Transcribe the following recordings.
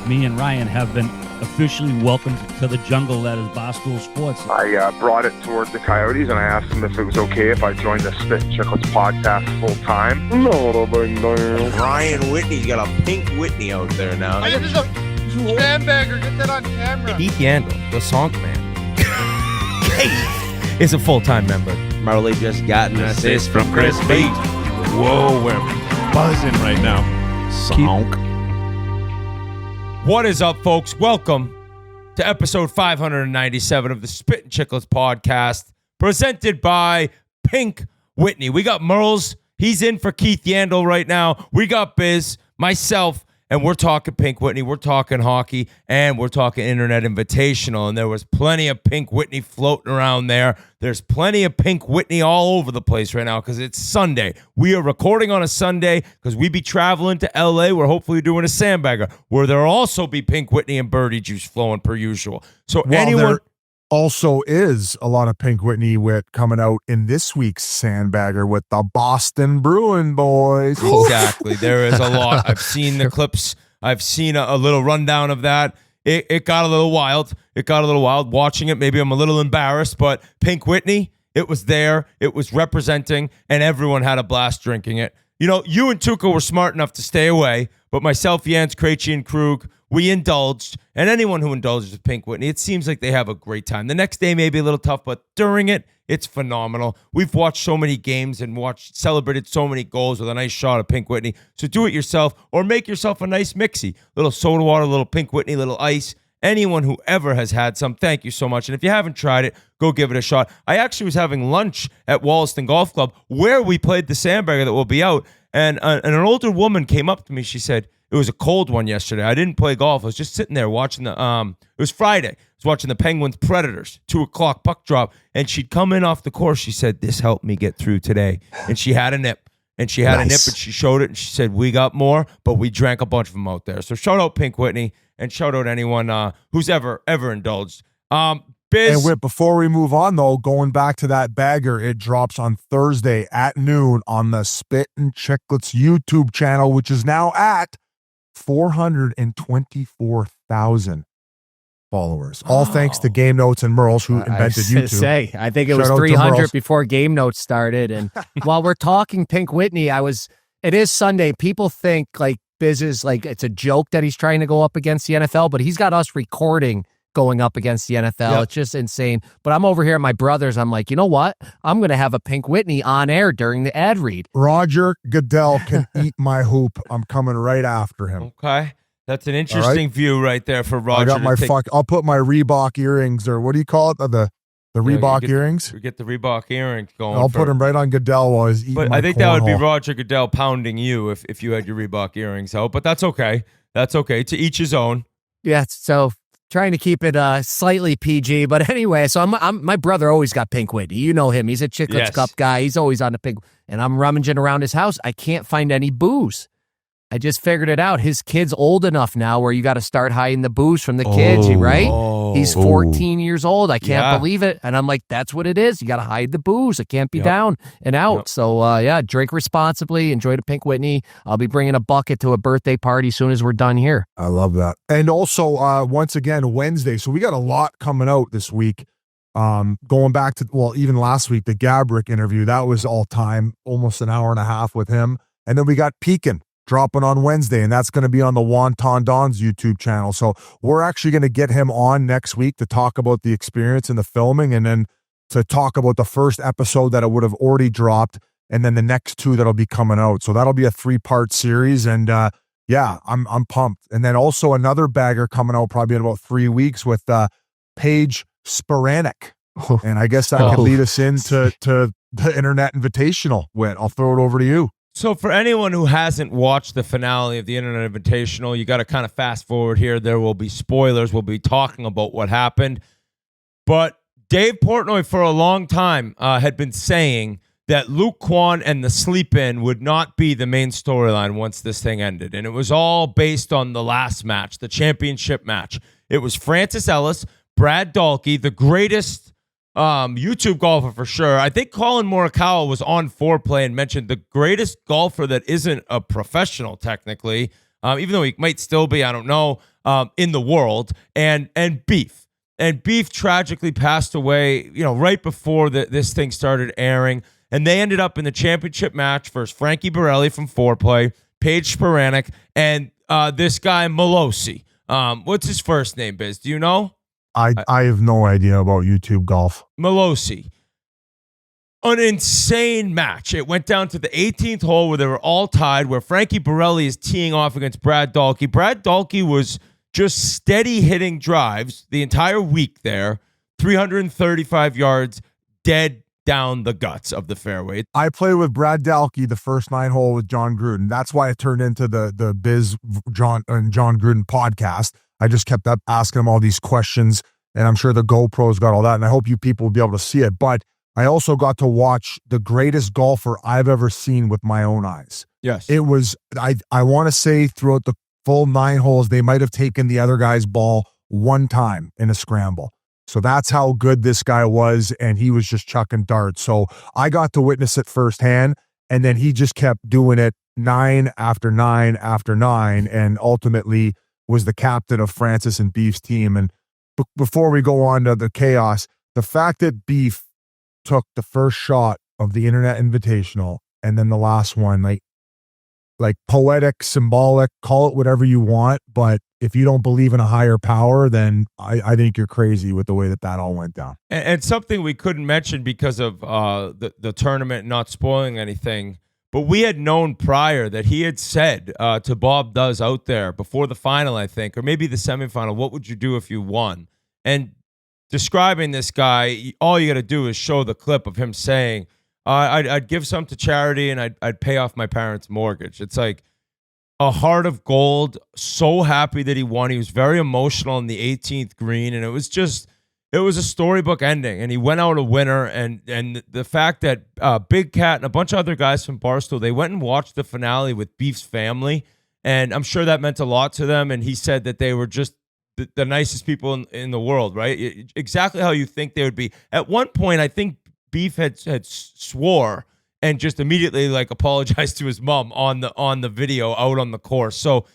me and Ryan have been officially welcomed to the jungle that is Barstool Sports. I brought it toward the Coyotes, and I asked them if it was okay if I joined the Spittin Chiclets podcast full time. Ryan Whitney's got a pink Whitney out there now. Sandbagger, get that on camera. Keith Yandel, the song man, is a full-time member. Marley just got an assist from Chris Beach. Whoa, we're buzzing right now. Sonk. What is up, folks? Welcome to episode 597 of the Spittin Chiclets podcast, presented by Pink Whitney. We got Merles. He's in for Keith Yandel right now. We got Biz, myself, and we're talking Pink Whitney. We're talking hockey, and we're talking Internet Invitational. And there was plenty of Pink Whitney floating around there. There's plenty of Pink Whitney all over the place right now because it's Sunday. We are recording on a Sunday because we be traveling to LA. We're hopefully doing a Sandbagger where there'll also be Pink Whitney and birdie juice flowing per usual. So anyone... Also is a lot of Pink Whitney wit coming out in this week's Sandbagger with the Boston Bruins boys. Exactly. There is a lot. I've seen the clips. I've seen a little rundown of that. It got a little wild. It got a little wild. Watching it, maybe I'm a little embarrassed, but Pink Whitney, it was there. It was representing, and everyone had a blast drinking it. You know, you and Tuca were smart enough to stay away, but myself, Jans, Krejci, and Krug, we indulged, and anyone who indulges with Pink Whitney, it seems like they have a great time. The next day may be a little tough, but during it, it's phenomenal. We've watched so many games and celebrated so many goals with a nice shot of Pink Whitney. So do it yourself or make yourself a nice mixie. Little soda water, little Pink Whitney, little ice. Anyone who ever has had some, thank you so much. And if you haven't tried it, go give it a shot. I actually was having lunch at Wollaston Golf Club where we played the Sandbagger that will be out. And an older woman came up to me. She said, it was a cold one yesterday. I didn't play golf. I was just sitting there watching the, it was Friday. I was watching the Penguins Predators, 2:00 puck drop. And she'd come in off the course. She said, this helped me get through today. And she had a nip. And she had a nip and she showed it. And she said, we got more, but we drank a bunch of them out there. So shout out Pink Whitney and shout out anyone who's ever indulged. Biz. And Whit, before we move on, though, going back to that bagger, it drops on Thursday at noon on the Spittin Chiclets YouTube channel, which is now at 424,000 followers. All thanks to Game Notes and Merles, who invented YouTube. I think it was 300 before Game Notes started. And while we're talking Pink Whitney, it is Sunday. People think like Biz is like, it's a joke that he's trying to go up against the NFL, but he's got us recording going up against the NFL. Yep. It's just insane. But I'm over here at my brother's. I'm like, you know what? I'm going to have a Pink Whitney on air during the ad read. Roger Goodell can eat my hoop. I'm coming right after him. Okay. That's an interesting view right there for Roger. I got my I'll put my Reebok earrings, or what do you call it? The Reebok earrings? We get the Reebok earrings going. I'll put them right on Goodell while he's eating my I think that would be Roger Goodell pounding you if you had your Reebok earrings out. But that's okay. That's okay. To each his own. Yeah, so trying to keep it slightly PG, but anyway, so my brother always got Pink Whitney. You know him. He's a Chiclets Cup guy. He's always on the Pink, and I'm rummaging around his house. I can't find any booze. I just figured it out. His kid's old enough now where you got to start hiding the booze from the kids, right? He's 14 years old. I can't believe it. And I'm like, that's what it is. You got to hide the booze. It can't be down and out. Yep. So, drink responsibly. Enjoy the Pink Whitney. I'll be bringing a bucket to a birthday party as soon as we're done here. I love that. And also, once again, Wednesday. So we got a lot coming out this week. Going back to, even last week, the Gaborik interview. That was all time, almost an hour and a half with him. And then we got Pekin dropping on Wednesday, and that's going to be on the Wonton Don's YouTube channel. So we're actually going to get him on next week to talk about the experience and the filming, and then to talk about the first episode that it would have already dropped, and then the next two that'll be coming out. So that'll be a 3-part series, and I'm pumped. And then also another bagger coming out probably in about 3 weeks with Paige Sporanic. And I guess that could lead us into the Internet Invitational. Whit, I'll throw it over to you. So for anyone who hasn't watched the finale of the Internet Invitational, you got to kind of fast forward here. There will be spoilers. We'll be talking about what happened. But Dave Portnoy for a long time had been saying that Luke Kwan and the sleep-in would not be the main storyline once this thing ended. And it was all based on the last match, the championship match. It was Francis Ellis, Brad Dalke, the greatest YouTube golfer for sure. I think Colin Morikawa was on Foreplay and mentioned the greatest golfer that isn't a professional technically even though he might still be, I don't know, in the world, and Beef. And Beef tragically passed away, right before this thing started airing. And they ended up in the championship match versus Frankie Borelli from Foreplay, Paige Spiranek, and this guy Malosi. What's his first name, Biz? Do you know? I have no idea about YouTube golf. Malosi. An insane match. It went down to the 18th hole where they were all tied, where Frankie Borelli is teeing off against Brad Dalke. Brad Dalke was just steady hitting drives the entire week there, 335 yards, dead down the guts of the fairway. I played with Brad Dalke the first 9 hole with John Gruden. That's why it turned into the Biz John Gruden podcast. I just kept up asking him all these questions, and I'm sure the GoPros got all that, and I hope you people will be able to see it. But I also got to watch the greatest golfer I've ever seen with my own eyes. Yes. It was, I want to say throughout the full 9 holes, they might have taken the other guy's ball one time in a scramble. So that's how good this guy was, and he was just chucking darts. So I got to witness it firsthand, and then he just kept doing it 9 after 9 after 9, and ultimately was the captain of Francis and Beef's team. And before we go on to the chaos, the fact that Beef took the first shot of the Internet Invitational and then the last one, like poetic, symbolic, call it whatever you want, but if you don't believe in a higher power, then I think you're crazy with the way that all went down. And something we couldn't mention because of the tournament not spoiling anything, but we had known prior that he had said to Bob Does out there before the final, I think, or maybe the semifinal, what would you do if you won? And describing this guy, all you got to do is show the clip of him saying, I'd give some to charity and I'd pay off my parents' mortgage. It's like a heart of gold. So happy that he won. He was very emotional in the 18th green, and it was a storybook ending. And he went out a winner. And the fact that Big Cat and a bunch of other guys from Barstool, they went and watched the finale with Beef's family, and I'm sure that meant a lot to them. And he said that they were just the nicest people in the world, right? Exactly how you think they would be. At one point, I think Beef had swore and just immediately apologized to his mom on the video out on the course. So,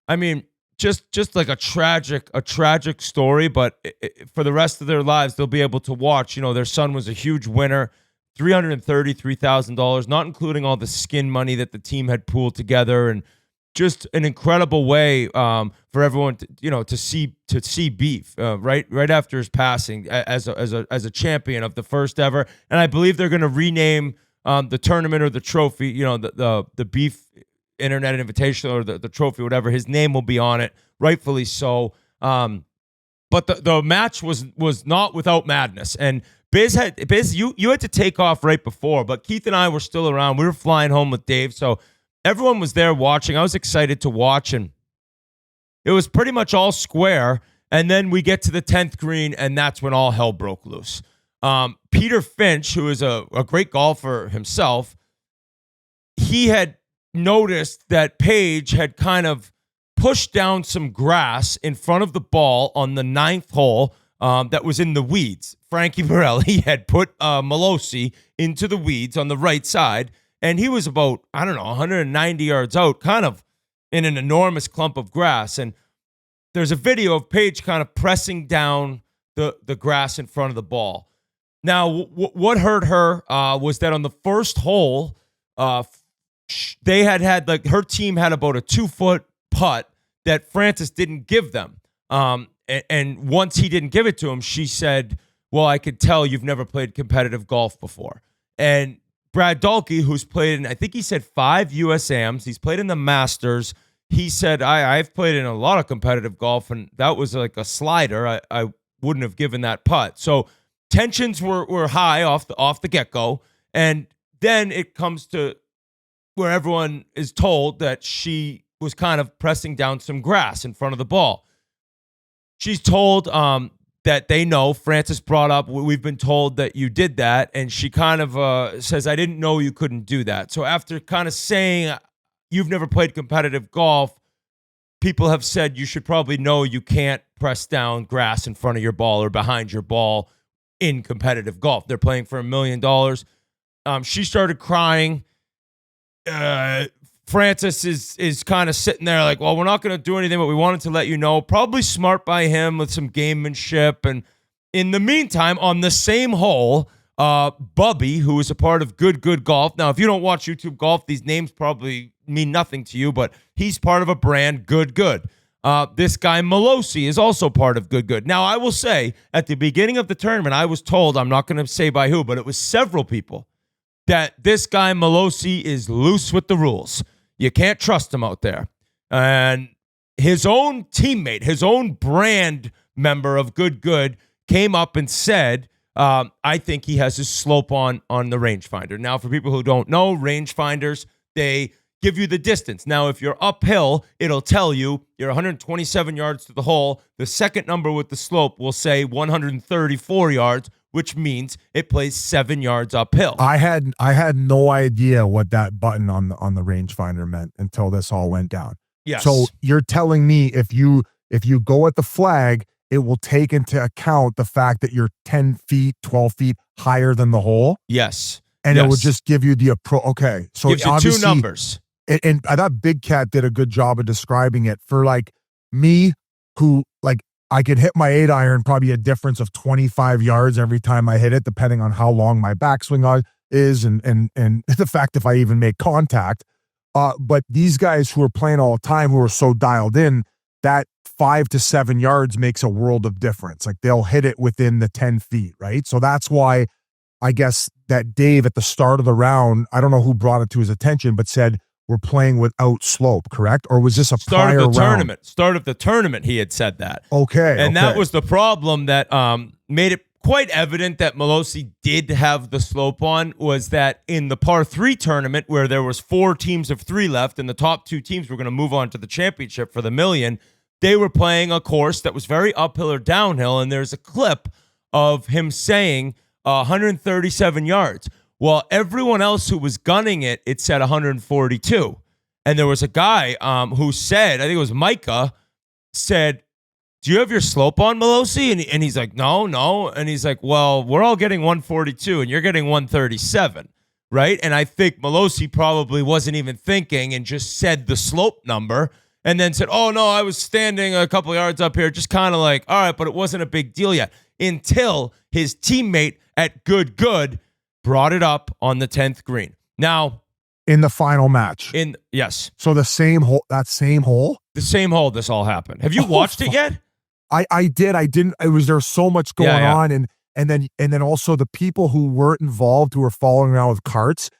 I mean, just like a tragic story, but for the rest of their lives, they'll be able to watch. Their son was a huge winner, $333,000, not including all the skin money that the team had pooled together, and just an incredible way for everyone to see Beef right after his passing as a champion of the first ever. And I believe they're going to rename the tournament or the trophy, the Beef Internet Invitational or the trophy, whatever. His name will be on it, rightfully so. But the match was not without madness. And Biz, you had to take off right before, but Keith and I were still around. We were flying home with Dave, so everyone was there watching. I was excited to watch, and it was pretty much all square. And then we get to the 10th green, and that's when all hell broke loose. Peter Finch, who is a great golfer himself, he had noticed that Paige had kind of pushed down some grass in front of the ball on the 9th hole that was in the weeds. Frankie Borelli had put Malosi into the weeds on the right side, and he was about, 190 yards out, kind of in an enormous clump of grass. And there's a video of Paige kind of pressing down the grass in front of the ball. Now, what hurt her was that on the first hole, they had her team had about a 2-foot putt that Francis didn't give them. And once he didn't give it to him, she said, well, I could tell you've never played competitive golf before. And Brad Dalke, who's played in, I think he said 5 USAMs. He's played in the Masters. He said, I've played in a lot of competitive golf, and that was like a slider. I wouldn't have given that putt. So tensions were high off the get-go. And then it comes to where everyone is told that she was kind of pressing down some grass in front of the ball. She's told that they know. Francis brought up, we've been told that you did that. And she kind of says, I didn't know you couldn't do that. So after kind of saying, you've never played competitive golf, people have said you should probably know you can't press down grass in front of your ball or behind your ball in competitive golf. They're playing for $1 million. She started crying. Francis is kind of sitting there like, well, we're not going to do anything, but we wanted to let you know. Probably smart by him with some gamemanship. And in the meantime, on the same hole, Bubby, who is a part of Good Golf. Now, if you don't watch YouTube Golf, these names probably mean nothing to you, but he's part of a brand, Good. This guy, Malosi, is also part of Good. Now, I will say, at the beginning of the tournament, I was told, I'm not going to say by who, but it was several people, that this guy, Malosi, is loose with the rules. You can't trust him out there. And his own teammate, his own brand member of Good came up and said, I think he has his slope on the rangefinder. Now, for people who don't know, rangefinders, they give you the distance. Now, if you're uphill, it'll tell you you're 127 yards to the hole. The second number with the slope will say 134 yards, which means it plays 7 yards uphill. I had no idea what that button on the rangefinder meant until this all went down. Yes. So you're telling me if you go at the flag, it will take into account the fact that you're 10 feet, 12 feet higher than the hole? Yes. And yes. it will just give you the approach. Okay. So gives you two numbers. And I thought Big Cat did a good job of describing it for like me, who like I could hit my 8-iron, probably a difference of 25 yards every time I hit it, depending on how long my backswing is and the fact if I even make contact. But these guys who are playing all the time, who are so dialed in, that 5 to 7 yards makes a world of difference. Like they'll hit it within the 10 feet, right? So that's why I guess that Dave at the start of the round, I don't know who brought it to his attention, but said, we're playing without slope, correct? Or was this a prior round? Start of the tournament, he had said that. Okay. And that was the problem that made it quite evident that Malosi did have the slope on, was that in the par 3 tournament where there was 4 teams of 3 left and the top 2 teams were going to move on to the championship for the million, they were playing a course that was very uphill or downhill, and there's a clip of him saying 137 yards. Well, everyone else who was gunning it, it said 142. And there was a guy who said, I think it was Micah, said, do you have your slope on, Malosi? And he's like, no. And he's like, well, we're all getting 142 and you're getting 137, right? And I think Malosi probably wasn't even thinking and just said the slope number and then said, oh, no, I was standing a couple yards up here, just kind of like, all right, but it wasn't a big deal yet, until his teammate at Good brought it up on the 10th green. Now, in the final match. Yes. So the same hole, the same hole this all happened. Have you watched it yet? I did. I didn't. It was, there's so much going on. And then also the people who weren't involved, who were following around with carts,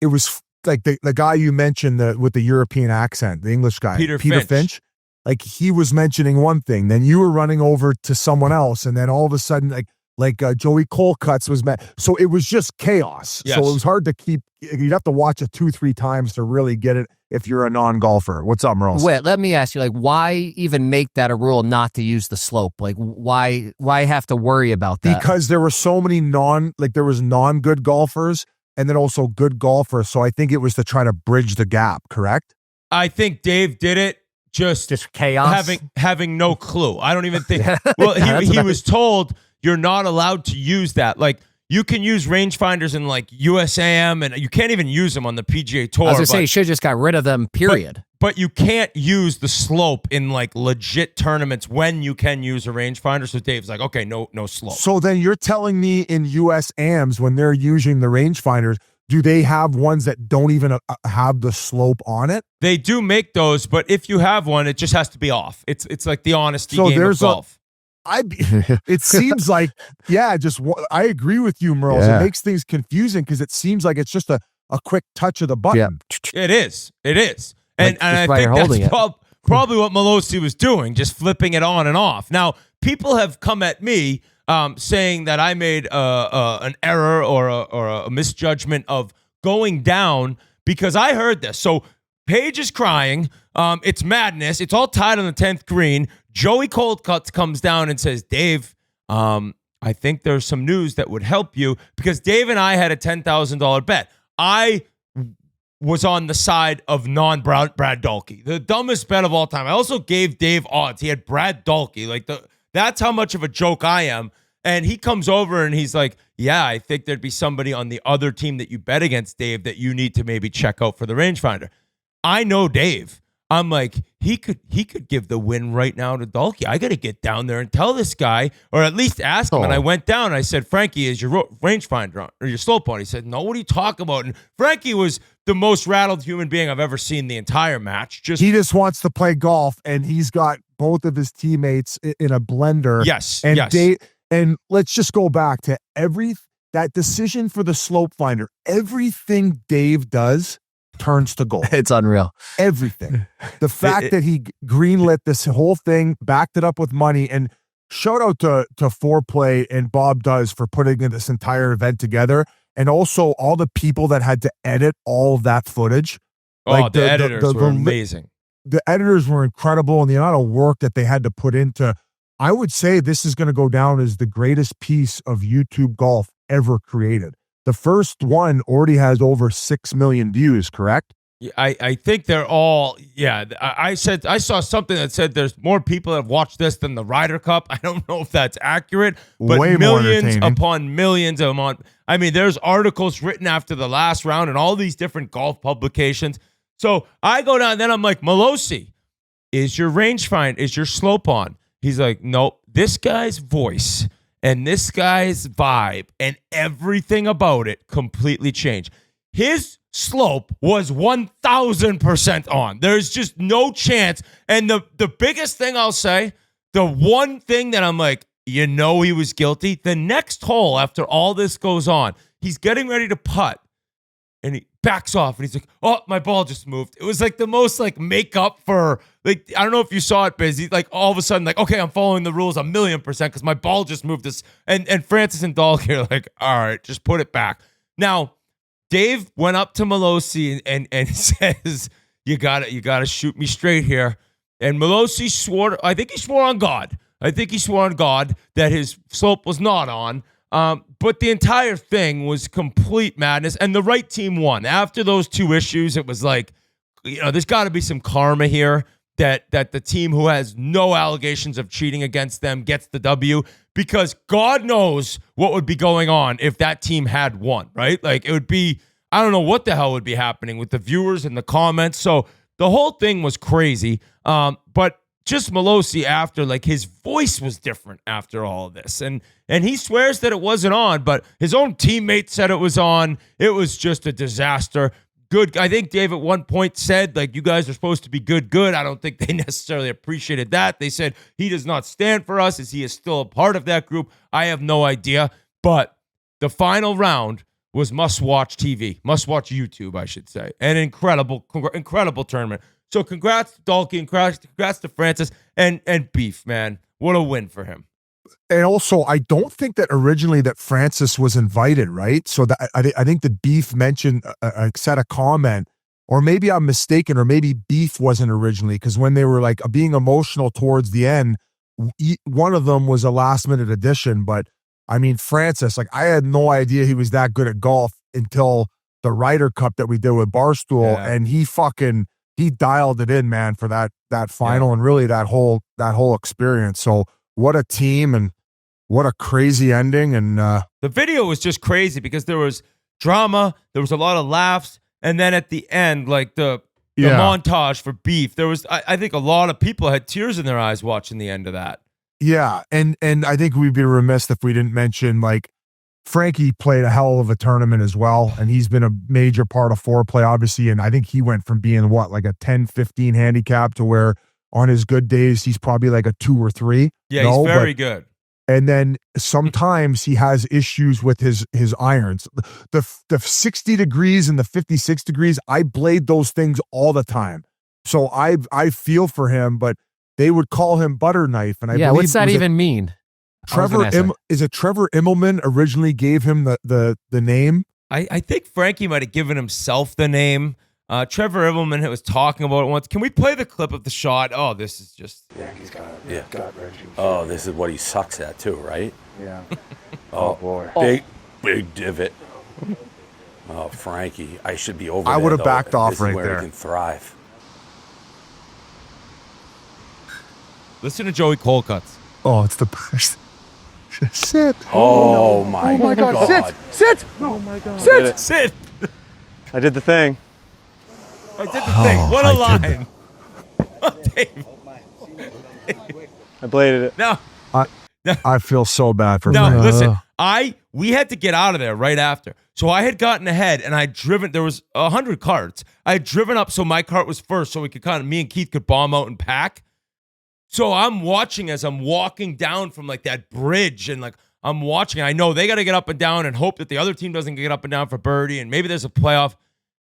it was like the guy you mentioned with the European accent, the English guy, Peter Finch. Like he was mentioning one thing, then you were running over to someone else. And then all of a sudden, like Joey Colcutt's was met. So it was just chaos. Yes. So it was hard to keep, you'd have to watch it 2-3 times to really get it if you're a non-golfer. What's up, Merle? Wait, let me ask you, like, why even make that a rule not to use the slope? Like, why have to worry about that? Because there were so many there was non-good golfers and then also good golfers. So I think it was to try to bridge the gap, correct? I think Dave did it just chaos, having no clue. I don't even think, well, he was told, you're not allowed to use that. Like, you can use rangefinders in like USAM, and you can't even use them on the PGA Tour. I was going to say, you should have just got rid of them, period. But you can't use the slope in like legit tournaments when you can use a rangefinder. So Dave's like, okay, no slope. So then you're telling me in USAMs, when they're using the rangefinders, do they have ones that don't even have the slope on it? They do make those, but if you have one, it just has to be off. It's like the honesty game of golf. It seems like, I agree with you, Merle. Yeah. It makes things confusing because it seems like it's just a quick touch of the button. Yeah. It is. And I think that's probably what Malosi was doing, just flipping it on and off. Now, people have come at me saying that I made an error or a misjudgment of going down because I heard this. So Paige is crying. It's madness. It's all tied on the 10th green. Joey Coldcuts comes down and says, Dave, I think there's some news that would help you, because Dave and I had a $10,000 bet. I was on the side of Brad Dalke, the dumbest bet of all time. I also gave Dave odds. He had Brad Dalke. That's how much of a joke I am. And he comes over and he's like, yeah, I think there'd be somebody on the other team that you bet against, Dave, that you need to maybe check out for the rangefinder. I know Dave. I'm like, he could give the win right now to Dalke. I got to get down there and tell this guy, or at least ask him. And I went down and I said, Frankie, is your rangefinder on, or your slope on? He said, no, what are you talking about? And Frankie was the most rattled human being I've ever seen the entire match. He just wants to play golf, and he's got both of his teammates in a blender. Yes, and yes. And let's just go back to that decision for the slope finder. Everything Dave does turns to gold. It's unreal. Everything. The fact that he greenlit this whole thing, backed it up with money, and shout out to Foreplay and Bob Does for putting this entire event together, and also all the people that had to edit all of that footage. Oh, the editors were amazing. The editors were incredible, and the amount of work that they had to put into. I would say this is going to go down as the greatest piece of YouTube golf ever created. The first one already has over 6 million views, correct? Yeah, I think they're all, yeah. I saw something that said there's more people that have watched this than the Ryder Cup. I don't know if that's accurate, but way millions more upon millions of them on. I mean, there's articles written after the last round and all these different golf publications. So I go down, then I'm like, Malosi, is your rangefinder, is your slope on? He's like, nope, this guy's voice and this guy's vibe and everything about it completely changed. His slope was 1,000% on. There's just no chance. And the biggest thing I'll say, the one thing that I'm like, he was guilty. The next hole after all this goes on, he's getting ready to putt. And he backs off and he's like, oh, my ball just moved. It was like the most like makeup for like, I don't know if you saw it, Biz. He's like all of a sudden like, okay, I'm following the rules 1,000,000% because my ball just moved this. And Francis and Dalke are like, all right, just put it back. Now, Dave went up to Malosi and says, you gotta shoot me straight here. And Malosi swore, I think he swore on God. That his slope was not on. But the entire thing was complete madness, and the right team won. After those two issues, it was like, there's got to be some karma here that the team who has no allegations of cheating against them gets the W, because God knows what would be going on if that team had won, right? Like, it would be, I don't know what the hell would be happening with the viewers and the comments. So the whole thing was crazy. But just Malosi after, like, his voice was different after all of this. And he swears that it wasn't on, but his own teammate said it was on. It was just a disaster. Good. I think Dave at one point said, like, you guys are supposed to be good. I don't think they necessarily appreciated that. They said he does not stand for us, as he is still a part of that group. I have no idea. But the final round was must-watch TV. Must-watch YouTube, I should say. An incredible tournament. So congrats to Dalke and congrats to Francis and Beef, man. What a win for him. And also, I don't think that originally that Francis was invited, right? So that I think the Beef mentioned, said a comment, or maybe I'm mistaken, or maybe Beef wasn't originally, because when they were like being emotional towards the end, one of them was a last minute addition. But I mean, Francis, like, I had no idea he was that good at golf until the Ryder Cup that we did with Barstool, and he dialed it in, man, for that final and really that whole experience. So what a team and what a crazy ending. And the video was just crazy because there was drama, there was a lot of laughs, and then at the end, like the montage for Beef, there was I think a lot of people had tears in their eyes watching the end of that. Yeah, and I think we'd be remiss if we didn't mention, like, Frankie played a hell of a tournament as well, and he's been a major part of Foreplay, obviously, and I think he went from being, like a 10-15 handicap to where on his good days, he's probably like a 2 or 3. Yeah, he's very good. And then sometimes he has issues with his irons. The 60 degrees and the 56 degrees, I blade those things all the time. So I feel for him, but they would call him butterknife. And I believe, what's that even mean? Is it Trevor Immelman originally gave him the name? I think Frankie might have given himself the name. Trevor Immelman was talking about it once. Can we play the clip of the shot? Oh, this is just... Yeah, he's got gut-wrenching. Oh, this is what he sucks at too, right? Yeah. Oh, boy. Big divot. Oh, Frankie, I should be over there. I would have backed off this right is where there. He can thrive. Listen to Joey Colcutt's. Oh, it's the best. Sit. Oh, my God. Sit. Oh, my God. Sit. I did the thing. I did the thing. What a line. Dave. I bladed it. No. I feel so bad for No, Frank. listen. We had to get out of there right after. So I had gotten ahead and I'd driven. There was 100 carts. I had driven up so my cart was first, so we could me and Keith could bomb out and pack. So I'm watching as I'm walking down from like that bridge, and like I'm watching. I know they got to get up and down and hope that the other team doesn't get up and down for birdie, and maybe there's a playoff.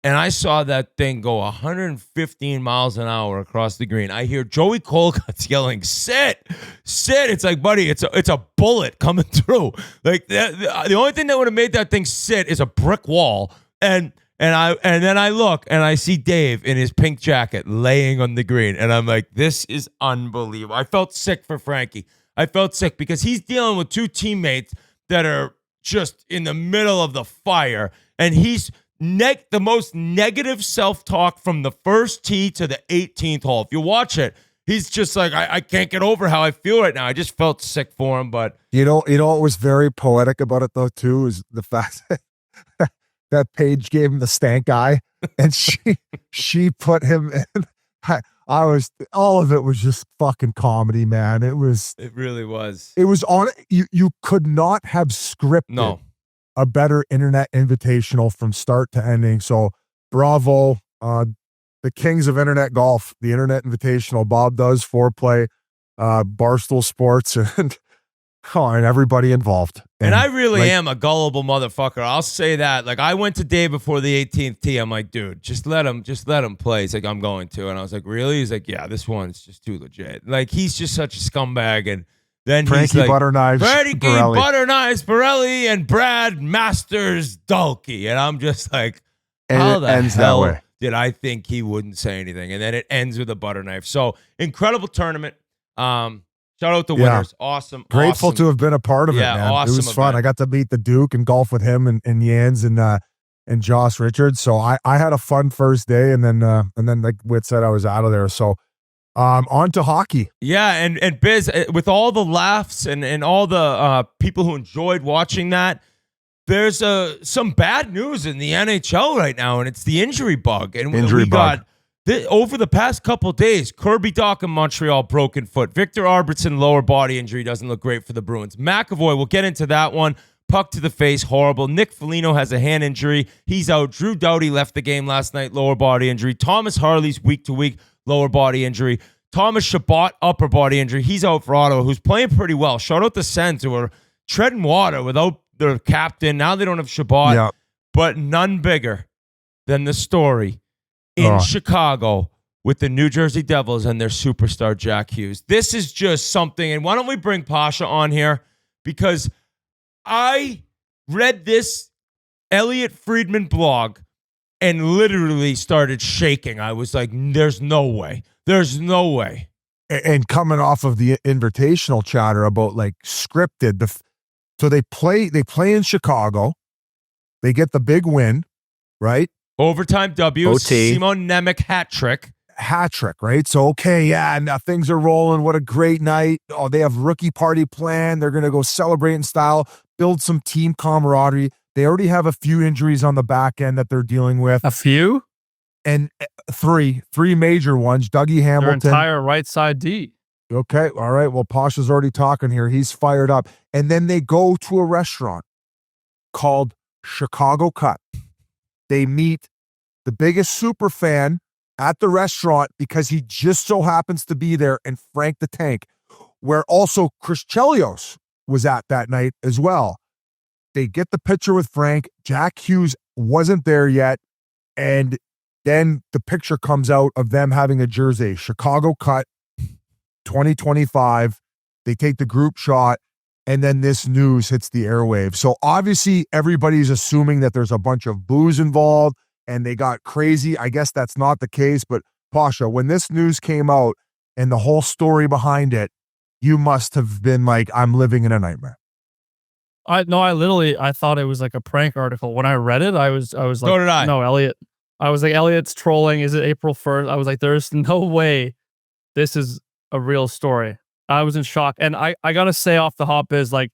And I saw that thing go 115 miles an hour across the green. I hear Joey Colcott's yelling, "Sit, sit!" It's like, buddy, it's a bullet coming through. Like the only thing that would have made that thing sit is a brick wall. And then I look and I see Dave in his pink jacket laying on the green, and I'm like, this is unbelievable. I felt sick for Frankie. I felt sick because he's dealing with two teammates that are just in the middle of the fire, and he's the most negative self-talk from the first tee to the 18th hole. If you watch it, he's just like, I can't get over how I feel right now. I just felt sick for him. But You know what was very poetic about it though too is the fact that Paige gave him the stank eye, and she put him in. All of it was just fucking comedy, man. It really was. It was on. You could not have scripted a better Internet Invitational from start to ending. So bravo, the kings of Internet golf, the Internet Invitational. Bob does foreplay, Barstool Sports, and everybody involved. And I really am a gullible motherfucker. I'll say that. Like, I went to Dave before the 18th tee. I'm like, dude, just let him play. He's like, I'm going to. And I was like, really? He's like, yeah, this one's just too legit. Like, he's just such a scumbag. And then Frankie he's like, Butterknives, Frankie Borelli. Butterknives, Borelli, and Brad Masters Dalke. And I'm just like, how the hell did I think he wouldn't say anything? And then it ends with a butter knife. So, incredible tournament. Shout out the winners. Awesome. Grateful to have been a part of it, man. Awesome. It was fun. I got to meet the Duke and golf with him and Jans and Josh Richards. So I had a fun first day, and then like Whit said, I was out of there. So on to hockey. Yeah, and Biz, with all the laughs and all the people who enjoyed watching that, there's some bad news in the NHL right now, and it's the injury bug. And we got over the past couple of days, Kirby Dach in Montreal, broken foot. Victor Arvidsson, lower body injury, doesn't look great for the Bruins. McAvoy, we'll get into that one. Puck to the face, horrible. Nick Foligno has a hand injury. He's out. Drew Doughty left the game last night, lower body injury. Thomas Harley's week-to-week, lower body injury. Thomas Chabot, upper body injury. He's out for Ottawa, who's playing pretty well. Shout out the Sens, who are treading water without their captain. Now they don't have Chabot, but none bigger than the story in Chicago with the New Jersey Devils and their superstar Jack Hughes. This is just something, and why don't we bring Pasha on here? Because I read this Elliot Friedman blog and literally started shaking. I was like, there's no way. There's no way. And coming off of the invitational chatter about like scripted, so they play in Chicago. They get the big win, right? Overtime W, OT. Simon Nemec hat trick, right? So, okay, yeah, now things are rolling. What a great night. Oh, they have rookie party planned. They're going to go celebrate in style, build some team camaraderie. They already have a few injuries on the back end that they're dealing with. A few? And three major ones. Dougie Hamilton. Their entire right side D. Okay, all right. Well, Pasha's already talking here. He's fired up. And then they go to a restaurant called Chicago Cut. They meet the biggest super fan at the restaurant because he just so happens to be there, and Frank the Tank, where also Chris Chelios was at that night as well. They get the picture with Frank. Jack Hughes wasn't there yet, and then the picture comes out of them having a jersey, Chicago Cut 2025. They take the group shot, and then this news hits the airwaves. So obviously everybody's assuming that there's a bunch of booze involved and they got crazy. I guess that's not the case, but Pasha, when this news came out and the whole story behind it, you must have been like, I'm living in a nightmare. I thought it was like a prank article. When I read it, I was like, so did I. No, Elliot. I was like, Elliot's trolling. Is it April 1st? I was like, there's no way this is a real story. I was in shock. And I got to say off the hop is like,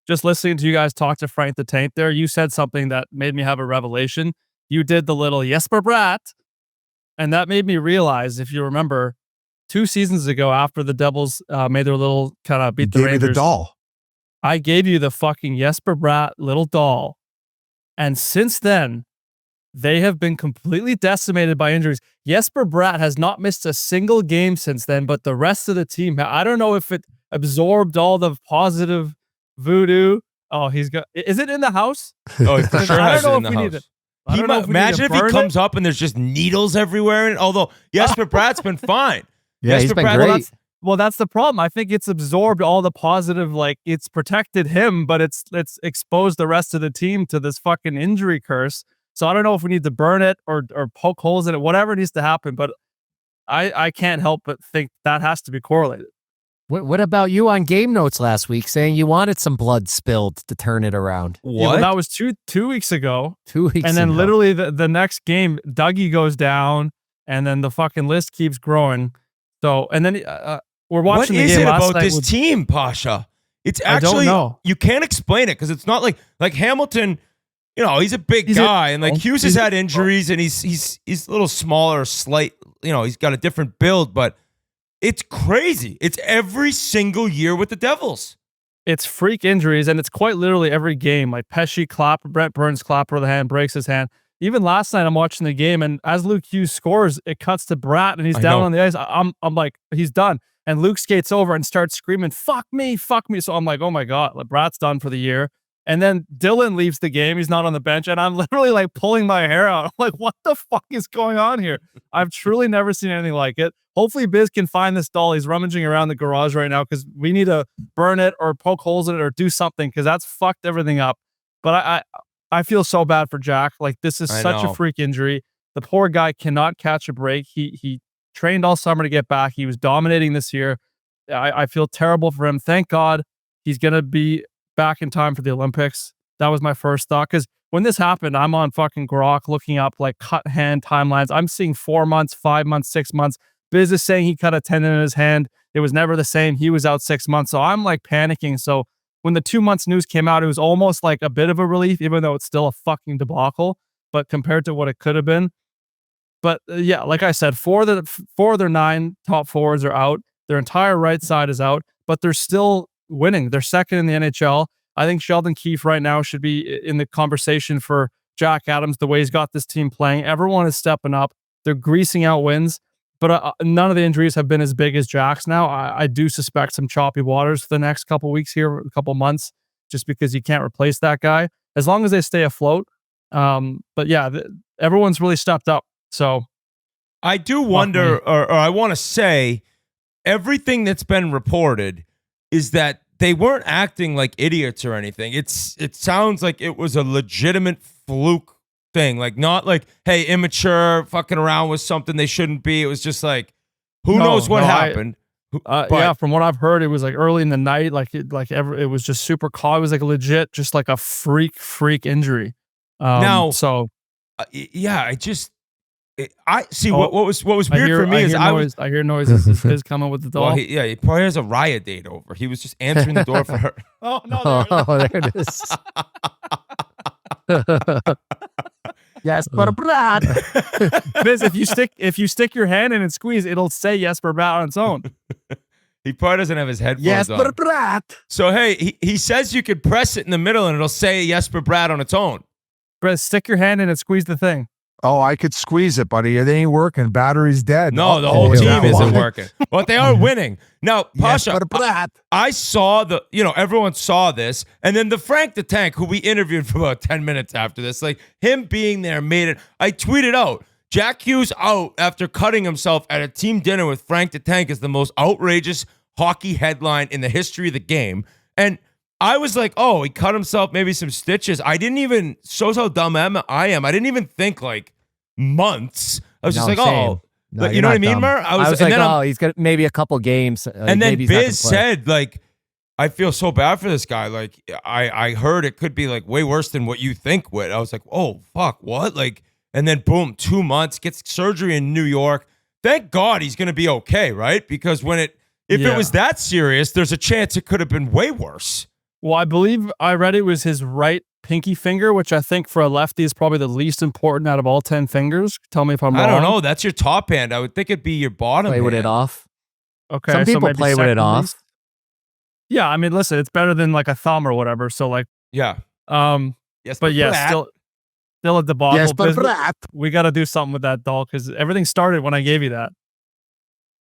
just listening to you guys talk to Frank the Tank there, you said something that made me have a revelation. You did the little Jesper Bratt And that made me realize, if you remember, 2 seasons ago after the Devils made their little kind of beat the Gave me Rangers. the doll. I gave you the fucking Jesper Bratt little doll. And since then, they have been completely decimated by injuries. Jesper Bratt has not missed a single game since then, but the rest of the team, I don't know if it absorbed all the positive voodoo. Oh, is it in the house? Oh, he for sure has it in the house. Imagine if he comes up and there's just needles everywhere. And although Jesper Bratt's been fine. Yeah, he's been great. Well, that's the problem. I think it's absorbed all the positive, like it's protected him, but it's exposed the rest of the team to this fucking injury curse. So I don't know if we need to burn it or poke holes in it, whatever needs to happen. But I can't help but think that has to be correlated. What about you on game notes last week saying you wanted some blood spilled to turn it around? What? Yeah, well, that was two weeks ago. 2 weeks And then ago. literally the next game, Doughty goes down and then the fucking list keeps growing. So, and then we're watching the game last night. What is it about this team, Pasha? It's actually, you can't explain it because it's not like Hamilton, he's a big guy and like Hughes has had injuries and he's a little smaller, slight, he's got a different build, but it's crazy. It's every single year with the Devils. It's freak injuries and it's quite literally every game. Like Pesci, Brent Burns, clapper of the hand, breaks his hand. Even last night, I'm watching the game, and as Luke Hughes scores, it cuts to Bratt, and he's down on the ice. I'm like, he's done. And Luke skates over and starts screaming, fuck me, fuck me. So I'm like, oh my God, like, Bratt's done for the year. And then Dylan leaves the game. He's not on the bench, and I'm literally like pulling my hair out. I'm like, what the fuck is going on here? I've truly never seen anything like it. Hopefully Biz can find this doll. He's rummaging around the garage right now because we need to burn it or poke holes in it or do something because that's fucked everything up. But I feel so bad for Jack. Like, this is such a freak injury. The poor guy cannot catch a break. He trained all summer to get back. He was dominating this year. I feel terrible for him. Thank God he's going to be back in time for the Olympics. That was my first thought. Because when this happened, I'm on fucking Grok looking up like cut hand timelines. I'm seeing 4 months, 5 months, 6 months. Biz is saying he cut a tendon in his hand. It was never the same. He was out 6 months. So I'm like panicking. So when the 2 months news came out, it was almost like a bit of a relief, even though it's still a fucking debacle, but compared to what it could have been. But yeah, like I said, four of their 9 top forwards are out. Their entire right side is out, but they're still winning. They're second in the NHL. I think Sheldon Keefe right now should be in the conversation for Jack Adams, the way he's got this team playing. Everyone is stepping up. They're greasing out wins. But none of the injuries have been as big as Jack's now. I do suspect some choppy waters for the next couple weeks here, a couple months, just because you can't replace that guy as long as they stay afloat. But yeah, everyone's really stepped up. So I do wonder, or I want to say, everything that's been reported is that they weren't acting like idiots or anything. It sounds like it was a legitimate fluke thing, like not like, hey, immature fucking around with something they shouldn't be. It was just like, who knows what happened. Yeah, from what I've heard, it was like early in the night, it was just super calm. It was like legit, just like a freak injury. I see. What was weird for me is I hear noises. Is coming with the doll. Well, he probably has a riot date over. He was just answering the door for her. Oh no! There it is. Jesper Bratt. Biz, if you stick your hand in and squeeze, it'll say Jesper Bratt on its own. He probably doesn't have his headphones Jesper on. Bratt. So hey, he says you could press it in the middle and it'll say Jesper Bratt on its own. Biz, stick your hand in and squeeze the thing. Oh, I could squeeze it, buddy. It ain't working. Battery's dead. No, the whole team isn't working. But they are winning. Now, Pasha, I saw everyone saw this. And then the Frank the Tank, who we interviewed for about 10 minutes after this, like him being there made it. I tweeted out, Jack Hughes out after cutting himself at a team dinner with Frank the Tank is the most outrageous hockey headline in the history of the game. And I was like, oh, he cut himself, maybe some stitches. I didn't even, shows how dumb I am. I didn't even think like months. I was just like, oh, no, you know what I mean, Mer? I was like, he's got maybe a couple games. And then Biz said, like, I feel so bad for this guy. Like, I heard it could be like way worse than what you think would. I was like, oh, fuck, what? Like, and then boom, 2 months, gets surgery in New York. Thank God he's going to be okay, right? Because if it was that serious, there's a chance it could have been way worse. Well, I believe I read it was his right pinky finger, which I think for a lefty is probably the least important out of all 10 fingers. Tell me if I'm wrong. I don't know. That's your top hand. I would think it'd be your bottom Play hand. with it off. Okay. Some people maybe play with it second off. least. Yeah, I mean, listen, it's better than like a thumb or whatever. So like, Yeah. Yes, but yeah, still a debacle. Yes, but Brad. We got to do something with that doll because everything started when I gave you that.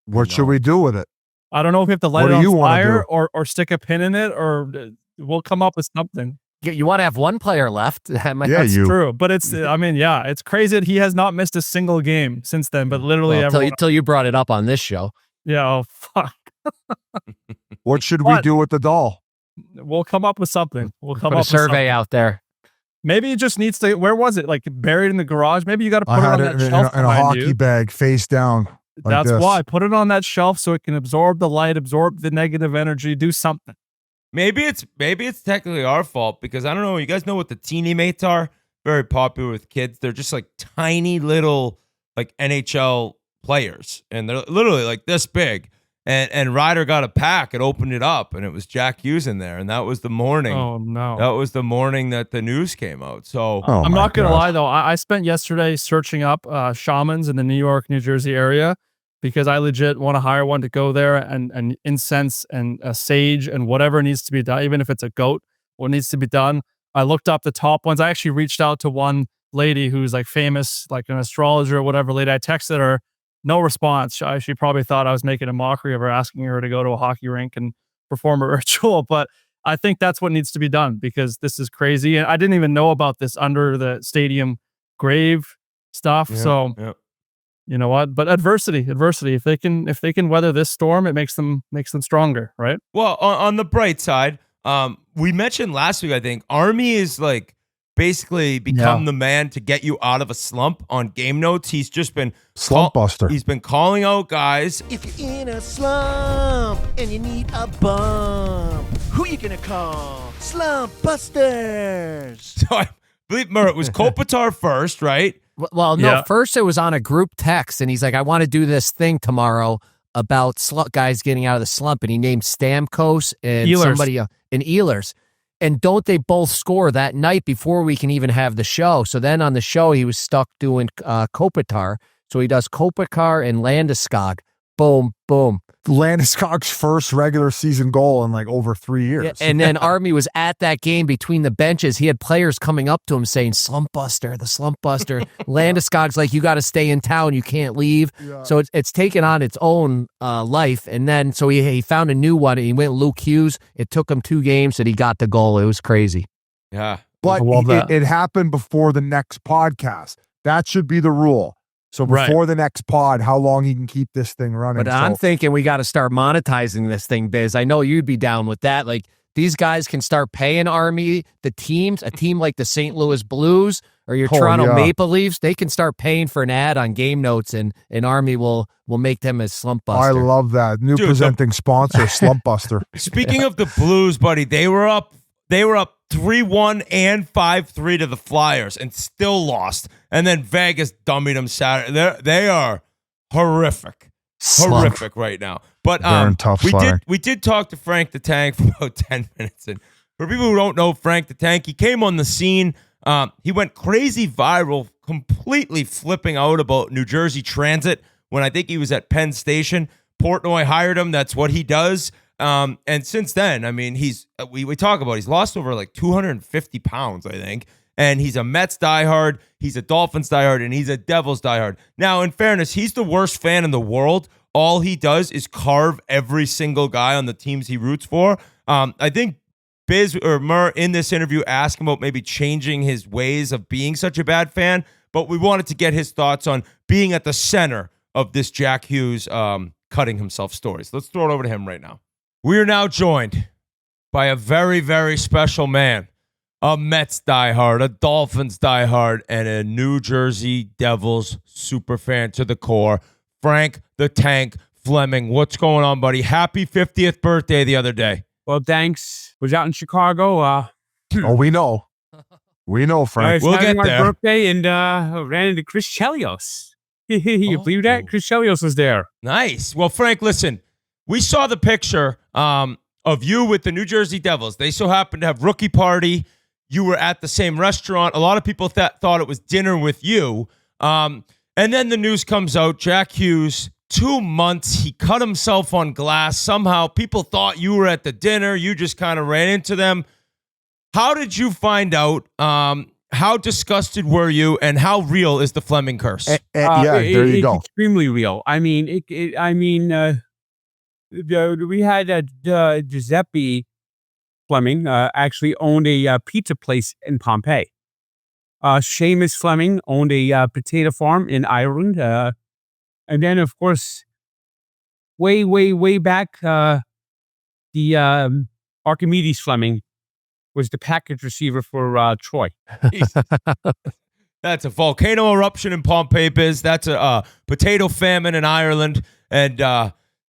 What should we do with it? I don't know if we have to light What it do you on wanna fire do? or stick a pin in it, or we'll come up with something. You want to have one player left? That's true, but it's. I mean, yeah, it's crazy that he has not missed a single game since then. But literally, until you brought it up on this show. Yeah. Oh fuck. What should we do with the doll? We'll come up with something. We'll come Put up a survey with out there. Maybe it just needs to. Where was it? Like buried in the garage? Maybe you got to put I it had on it that in shelf a behind hockey you. bag face down. Like That's this. why. Put it on that shelf so it can absorb the light, absorb the negative energy, do something. Maybe it's technically our fault because I don't know. You guys know what the teeny mates are? Very popular with kids. They're just like tiny little like NHL players, and they're literally like this big. And Ryder got a pack and opened it up, and it was Jack Hughes in there, and that was the morning. Oh no! That was the morning that the news came out. So I'm not gonna lie though. I spent yesterday searching up shamans in the New York, New Jersey area because I legit want to hire one to go there and incense and sage and whatever needs to be done, even if it's a goat, what needs to be done. I looked up the top ones. I actually reached out to one lady who's like famous, like an astrologer or whatever lady. I texted her. No response. She probably thought I was making a mockery of her, asking her to go to a hockey rink and perform a ritual. But I think that's what needs to be done because this is crazy. And I didn't even know about this under the stadium grave stuff. Yeah. You know what? But adversity. If they can weather this storm, it makes them stronger, right? Well, on the bright side, we mentioned last week, I think Army is like basically become the man to get you out of a slump on game notes. He's just been slump buster. He's been calling out guys. If you're in a slump and you need a bump, who you gonna call? Slump busters. So I believe Murray was Kopitar first, right? Well, no, first it was on a group text, and he's like, I want to do this thing tomorrow about guys getting out of the slump, and he named Stamkos and Ehlers. somebody and Ehlers. And don't they both score that night before we can even have the show? So then on the show, he was stuck doing Kopitar. So he does Kopitar and Landeskog. Boom, boom. Landeskog's first regular season goal in like over 3 years. Yeah, and then Army was at that game between the benches. He had players coming up to him saying, Slump Buster, the Slump Buster. Landeskog's like, you got to stay in town. You can't leave. Yeah. So it's taken on its own life. And then so he found a new one. And he went Luke Hughes. It took him 2 games and he got the goal. It was crazy. Yeah. But it happened before the next podcast. That should be the rule. So before the next pod, how long he can keep this thing running. But I'm thinking we got to start monetizing this thing, Biz. I know you'd be down with that. Like these guys can start paying Army, the teams, a team like the St. Louis Blues or your Toronto Maple Leafs, they can start paying for an ad on game notes and Army will make them a slump buster. I love that. New presenting sponsor, Slump Buster. Speaking of the Blues, buddy, they were up 3-1 and 5-3 to the Flyers and still lost. And then Vegas dummied them Saturday. They are horrific. Horrific right now. But we did talk to Frank the Tank for about 10 minutes. And for people who don't know Frank the Tank, he came on the scene. He went crazy viral, completely flipping out about New Jersey Transit when I think he was at Penn Station. Portnoy hired him. That's what he does. And since then, I mean, we talk about he's lost over like 250 pounds, I think. And he's a Mets diehard, he's a Dolphins diehard, and he's a Devils diehard. Now, in fairness, he's the worst fan in the world. All he does is carve every single guy on the teams he roots for. I think Biz or Murr in this interview asked him about maybe changing his ways of being such a bad fan, but we wanted to get his thoughts on being at the center of this Jack Hughes cutting himself stories. Let's throw it over to him right now. We are now joined by a very, very special man, a Mets diehard, a Dolphins diehard, and a New Jersey Devils superfan to the core, Frank the Tank Fleming. What's going on, buddy? Happy 50th birthday the other day. Well, thanks. Was out in Chicago. Oh, we know. We know, Frank. We'll get there. My birthday and ran into Chris Chelios. You believe that? Chris Chelios was there. Nice. Well, Frank, listen. We saw the picture of you with the New Jersey Devils. They so happened to have rookie party. You were at the same restaurant. A lot of people thought it was dinner with you. And then the news comes out, Jack Hughes, 2 months, he cut himself on glass. Somehow people thought you were at the dinner. You just kind of ran into them. How did you find out? How disgusted were you, and how real is the Fleming curse? There you go. It's extremely real. I mean, we had Giuseppe Fleming actually owned a pizza place in Pompeii. Seamus Fleming owned a potato farm in Ireland. And then, of course, way back, the Archimedes Fleming was the package receiver for Troy. That's a volcano eruption in Pompeii, Biz. That's a potato famine in Ireland. And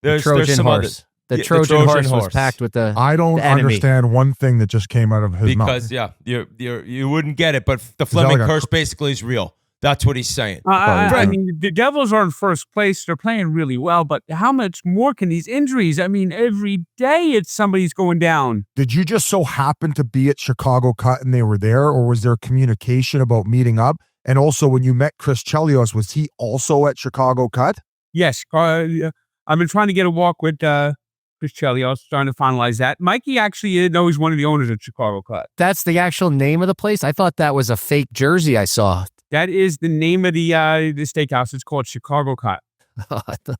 there's some horse. The Trojan horse was packed with the I don't understand one thing that just came out of his mouth. Because, you wouldn't get it, but the Fleming curse basically is real. That's what he's saying. I mean, the Devils are in first place. They're playing really well, but how much more can these injuries? I mean, every day it's somebody's going down. Did you just so happen to be at Chicago Cut and they were there, or was there communication about meeting up? And also, when you met Chris Chelios, was he also at Chicago Cut? Yes. I've been trying to get a walk with Chris Chelios, trying to finalize that. Mikey actually knows one of the owners at Chicago Cut. That's the actual name of the place? I thought that was a fake jersey I saw. That is the name of the steakhouse. It's called Chicago Cut.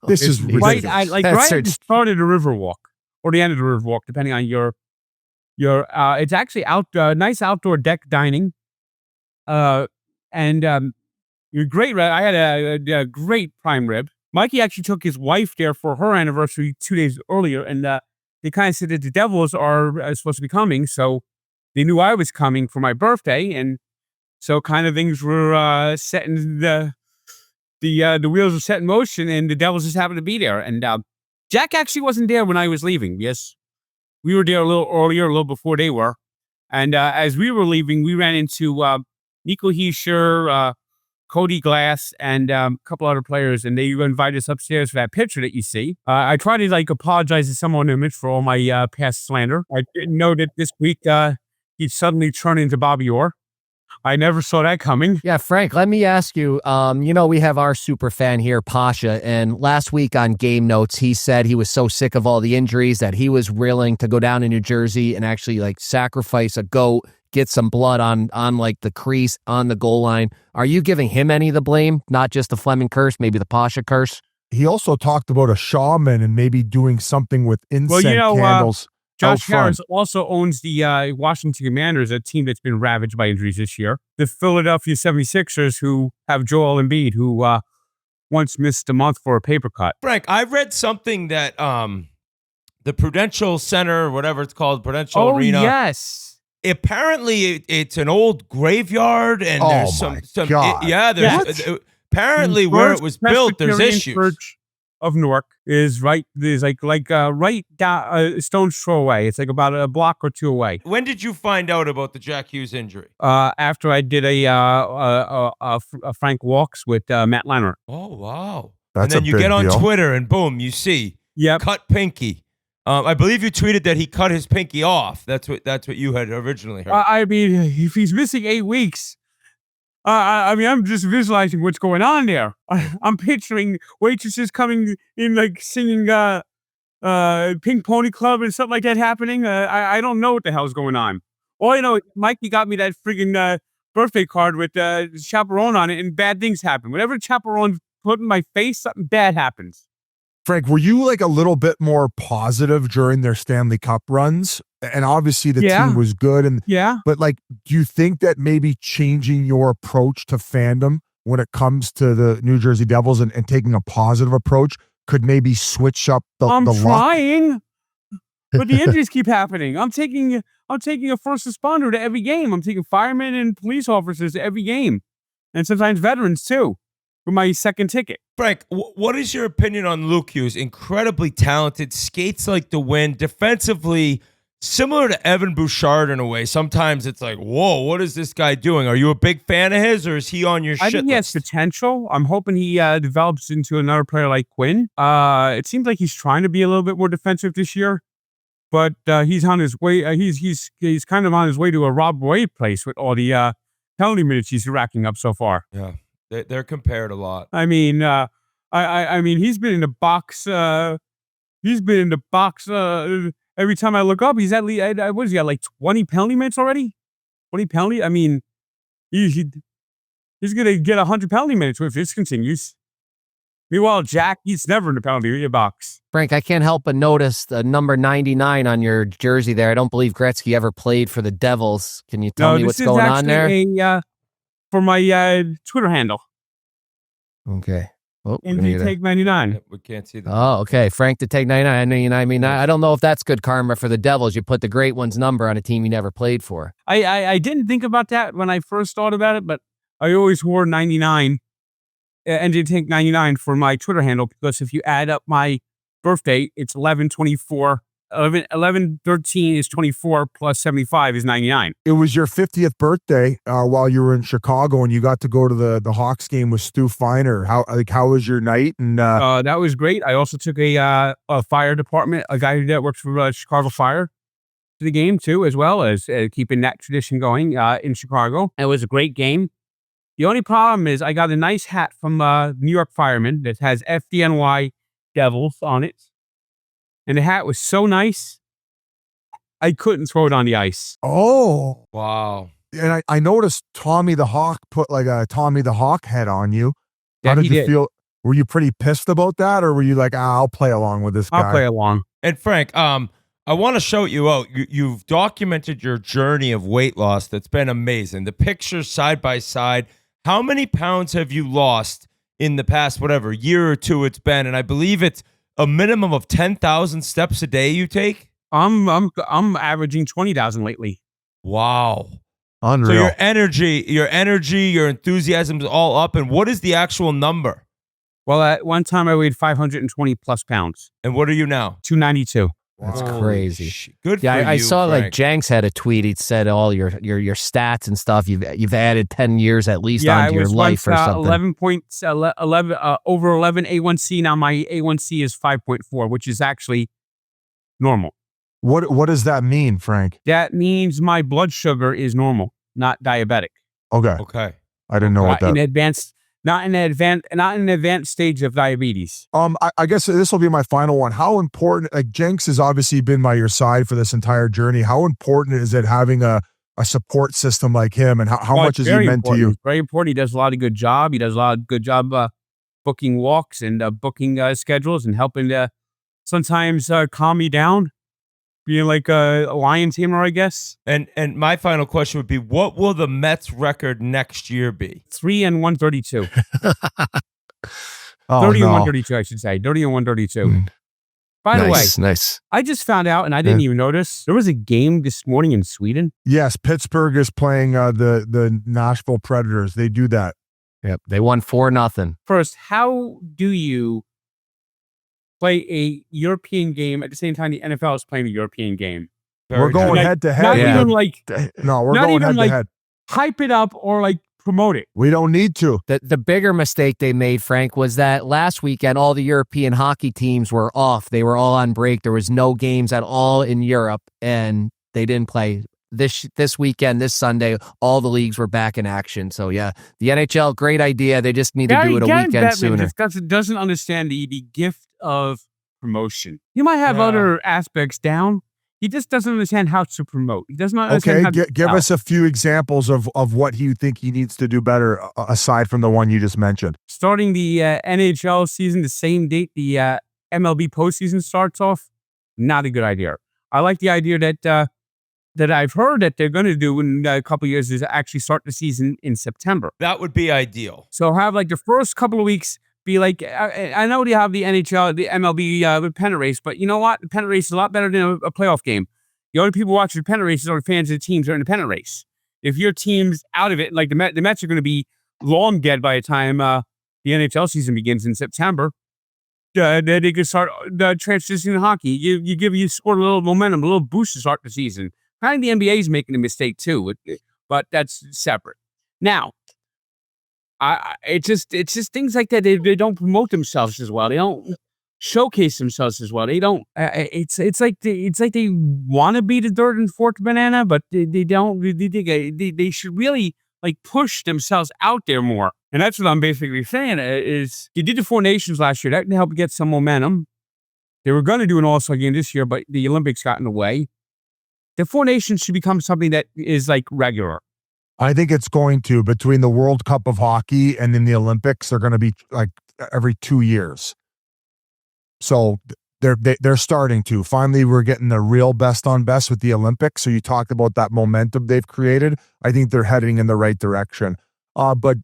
This is ridiculous. Right at the start of the Riverwalk, or the end of the Riverwalk, depending on your. It's actually nice outdoor deck dining, and you're great. I had a great prime rib. Mikey actually took his wife there for her anniversary 2 days earlier, and they kind of said that the Devils are supposed to be coming, so they knew I was coming for my birthday, and. So kind of things were setting the wheels were set in motion, and the Devils just happened to be there. And Jack actually wasn't there when I was leaving. Yes, we were there a little earlier, a little before they were. And as we were leaving, we ran into Nico Heischer, Cody Glass, and a couple other players, and they invited us upstairs for that picture that you see. I tried to apologize to someone in image for all my past slander. I didn't know that this week he'd suddenly turn into Bobby Orr. I never saw that coming. Yeah, Frank, let me ask you, we have our super fan here, Pasha, and last week on Game Notes, he said he was so sick of all the injuries that he was willing to go down to New Jersey and actually sacrifice a goat, get some blood on the crease, on the goal line. Are you giving him any of the blame? Not just the Fleming curse, maybe the Pasha curse? He also talked about a shaman and maybe doing something with incense candles. Josh Harris also owns the Washington Commanders, a team that's been ravaged by injuries this year. The Philadelphia 76ers, who have Joel Embiid, who once missed a month for a paper cut. Frank, I read something that the Prudential Center, whatever it's called, Prudential Arena. Oh, yes. Apparently, it's an old graveyard, and there's some apparently where it was built, there's issues. Church of Newark is right. There's right down a stone's throw away. It's about a block or two away. When did you find out about the Jack Hughes injury? After I did a Frank Walks with Matt Leonard. Oh wow! That's and then a you big get on deal. Twitter and boom, you see, cut pinky. I believe you tweeted that he cut his pinky off. That's what you had originally heard. I mean, if he's missing 8 weeks. I'm just visualizing what's going on there. I'm picturing waitresses coming in, singing Pink Pony Club and something like that happening. I don't know what the hell's going on. All I know, Mikey got me that friggin' birthday card with chaperone on it, and bad things happen. Whenever chaperone put in my face, something bad happens. Frank, were you a little bit more positive during their Stanley Cup runs? And obviously the team was good. But do you think that maybe changing your approach to fandom when it comes to the New Jersey Devils and taking a positive approach could maybe switch up the I'm luck? trying, but the injuries keep happening. I'm taking a first responder to every game. I'm taking firemen and police officers to every game, and sometimes veterans too, for my second ticket. Frank, what is your opinion on Luke Hughes? Incredibly talented, skates like the wind, defensively similar to Evan Bouchard in a way. Sometimes it's like, whoa, what is this guy doing? Are you a big fan of his, or is he on your shit I think he has potential. I'm hoping he develops into another player like Quinn. It seems like he's trying to be a little bit more defensive this year, but he's on his way. He's kind of on his way to a Rob Roy place with all the penalty minutes he's racking up so far. Yeah, they're compared a lot. I mean, I mean, he's been in the box. He's been in the box. Every time I look up, he's at least what is he at, like 20 penalty minutes already? 20 penalty. I mean, he's gonna get 100 penalty minutes if this continues. Meanwhile, Jack, he's never in the penalty box. Frank, I can't help but notice the number 99 on your jersey there. I don't believe Gretzky ever played for the Devils. Can you tell me what's going on there? For my Twitter handle. Okay. Oh, Take 99. We can't see that. Oh, okay. Frank to take 99. I mean, I don't know if that's good karma for the Devils. You put the great one's number on a team you never played for. I didn't think about that when I first thought about it, but I always wore 99. And did take 99 for my Twitter handle, because if you add up my birthday, it's 11/24. 11/13 is 24 plus 75 is 99. It was your 50th birthday while you were in Chicago, and you got to go to the Hawks game with Stu Feiner. How was your night? And that was great. I also took a fire department, a guy that works for Chicago Fire, to the game too, as well as keeping that tradition going in Chicago. It was a great game. The only problem is I got a nice hat from New York Fireman that has FDNY Devils on it. And the hat was so nice, I couldn't throw it on the ice. Oh. Wow. And I noticed Tommy the Hawk put like a Tommy the Hawk head on you. How did you feel? Were you pretty pissed about that? Or were you like, I'll play along with this guy? I'll play along. And Frank, I want to shout you out. You've documented your journey of weight loss. That's been amazing. The pictures side by side. How many pounds have you lost in the past, whatever, year or two it's been? And I believe it's a minimum of 10,000 steps a day you take? I'm averaging 20,000 lately. Wow. Unreal. So your energy, your enthusiasm is all up. And what is the actual number? Well, at one time I weighed 520 plus pounds. And what are you now? 292. That's crazy. Good for you. I saw Frank. like Jenks had a tweet. He said all your stats and stuff. You've added 10 years at least onto your life or something. 11 points, 11 over 11 A1C. Now my A1C is 5.4, which is actually normal. What does that mean, Frank? That means my blood sugar is normal, not diabetic. Okay. I didn't know what that. Not in an advanced stage of diabetes. I guess this will be my final one. How important, like Jenks has obviously been by your side for this entire journey. How important is it having a support system like him, and how much has he meant to you? Very important. He does a lot of good job. He does a lot of good job booking walks and booking schedules and helping to sometimes calm me down. Being like a lion tamer, I guess. And my final question would be, what will the Mets record next year be? 3-132. 30 and 132, I should say. 30 and 132. By the way, nice. I just found out, and I didn't even notice, there was a game this morning in Sweden. Yes, Pittsburgh is playing the Nashville Predators. They do that. Yep, they won 4-0. First, how do you play a European game at the same time the NFL is playing a European game? We're going head to head. Not even like we're going head to head. Hype it up or like promote it. We don't need to. The bigger mistake they made, Frank, was that last weekend all the European hockey teams were off. They were all on break. There was no games at all in Europe, and they didn't play. This weekend, this Sunday, all the leagues were back in action. So yeah, the NHL, great idea. They just need to do it a weekend sooner. Doesn't understand the gift of promotion. You might have other aspects down. He just doesn't understand how to promote. He does not understand. Okay, give us a few examples of what you think he needs to do better, aside from the one you just mentioned. Starting the NHL season the same date the MLB postseason starts off, not a good idea. I like the idea that I've heard that they're going to do in a couple of years is actually start the season in September. That would be ideal. So have like the first couple of weeks be like, I know they have the NHL, the MLB pennant race, but you know what? The pennant race is a lot better than a playoff game. The only people watching the pennant races are fans of the teams that are in the pennant race. If your team's out of it, like the Mets are going to be long dead by the time the NHL season begins in September, then they can start transitioning to hockey. You score a little momentum, a little boost to start the season. I think the NBA is making a mistake too, but that's separate. Now, it's just things like that. They don't promote themselves as well. They don't showcase themselves as well. They don't. It's like they want to be the third and fourth banana, but they don't. They should really like push themselves out there more. And that's what I'm basically saying. Is you did the Four Nations last year. That can help get some momentum. They were going to do an All-Star game this year, but the Olympics got in the way. The Four Nations should become something that is like regular. I think it's going to, between the World Cup of Hockey and in the Olympics, they're going to be like every 2 years. So they're starting to. Finally, we're getting the real best on best with the Olympics. So you talked about that momentum they've created. I think they're heading in the right direction. But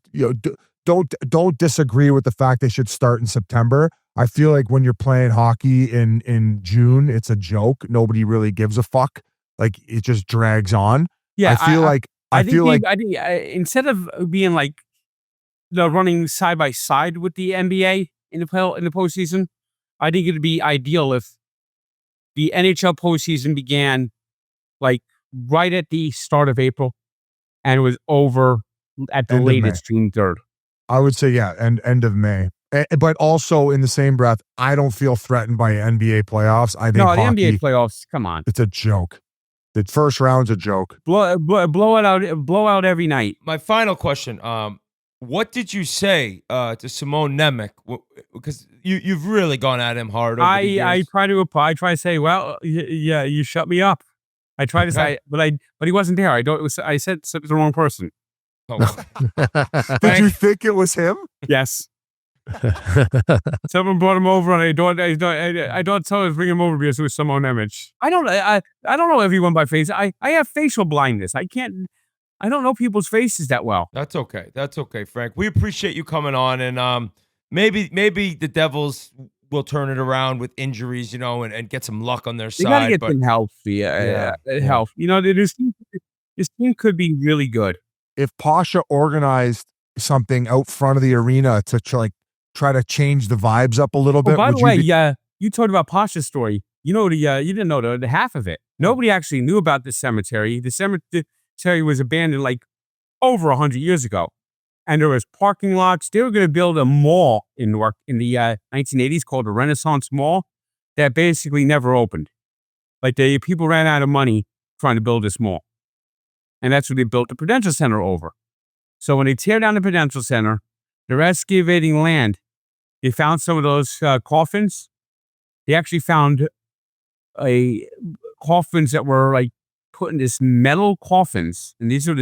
don't disagree with the fact they should start in September. I feel like when you're playing hockey in June, it's a joke. Nobody really gives a fuck. Like it just drags on. Yeah, I feel like instead of being like running side by side with the NBA in the postseason, I think it'd be ideal if the NHL postseason began like right at the start of April and was over at the latest June 3rd. I would say, yeah, end of May. But also in the same breath, I don't feel threatened by NBA playoffs. I think the hockey, NBA playoffs, come on. It's a joke. The first round's a joke. Blow out every night. My final question. What did you say to Simone Nemec? Because you've really gone at him hard over the years. I try to say, well, yeah, you shut me up. I try to say, but he wasn't there. I said it to the wrong person. Oh. Did you think it was him? Yes. Someone brought him over, and I don't tell him to bring him over because it was Simone Nemec. I don't know everyone by face. I have facial blindness. I don't know people's faces that well. That's okay, Frank. We appreciate you coming on, and maybe the Devils will turn it around with injuries, and get some luck on their side. They gotta get them healthy. Health. This team could be really good. If Pasha organized something out front of the arena to try to change the vibes up a little bit. By the way, you told about Pasha's story. You didn't know the half of it. Nobody actually knew about the cemetery. The cemetery was abandoned like over 100 years ago. And there was parking lots. They were going to build a mall in Newark in the 1980s called the Renaissance Mall that basically never opened. Like people ran out of money trying to build this mall. And that's what they built the Prudential Center over. So when they tear down the Prudential Center, they're excavating land. They found some of those coffins. They actually found coffins that were like put in this metal coffins, and these are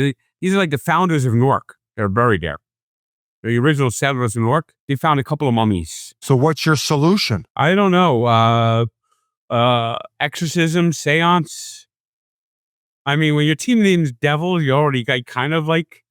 like the founders of Newark. They're buried there. The original settlers of Newark. They found a couple of mummies. So what's your solution? I don't know. Exorcism, seance. I mean, when your team name's Devil, you already got kind of like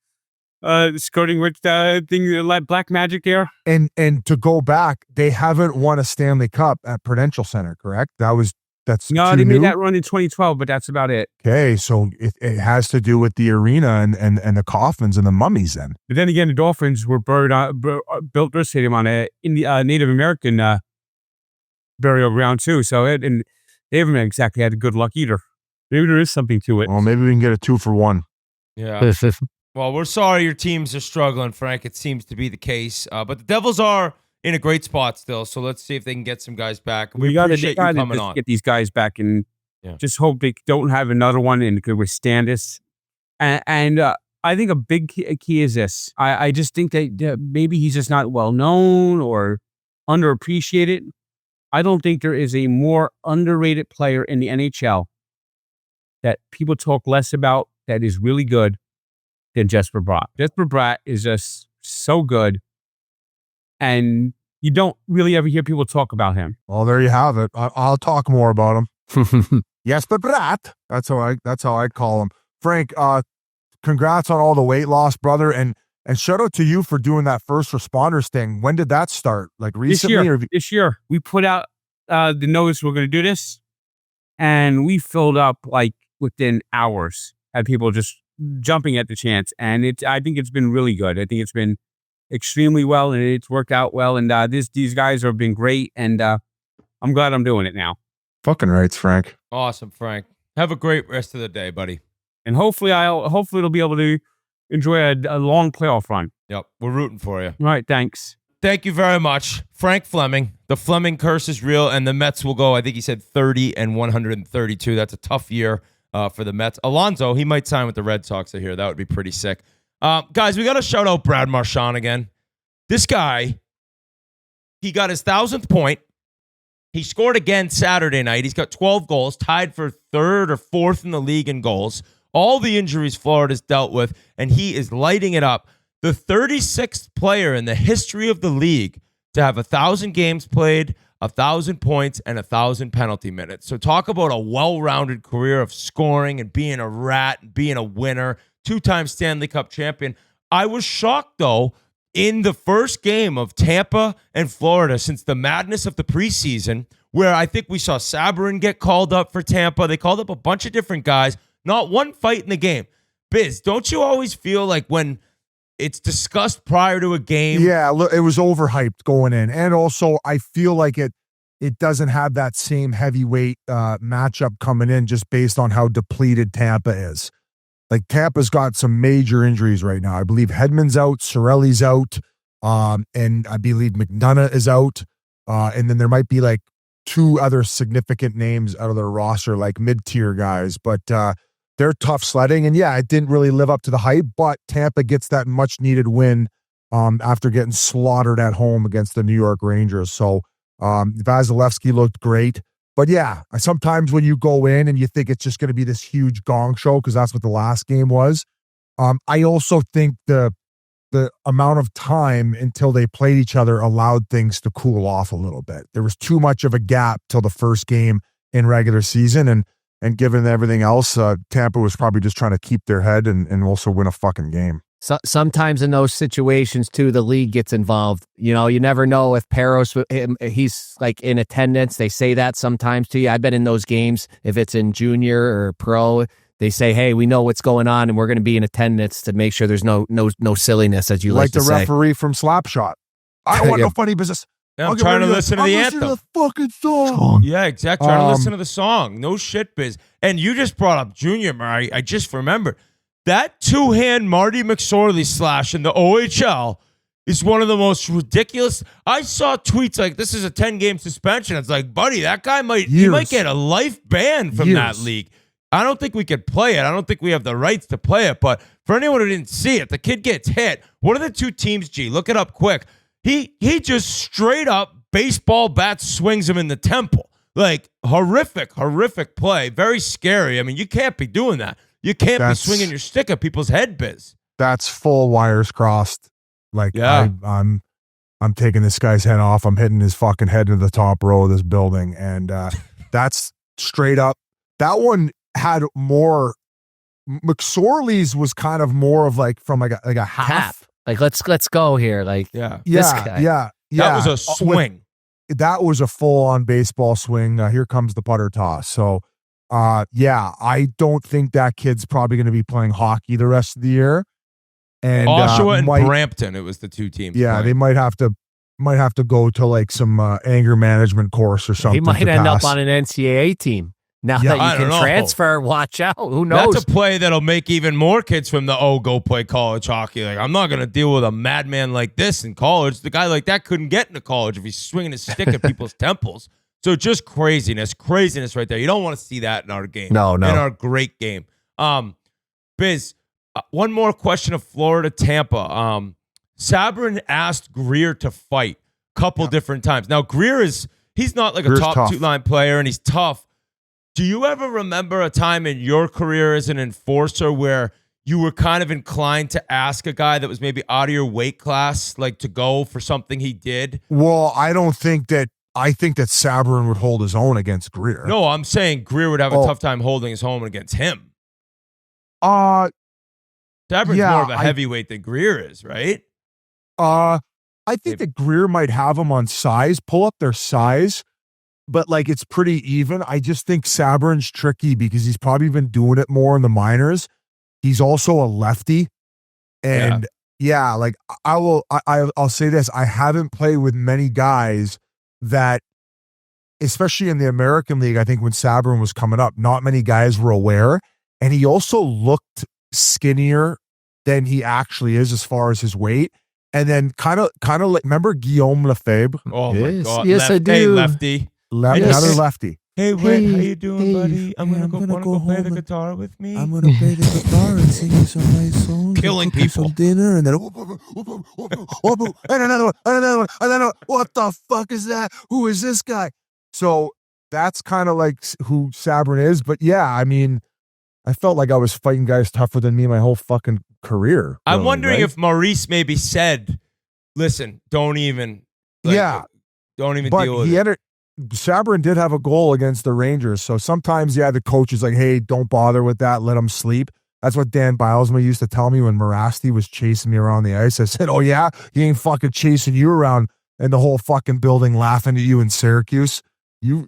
skirting with thing black magic there. And to go back, they haven't won a Stanley Cup at Prudential Center, correct? That's no, they made that run in 2012, but that's about it. Okay, so it has to do with the arena and the coffins and the mummies then. But then again, the Dolphins were built their stadium on a Native American burial ground too. So and they haven't exactly had good luck either. Maybe there is something to it. Well, maybe we can get a 2-for-1. Yeah. Well, we're sorry your teams are struggling, Frank. It seems to be the case. But the Devils are in a great spot still, so let's see if they can get some guys back. We appreciate you coming on. Get these guys back and just hope they don't have another one and could withstand this. And I think a big key is this. I just think that maybe he's just not well known or underappreciated. I don't think there is a more underrated player in the NHL that people talk less about that is really good than Jesper Bratt. Jesper Bratt is just so good, and you don't really ever hear people talk about him. Well, there you have it. I'll talk more about him. Jesper Bratt. That's how I call him. Frank, congrats on all the weight loss, brother, and shout out to you for doing that first responders thing. When did that start? Like recently? This year. We put out the notice we're going to do this, and we filled up like within hours. Had people just jumping at the chance, and I think it's been really good. I think it's been extremely well, and it's worked out well. And these guys have been great, and I'm glad I'm doing it now. Fucking rights, Frank. Awesome, Frank. Have a great rest of the day, buddy. And hopefully it'll be able to enjoy a long playoff run. Yep, we're rooting for you. All right, thanks. thank you very much. Frank Fleming. The Fleming curse is real, and the Mets will go, I think he said 30-132. That's a tough year for the Mets. Alonso, he might sign with the Red Sox, I hear. That would be pretty sick. Guys, we got to shout out Brad Marchand again. This guy, he got his 1,000th point. He scored again Saturday night. He's got 12 goals, tied for 3rd or 4th in the league in goals. All the injuries Florida's dealt with, and he is lighting it up. The 36th player in the history of the league to have 1,000 games played, 1,000 points, and 1,000 penalty minutes. So talk about a well-rounded career of scoring and being a rat and being a winner, 2-time Stanley Cup champion. I was shocked, though, in the first game of Tampa and Florida since the madness of the preseason, where I think we saw Sabourin get called up for Tampa. They called up a bunch of different guys, not one fight in the game. Biz, don't you always feel like when it's discussed prior to a game? Yeah, it was overhyped going in. And also, I feel like it doesn't have that same heavyweight matchup coming in just based on how depleted Tampa is. Like, Tampa's got some major injuries right now. I believe Hedman's out, Cirelli's out, and I believe McDonough is out. And then there might be like 2 other significant names out of their roster, like mid-tier guys. But they're tough sledding. And yeah, it didn't really live up to the hype, but Tampa gets that much-needed win after getting slaughtered at home against the New York Rangers. So Vasilevsky looked great. But yeah, sometimes when you go in and you think it's just going to be this huge gong show, because that's what the last game was. I also think the amount of time until they played each other allowed things to cool off a little bit. There was too much of a gap till the first game in regular season. And given everything else, Tampa was probably just trying to keep their head and also win a fucking game. So, sometimes in those situations, too, the league gets involved. You know, you never know if Peros, he's like in attendance. They say that sometimes to you. I've been in those games. If it's in junior or pro, they say, hey, we know what's going on and we're going to be in attendance to make sure there's no silliness, as you like to say. Like the referee from Slapshot. I don't want no funny business. Yeah, I'm trying to listen to the anthem. Listen to the fucking song. Yeah, exactly. Trying to listen to the song. No shit, Biz. And you just brought up Junior, Murray. I just remembered. That 2-hand Marty McSorley slash in the OHL is one of the most ridiculous. I saw tweets like, this is a 10-game suspension. It's like, buddy, that guy might get a life ban from that league. I don't think we could play it. I don't think we have the rights to play it. But for anyone who didn't see it, the kid gets hit. What are the 2 teams, G? Look it up quick. He just straight up baseball bat swings him in the temple. Like, horrific play. Very scary. I mean, you can't be doing that. You can't be swinging your stick at people's head, Biz. That's full wires crossed. Like, yeah. I'm taking this guy's head off. I'm hitting his fucking head into the top row of this building. And that's straight up. That one had more. McSorley's was kind of more of like from like a half. Like, let's go here. Like, yeah. That was a swing. That was a full-on baseball swing. Here comes the putter toss. So, yeah, I don't think that kid's probably going to be playing hockey the rest of the year. And Oshawa and Brampton, it was the 2 teams. Yeah, playing. they might have to go to like some anger management course or something. He might end up on an NCAA team. Now that you can transfer, watch out. Who knows? That's a play that'll make even more kids from the go play college hockey. Like, I'm not going to deal with a madman like this in college. The guy like that couldn't get into college if he's swinging his stick at people's temples. So just craziness right there. You don't want to see that in our game. No. In our great game. Biz, one more question of Florida, Tampa. Sabourin asked Greer to fight a couple different times. Now, he's not like Greer's a top tough. 2-line player, and he's tough. Do you ever remember a time in your career as an enforcer where you were kind of inclined to ask a guy that was maybe out of your weight class, like to go for something he did? Well, I think that Sabourin would hold his own against Greer. No, I'm saying Greer would have a tough time holding his own against him. Sabourin's more of a heavyweight than Greer is, right? I think that Greer might have him on size, pull up their size. But like, it's pretty even. I just think Sabourin's tricky because he's probably been doing it more in the minors. He's also a lefty. And like I'll say this. I haven't played with many guys that, especially in the American League, I think when Sabourin was coming up, not many guys were aware. And he also looked skinnier than he actually is as far as his weight. And then kind of like, remember Guillaume Lefebvre? Oh my God. Yes, I do. Hey, lefty. Another lefty. Hey, Wade, how you doing, buddy? Wanna go play the guitar with me? I'm gonna play the guitar and sing you some nice songs. Killing and cook you people. some dinner, and then and another one, and another one, and then what the fuck is that? Who is this guy? So that's kind of like who Sabrin is. But yeah, I mean, I felt like I was fighting guys tougher than me my whole fucking career. I'm really, wondering right? if Maurice maybe said, "Listen, don't even." Don't even but deal with he it. entered. Sabrin did have a goal against the Rangers, so sometimes the coach is like, "Hey, don't bother with that. Let him sleep." That's what Dan Bilesma used to tell me when Morasti was chasing me around the ice. I said, "Oh yeah, he ain't fucking chasing you around," and the whole fucking building laughing at you in Syracuse. You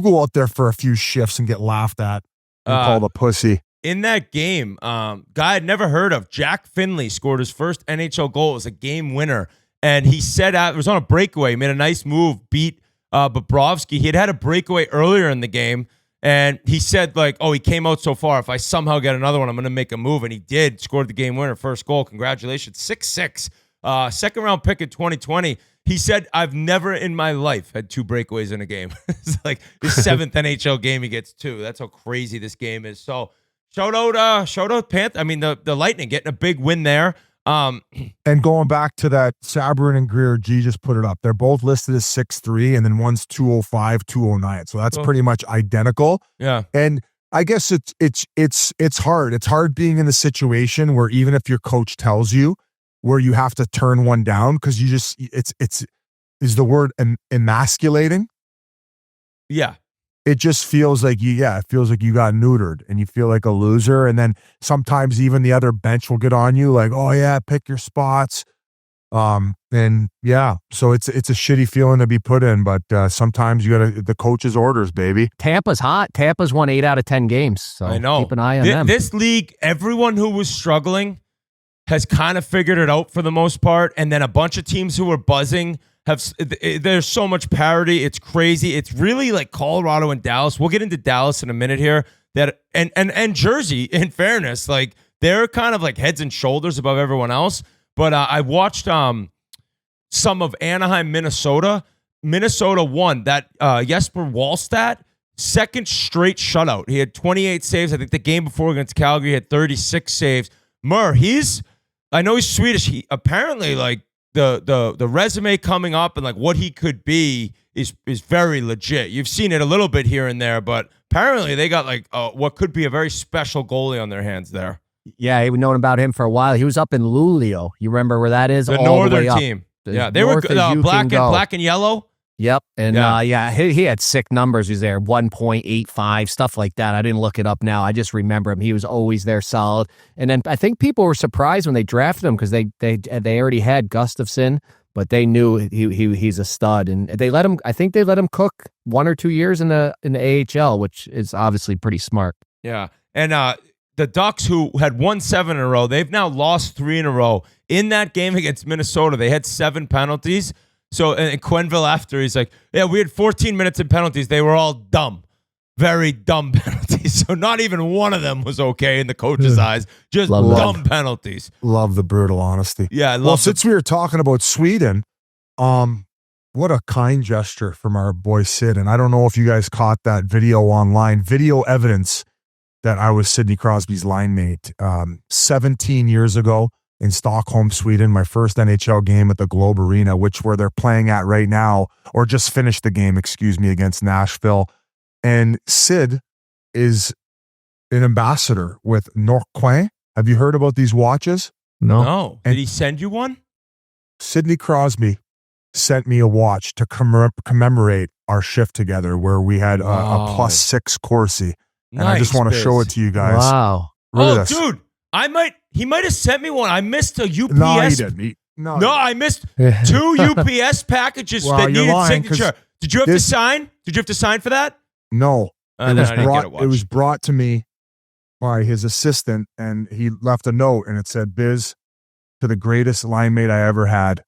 go out there for a few shifts and get laughed at and called a pussy. In that game, guy I'd never heard of, Jack Finley, scored his first NHL goal. It was a game winner, and he said it was on a breakaway. He made a nice move, beat Bobrovsky. He had a breakaway earlier in the game, and he said, like, oh, he came out so far. If I somehow get another one, I'm going to make a move. And he did, scored the game winner, first goal. Congratulations. 6'6", second round pick in 2020. He said, I've never in my life had 2 breakaways in a game. It's like his 7th NHL game, he gets 2. That's how crazy this game is. So shout out Panther. I mean, the Lightning getting a big win there. And going back to that, Sabrin and Greer, G just put it up. They're both listed as 6'3", and then one's 205, 209. So that's pretty much identical. Yeah. And I guess it's hard. It's hard being in the situation where even if your coach tells you where you have to turn one down because you just is the word emasculating. Yeah. It just feels like it feels like you got neutered and you feel like a loser. And then sometimes even the other bench will get on you like, oh yeah, pick your spots. And yeah, so it's a shitty feeling to be put in, but sometimes you got the coach's orders, baby. Tampa's hot. Tampa's won 8 out of 10 games. So I know. Keep an eye on them. This league, everyone who was struggling has kind of figured it out for the most part. And then a bunch of teams who were buzzing there's so much parity. It's crazy. It's really like Colorado and Dallas. We'll get into Dallas in a minute here. And Jersey, in fairness, like they're kind of like heads and shoulders above everyone else. But I watched some of Anaheim, Minnesota. Minnesota won that Jesper Wallstedt, second straight shutout. He had 28 saves. I think the game before against Calgary he had 36 saves. I know he's Swedish. He apparently like the resume coming up and like what he could be is very legit. You've seen it a little bit here and there, but apparently they got like what could be a very special goalie on their hands there. Yeah, we've known about him for a while. He was up in Luleå. You remember where that is? The all northern the way team. up. Yeah, they were black and yellow. Yep. And he had sick numbers. He was there 1.85, stuff like that. I didn't look it up now. I just remember him. He was always there solid. And then I think people were surprised when they drafted him because they already had Gustafsson, but they knew he's a stud. And they let him, I think they let him cook 1 or 2 years in the AHL, which is obviously pretty smart. Yeah. And the Ducks, who had won 7 in a row, they've now lost 3 in a row. In that game against Minnesota, they had 7 penalties. So, and Quenneville after, he's like, yeah, we had 14 minutes in penalties. They were all dumb. Very dumb penalties. So not even one of them was okay in the coach's eyes. Just dumb penalties. Love the brutal honesty. Yeah, since we were talking about Sweden, what a kind gesture from our boy Sid. And I don't know if you guys caught that video online. Video evidence that I was Sidney Crosby's line mate 17 years ago. In Stockholm, Sweden, my first NHL game at the Globe Arena, where they're playing at right now, or just finished the game, against Nashville. And Sid is an ambassador with Norquin. Have you heard about these watches? No. Did he send you one? Sidney Crosby sent me a watch to commemorate our shift together where we had a +6 Corsi. And I just want to show it to you guys. Wow. Dude. He might have sent me one. I missed a UPS. No, he didn't. I missed 2 UPS packages that needed signature. Did you have to sign? Did you have to sign for that? No. It was brought to me by his assistant, and he left a note, and it said, "Biz, to the greatest line mate I ever had.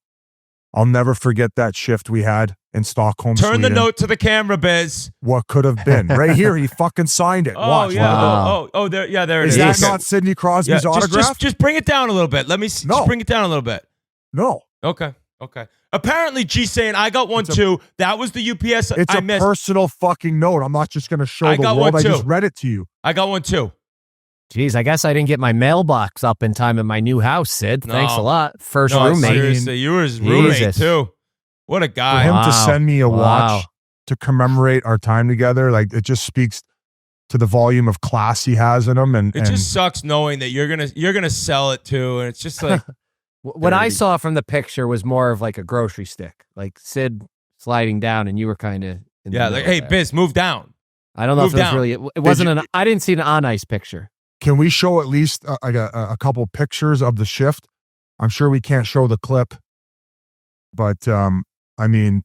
I'll never forget that shift we had in Stockholm, Turn Sweden. the note to the camera, Biz. What could have been. Right here, he fucking signed it. Watch. Yeah. Wow. There it is. Is that not Sidney Crosby's autograph? Just bring it down a little bit. Let me see. No. Just bring it down a little bit. No. Okay. Apparently, G saying I got one too. That was the UPS It's I a missed. personal fucking note. I'm not just going to show I the got world. one I too. just read it to you. I got one too. Jeez, I guess I didn't get my mailbox up in time in my new house, Sid. Thanks a No. lot. First No, roommate. seriously, you were his roommate Jesus. too. What a For guy. him to Wow. send me a Wow. watch to commemorate our time together, like it just speaks to the volume of class he has in him. And It just sucks knowing that you're gonna sell it too, and it's just like What I dirty. saw from the picture was more of like a grocery stick, like Sid sliding down, and you were kind of yeah, like hey, Biz, move down. I don't know move if it was down. really. It wasn't I didn't see an on ice picture. can we show at least like a couple pictures of the shift? I'm sure we can't show the clip, but I mean,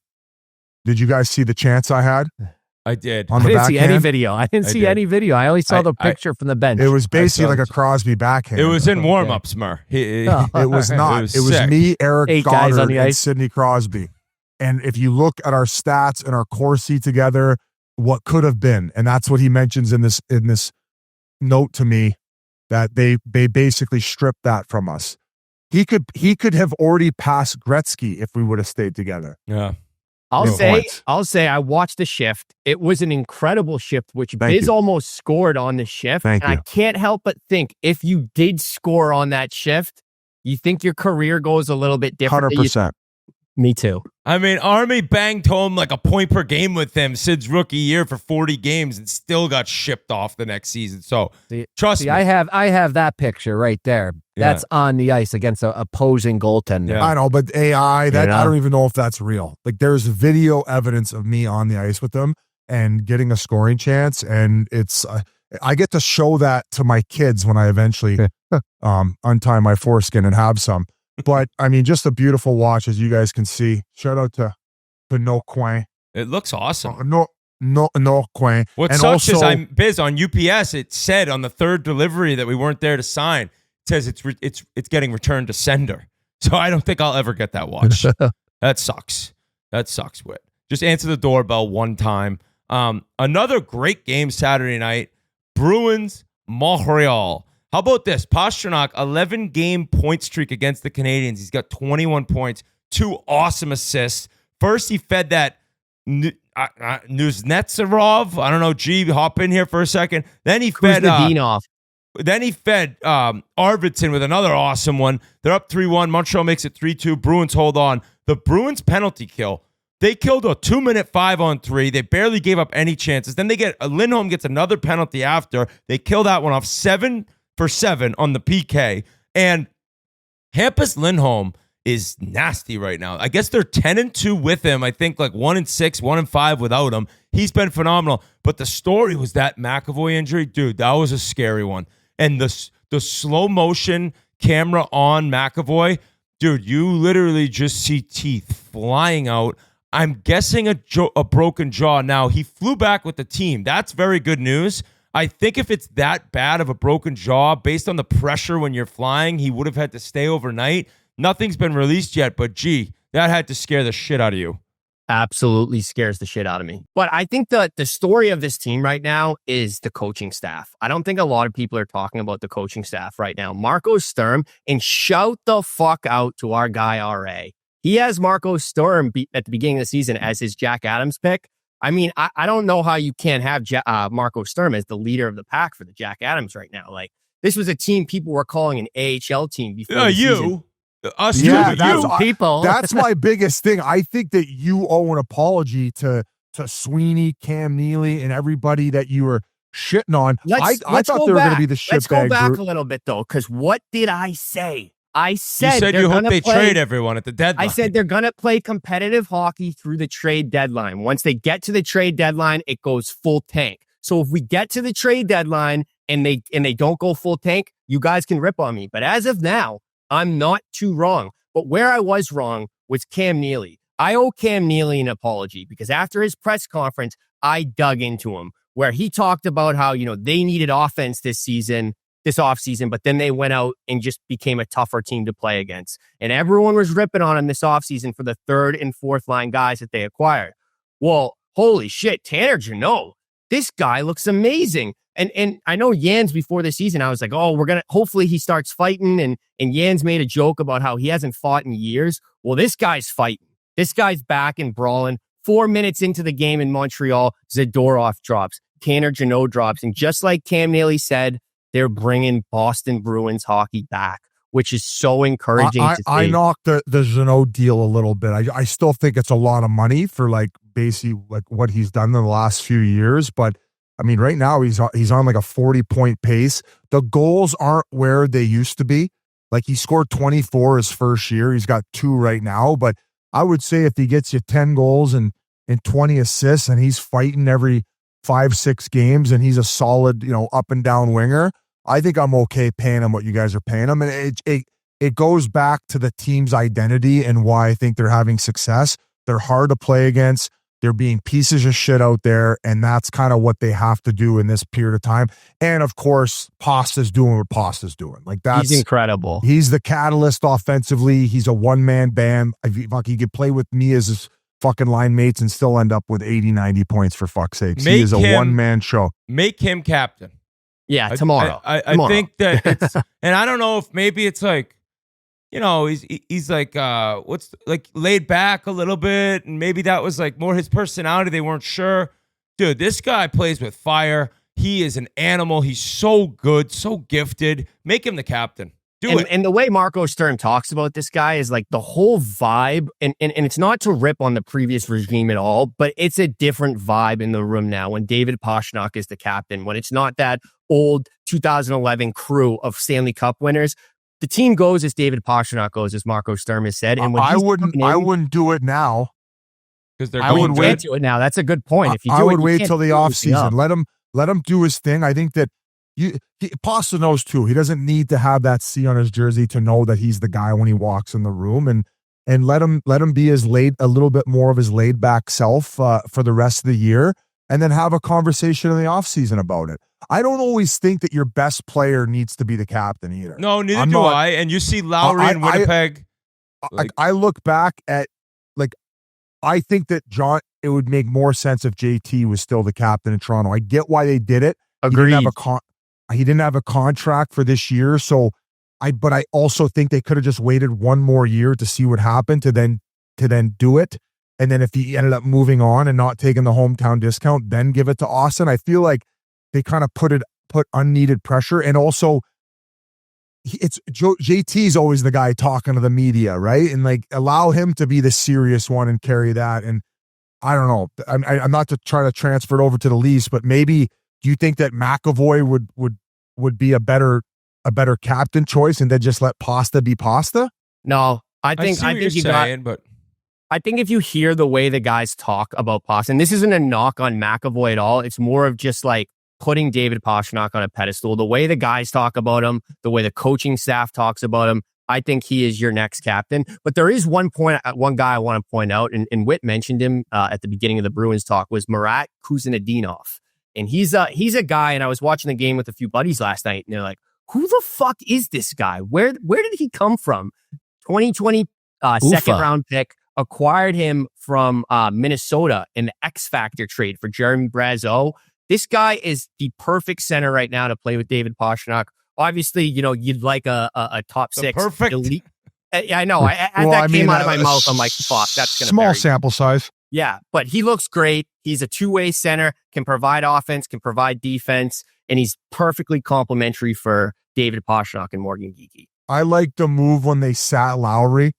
did you guys see the chance I had? I did. On I the didn't see any backhand? video. I didn't see did. any video. I only saw I- the picture from the bench. It was basically saw like a it. Crosby backhand. It was in warm-ups, Mer. It was not. It was sick. me, Eric 8 guys Goddard, on the and ice. Sidney Crosby. And if you look at our stats and our Corsi together, what could have been, and that's what he mentions in this note to me, that they basically stripped that from us. He could have already passed Gretzky if we would have stayed together. Yeah. I'll Good say, points. I watched the shift. It was an incredible shift, which Thank Biz you. almost scored on the shift. Thank and you. I can't help but think if you did score on that shift, you think your career goes a little bit different. 100%. Me too. I mean, Army banged home like a point per game with him Sid's rookie year for 40 games and still got shipped off the next season. So trust me. I have that picture right there. Yeah. That's on the ice against an opposing goaltender. Yeah. I know, but AI, that You know? I don't even know if that's real. Like there's video evidence of me on the ice with them and getting a scoring chance, and it's I get to show that to my kids when I eventually untie my foreskin and have some. But I mean, just a beautiful watch, as you guys can see. Shout out to No Coin. It looks awesome. No Coin. What And sucks is also- I'm Biz on UPS. It said on the third delivery that we weren't there to sign. It says it's getting returned to sender. So I don't think I'll ever get that watch. That sucks. Whit. Just answer the doorbell one time. Another great game Saturday night. Bruins Montreal. How about this? Pastrnak, 11-game point streak against the Canadiens. He's got 21 points, 2 awesome assists. First, he fed that Kuznetsov. I don't know, G, hop in here for a second. Then he fed Kuznetsov. Arvidsson with another awesome one. They're up 3-1. Montreal makes it 3-2. Bruins hold on. The Bruins penalty kill. They killed a 2-minute 5-on-3. They barely gave up any chances. Then they get Lindholm gets another penalty after. They kill that one off 7 for 7 on the PK. And Hampus Lindholm is nasty right now. I guess they're 10-2 with him. I think like 1-6, 1-5 without him. He's been phenomenal. But the story was that McAvoy injury. Dude, that was a scary one. And the slow motion camera on McAvoy, dude, you literally just see teeth flying out. I'm guessing a broken jaw. Now, he flew back with the team. That's very good news. I think if it's that bad of a broken jaw, based on the pressure when you're flying, he would have had to stay overnight. Nothing's been released yet, but gee, that had to scare the shit out of you. Absolutely scares the shit out of me. But I think the story of this team right now is the coaching staff. I don't think a lot of people are talking about the coaching staff right now. Marco Sturm, and shout the fuck out to our guy, R.A. He has Marco Sturm at the beginning of the season as his Jack Adams pick. I mean, I don't know how you can't have Marco Sturm as the leader of the pack for the Jack Adams right now. Like, this was a team people were calling an AHL team before the season. Us Yeah, too, that's you. People. That's my biggest thing. I think that you owe an apology to Sweeney, Cam Neely, and everybody that you were shitting on. I thought they were going to be the shitbag Let's go back group. a little bit, though, because what did I say? I You said said they're you hope gonna they play- trade everyone at the deadline. I said they're going to play competitive hockey through the trade deadline. Once they get to the trade deadline, it goes full tank. So if we get to the trade deadline and they don't go full tank, you guys can rip on me. But as of now, I'm not too wrong. But where I was wrong was Cam Neely. I owe Cam Neely an apology because after his press conference, I dug into him where he talked about how, they needed offense this offseason, but then they went out and just became a tougher team to play against. And everyone was ripping on him this offseason for the third and fourth line guys that they acquired. Well, holy shit, Tanner Jeannot. this guy looks amazing. And I know Jans before the season, I was like, oh, hopefully he starts fighting. And Jans made a joke about how he hasn't fought in years. Well, this guy's fighting. This guy's back and brawling. 4 minutes into the game in Montreal, Zadorov drops. Tanner Jeannot drops. And just like Cam Neely said, they're bringing Boston Bruins hockey back, which is so encouraging to see. I knocked the Jeannot deal a little bit. I still think it's a lot of money for like basically like what he's done in the last few years. But I mean, right now he's on like a 40-point pace. The goals aren't where they used to be. Like he scored 24 his first year. He's got 2 right now. But I would say if he gets you 10 goals and 20 assists and he's fighting every 5-6 games and he's a solid, up and down winger, I think I'm okay paying him what you guys are paying him. And it goes back to the team's identity and why I think they're having success. They're hard to play against. They're being pieces of shit out there, and that's kind of what they have to do in this period of time. And of course, Pasta's doing what Pasta's doing. Like he's incredible. He's the catalyst offensively. He's a one-man band. He could play with me as his fucking line mates and still end up with 80, 90 points for fuck's sakes. He is a one-man show. Make him captain. Yeah, tomorrow. I think that it's, and I don't know if maybe it's like, he's like, what's like laid back a little bit. And maybe that was like more his personality. They weren't sure. Dude, this guy plays with fire. He is an animal. He's so good, so gifted. Make him the captain. Do it. And the way Marco Sturm talks about this guy is like the whole vibe. And it's not to rip on the previous regime at all, but it's a different vibe in the room now when David Pastrnak is the captain, when it's not that old 2011 crew of Stanley Cup winners. The team goes as David Pastrnak goes, as Marco Sturm has said. And when I wouldn't do it now. Because they're I would wait to it now. That's a good point. If you do I would wait till the offseason. Let him do his thing. I think that Pasta knows too. He doesn't need to have that C on his jersey to know that he's the guy when he walks in the room, and let him be a little bit more of his laid back self for the rest of the year, and then have a conversation in the offseason about it. I don't always think that your best player needs to be the captain either. No, neither do I. And you see Lowry in Winnipeg. I look back at, like, I think that it would make more sense if JT was still the captain in Toronto. I get why they did it. Agreed. He didn't have a contract for this year, but I also think they could have just waited one more year to see what happened to then do it. And then if he ended up moving on and not taking the hometown discount, then give it to Austin. I feel like they kind of put unneeded pressure. And also JT's always the guy talking to the media, right? And like allow him to be the serious one and carry that. And I don't know. I'm not to try to transfer it over to the Leafs, but maybe do you think that McAvoy would be a better captain choice and then just let Pasta be Pasta? No, I think if you hear the way the guys talk about Pasta, and this isn't a knock on McAvoy at all, it's more of just like putting David Pastrnak on a pedestal. The way the guys talk about him, the way the coaching staff talks about him, I think he is your next captain. But there is one guy I want to point out, and Whit mentioned him at the beginning of the Bruins talk, was Marat Kuznetsov. And he's a guy, and I was watching the game with a few buddies last night, and they're like, who the fuck is this guy? Where did he come from? 2020 second round pick, acquired him from Minnesota in the X Factor trade for Jeremy Brazeau. This guy is the perfect center right now to play with David Pastrnak. Obviously, you'd like a top six. Perfect. Elite. I know. That came out of my mouth. I'm like, fuck, that's going to small sample size. Yeah, but he looks great. He's a two-way center, can provide offense, can provide defense, and he's perfectly complementary for David Pastrnak and Morgan Geekie. I like the move when they sat Lowry,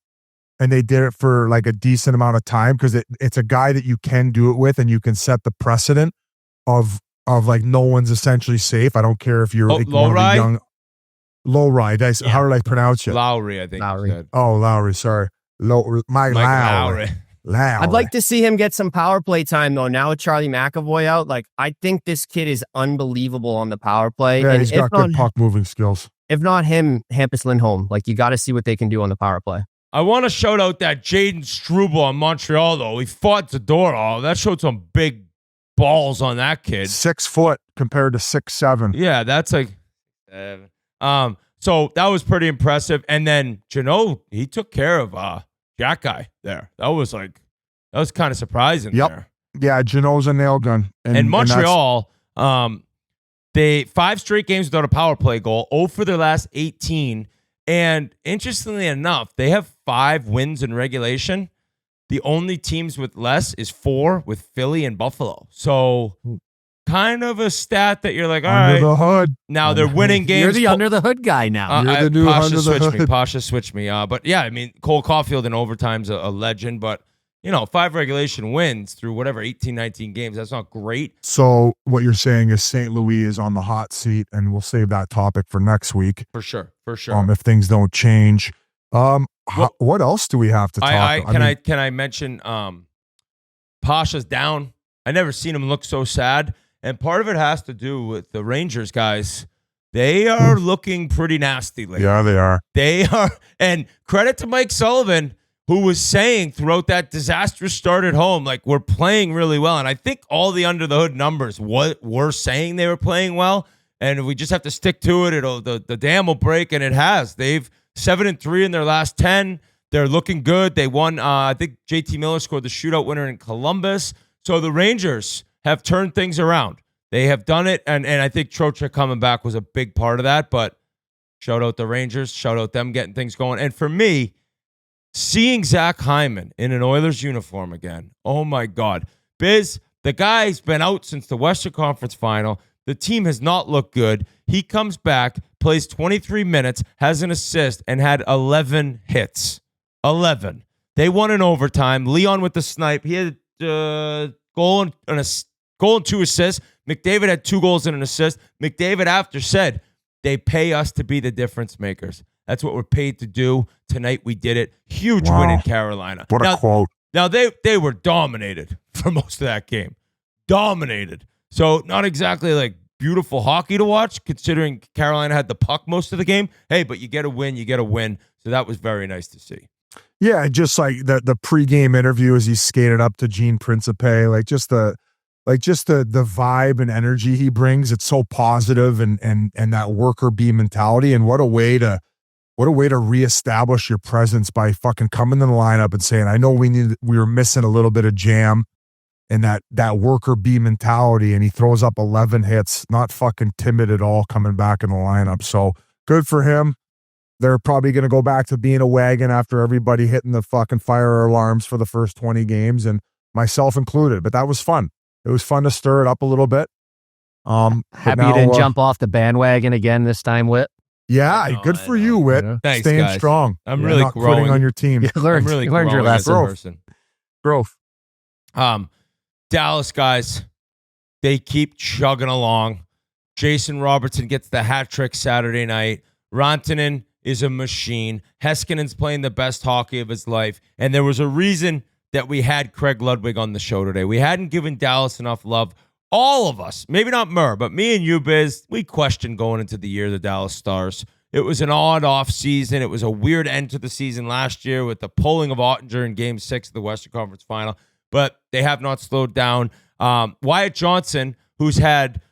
and they did it for like a decent amount of time because it's a guy that you can do it with, and you can set the precedent of like no one's essentially safe. I don't care if you're like one of the young low ride. How did I pronounce it? Lowry, I think. Lowry. Oh, Lowry. Sorry, Mike Lowry. I'd like to see him get some power play time though. Now with Charlie McAvoy out, like I think this kid is unbelievable on the power play. Yeah, and he's got good puck moving skills. If not him, Hampus Lindholm. Like you got to see what they can do on the power play. I want to shout out that Jaden Struble on Montreal though. He fought Zadorov. That showed some big balls on that kid. 6 foot compared to 6'7". Yeah, that's like 7. So that was pretty impressive. And then Jeannot, he took care of Jack guy there. That was kind of surprising. Yep. There. Yeah, Janot's a nail gun. And Montreal, they 5 straight games without a power play goal, 0 for their last 18. And interestingly enough, they have 5 wins in regulation. The only teams with less is 4 with Philly and Buffalo. So kind of a stat that you're like, all right. Under the hood. Now they're winning games. You're the under the hood guy now. You're the new under the hood. Pasha switched me. But yeah, I mean, Cole Caulfield in overtime's a legend. But, 5 regulation wins through whatever, 18, 19 games. That's not great. So what you're saying is St. Louis is on the hot seat, and we'll save that topic for next week. For sure. If things don't change. What else do we have to talk about? Can I mention Pasha's down? I never seen him look so sad. And part of it has to do with the Rangers guys. They are looking pretty nasty lately. Yeah, they are. They are. And credit to Mike Sullivan, who was saying throughout that disastrous start at home, like, we're playing really well. And I think all the under the hood numbers were saying they were playing well. And we just have to stick to it. The dam will break, and it has. They've 7-3 in their last 10. They're looking good. They won. I think JT Miller scored the shootout winner in Columbus. So the Rangers have turned things around. They have done it, and I think Trocheck coming back was a big part of that. But shout out the Rangers. Shout out them getting things going. And for me, seeing Zach Hyman in an Oilers uniform again, oh my God. Biz, the guy's been out since the Western Conference Final. The team has not looked good. He comes back, plays 23 minutes, has an assist, and had 11 hits. 11. They won in overtime. Leon with the snipe. He had goal and 2 assists. McDavid had 2 goals and an assist. McDavid after said, they pay us to be the difference makers. That's what we're paid to do. Tonight we did it. Huge win in Carolina. What a quote. Now they were dominated for most of that game. Dominated. So not exactly like beautiful hockey to watch, considering Carolina had the puck most of the game. Hey, but you get a win, you get a win. So that was very nice to see. Yeah, just like the pregame interview as he skated up to Gene Principe, just the vibe and energy he brings. It's so positive and that worker bee mentality. And what a way to reestablish your presence by fucking coming in the lineup and saying, I know we were missing a little bit of jam and that worker bee mentality. And he throws up 11 hits, not fucking timid at all, coming back in the lineup. So good for him. They're probably going to go back to being a wagon after everybody hitting the fucking fire alarms for the first 20 games, and myself included. But that was fun. It was fun to stir it up a little bit. Happy you didn't jump off the bandwagon again this time, Whit. Yeah, good for you, Whit. Thanks, Staying guys. I'm I'm really not growing quitting on your team. You learned your lesson. Growth. Dallas guys, they keep chugging along. Jason Robertson gets the hat trick Saturday night. Rantanen is a machine. Heskinen's playing the best hockey of his life. And there was a reason that we had Craig Ludwig on the show today. We hadn't given Dallas enough love. All of us, maybe not Murr, but me and you, Biz, we questioned going into the year the Dallas Stars. It was an odd off season. It was a weird end to the season last year with the pulling of Ottinger in Game 6 of the Western Conference Final. But they have not slowed down. Wyatt Johnson, who's had...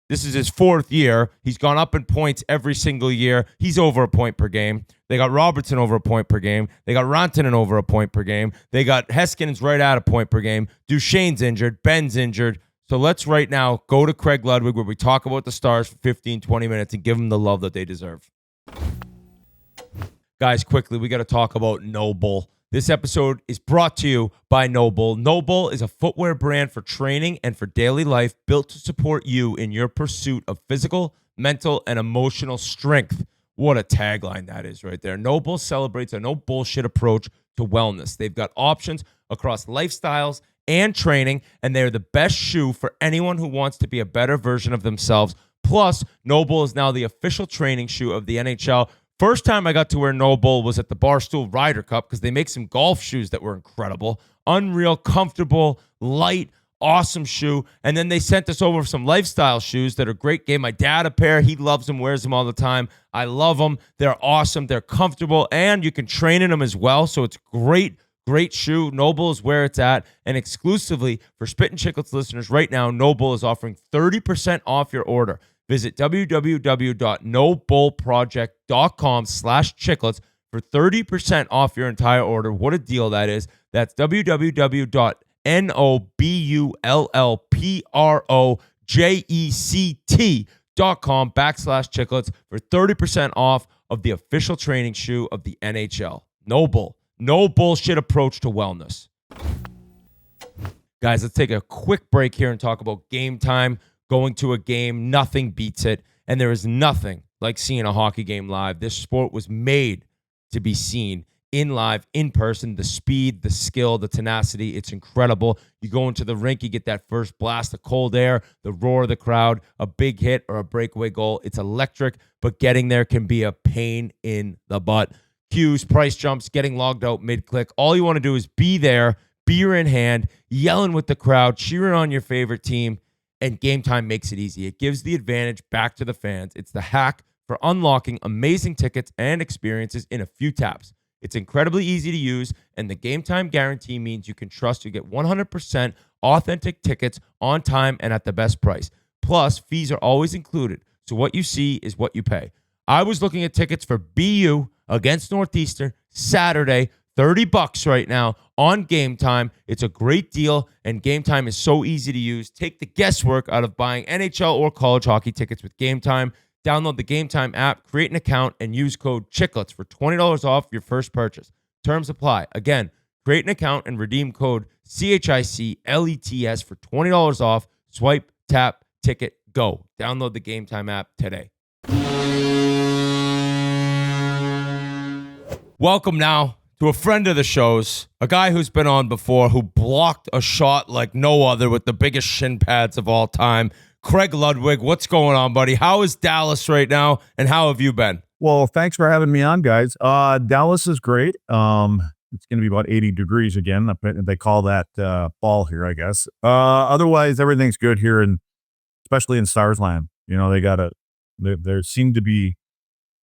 This is his 4th year. He's gone up in points every single year. He's over a point per game. They got Robertson over a point per game. They got Rantanen over a point per game. They got Heskinen's right at a point per game. Duchesne's injured. Ben's injured. So let's right now go to Craig Ludwig where we talk about the Stars for 15, 20 minutes and give them the love that they deserve. Guys, quickly, we got to talk about Noble. This episode is brought to you by Noble. Noble is a footwear brand for training and for daily life built to support you in your pursuit of physical, mental, and emotional strength. What a tagline that is right there. Noble celebrates a no bullshit approach to wellness. They've got options across lifestyles and training, and they're the best shoe for anyone who wants to be a better version of themselves. Plus, Noble is now the official training shoe of the NHL. First time I got to wear Noble was at the Barstool Ryder Cup because they make some golf shoes that were incredible. Unreal, comfortable, light, awesome shoe. And then they sent us over some lifestyle shoes that are great. Gave my dad a pair. He loves them, wears them all the time. I love them. They're awesome. They're comfortable, and you can train in them as well. So it's great, great shoe. Noble is where it's at. And exclusively for Spittin Chiclets listeners right now, Noble is offering 30% off your order. Visit www.nobleproject.com/chiclets for 30% off your entire order. What a deal that is. That's www.nobleproject.com/chiclets NOBULLPROJECT.com/Chiclets for 30% off of the official training shoe of the NHL. No bullshit approach to wellness. Guys, let's take a quick break here and talk about Game Time. Going to a game, nothing beats it. And there is nothing like seeing a hockey game live. This sport was made to be seen in live, in person. The speed, the skill, the tenacity, it's incredible. You go into the rink, you get that first blast of cold air, the roar of the crowd, a big hit or a breakaway goal. It's electric, but getting there can be a pain in the butt. Queues, price jumps, getting logged out mid-click. All you want to do is be there, beer in hand, yelling with the crowd, cheering on your favorite team, and Game Time makes it easy. It gives the advantage back to the fans. It's the hack for unlocking amazing tickets and experiences in a few taps. It's incredibly easy to use, and the Game Time guarantee means you can trust you get 100% authentic tickets on time and at the best price. Plus, fees are always included, so what you see is what you pay. I was looking at tickets for BU against Northeastern Saturday, $30 right now on Game Time. It's a great deal, and Game Time is so easy to use. Take the guesswork out of buying NHL or college hockey tickets with Game Time. Download the Game Time app, create an account, and use code Chiclets for $20 off your first purchase. Terms apply. Again, create an account and redeem code CHICLETS for $20 off. Swipe, tap, ticket, go. Download the Game Time app today. Welcome now to a friend of the show's, a guy who's been on before, who blocked a shot like no other with the biggest shin pads of all time. Craig Ludwig, what's going on, buddy? How is Dallas right now, and how have you been? Well, thanks for having me on, guys. Dallas is great. It's going to be about 80 degrees again. They call that fall here, I guess. Otherwise, everything's good here, and especially in Starsland. You know, they seem to be